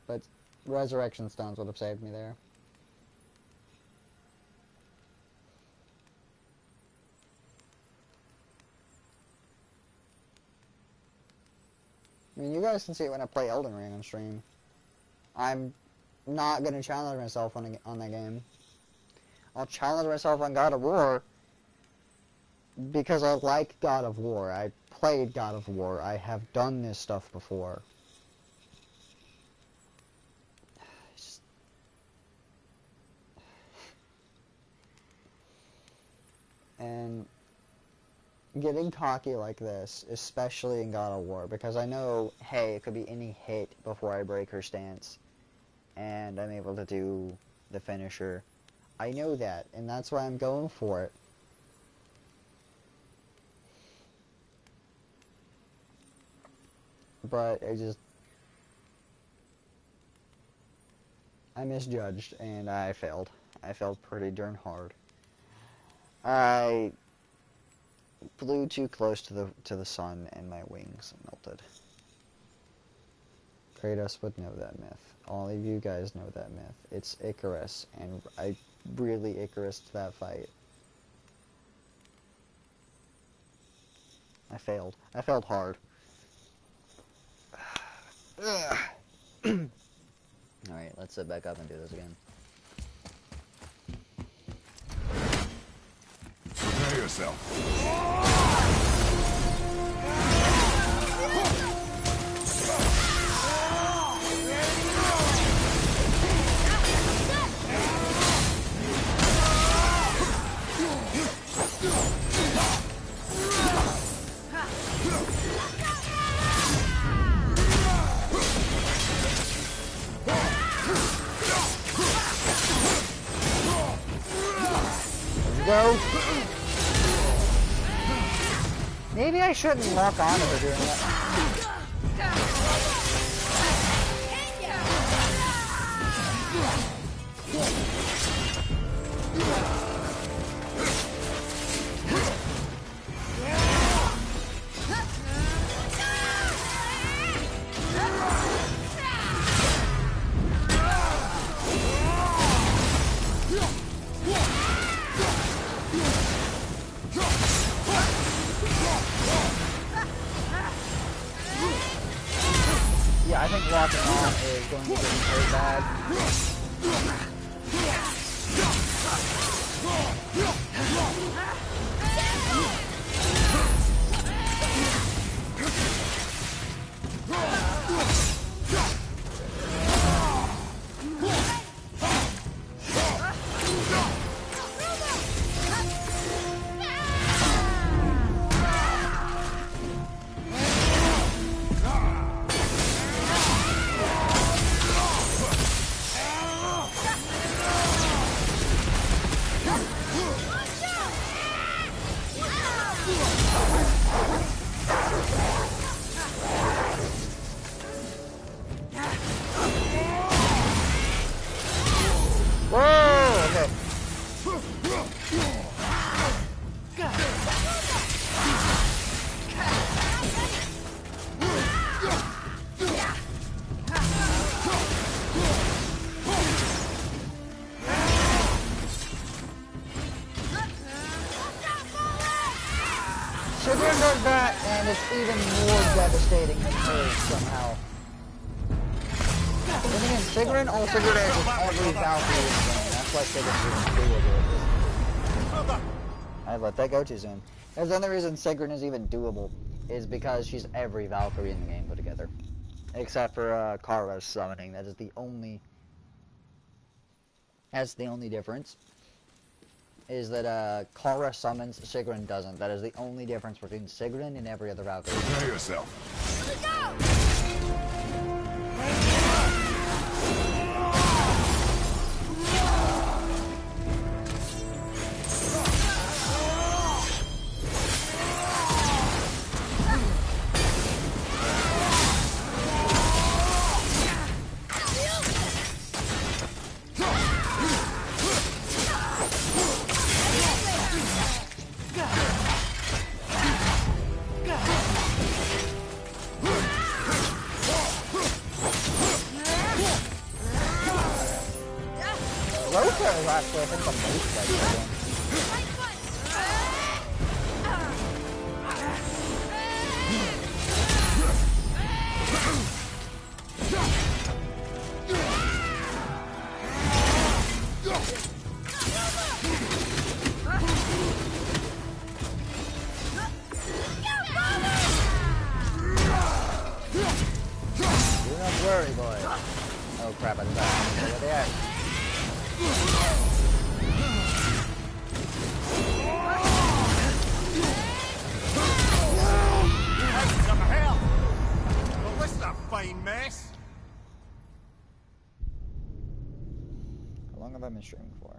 But Resurrection Stones would have saved me there. I mean, you guys can see it when I play Elden Ring on stream. I'm not going to challenge myself on that game. I'll challenge myself on God of War because I like God of War. I played God of War. I have done this stuff before. And getting cocky like this, especially in God of War, because I know, hey, it could be any hit before I break her stance, and I'm able to do the finisher. I know that, and that's why I'm going for it. But I misjudged, and I failed. I failed pretty darn hard. I flew too close to the sun, and my wings melted. Kratos would know that myth. All of you guys know that myth. It's Icarus, and I really Icarus'd that fight. I failed. I failed hard. Alright, let's sit back up and do this again. Prepare yourself. Go. Maybe I shouldn't lock on to her doing that. Yeah, I think locking on is going to be very bad. Sigrun does that, and it's even more devastating than hers somehow. Then again, Sigrun also did it with every Valkyrie in the game. That's why Sigrun is doable. I let that go too soon. That's the only reason Sigrun is even doable, is because she's every Valkyrie in the game put together. Except for Kara's summoning. That is the only... That's the only difference. Is that Kara summons, Sigrun doesn't. That is the only difference between Sigrun and every other Valkyrie. Prepare yourself. Let's go! Rota is actually, I think, the most like Sigrun. Do not worry, boy. Oh crap, I died. Over there. Some help! Well, this is a fine mess. How long have I been streaming for?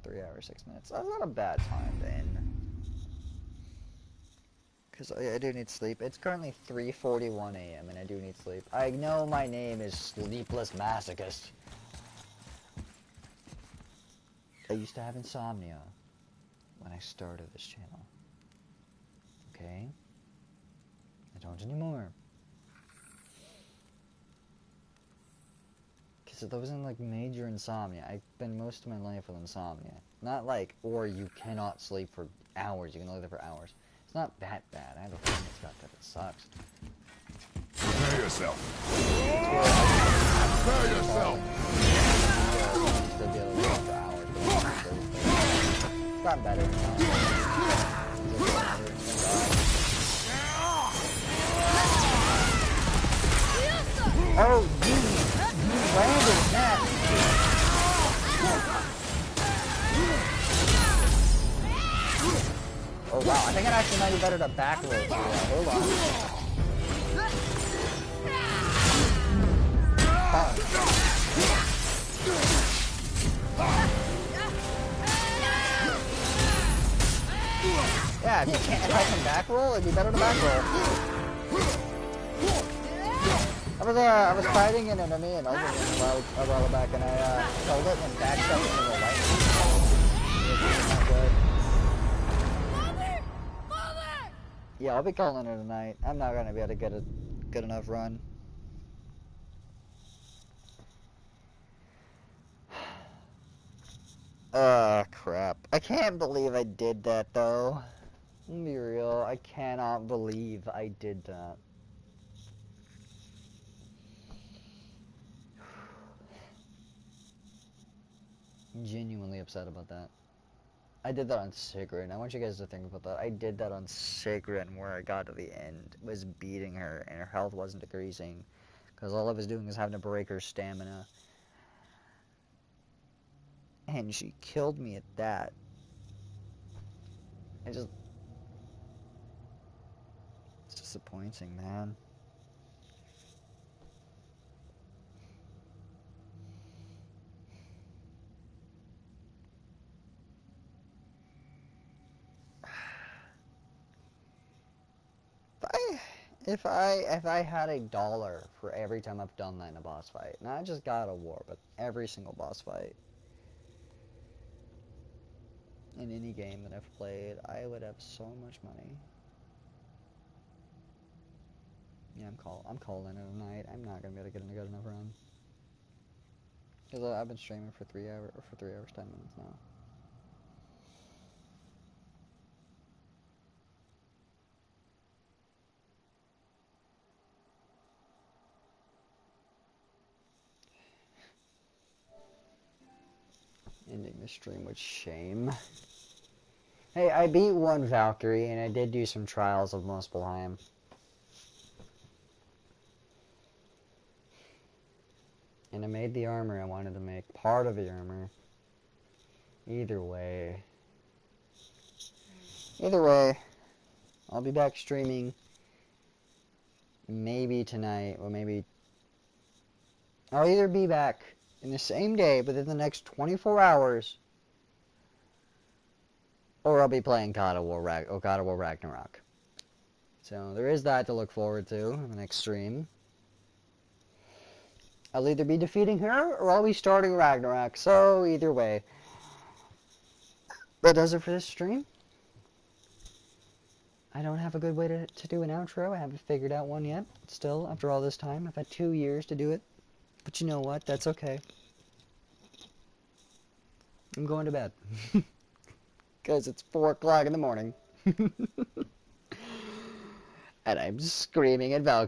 3 hours, 6 minutes. That's not a bad time then. Because I do need sleep. It's currently 3:41 a.m. and I do need sleep. I know my name is Sleepless Masochist. I used to have insomnia when I started this channel. Okay? I don't anymore. Because it wasn't like major insomnia. I've been most of my life with insomnia. Not like, or you cannot sleep for hours. You can only live for hours. It's not that bad. I have a friend that's got that. It sucks. Prepare yourself. It's Prepare yourself. Still be able to live for hours. It's gotten better now. Oh, you landed that. Oh wow, I think it actually might be better to back roll. Hold on. Yeah, if I can back roll, it'd be better to back roll. I was fighting an enemy in Elden Ring a while back, and I killed it and backstepped into the light. It was not good. Mother! Yeah, I'll be calling it a night. I'm not gonna be able to get a good enough run. Crap. I can't believe I did that, though. Let me be real. I cannot believe I did that. I'm genuinely upset about that. I did that on Sacred, and I want you guys to think about that. I did that on Sacred, and where I got to the end was beating her, and her health wasn't decreasing. Because all I was doing was having to break her stamina. And she killed me at that. It's disappointing, man. If I had $1 for every time I've done that in a boss fight, not just God of War, but every single boss fight in any game that I've played, I would have so much money. Yeah, I'm calling it a night. I'm not gonna be able to get a good enough run. Cause I've been streaming for 3 hours, 10 minutes now. Ending the stream with shame. Hey, I beat one Valkyrie, and I did do some trials of Muspelheim. And I made the armor I wanted to make. Part of the armor. Either way, I'll be back streaming. Maybe tonight, or maybe... I'll either be back in the same day, within the next 24 hours, or I'll be playing God of War Ragnarok. So there is that to look forward to in the next stream. I'll either be defeating her, or I'll be starting Ragnarok, so either way. That does it for this stream. I don't have a good way to do an outro. I haven't figured out one yet. Still, after all this time, I've had 2 years to do it. But you know what? That's okay. I'm going to bed. Because it's 4 o'clock in the morning. And I'm screaming at Valkyrie.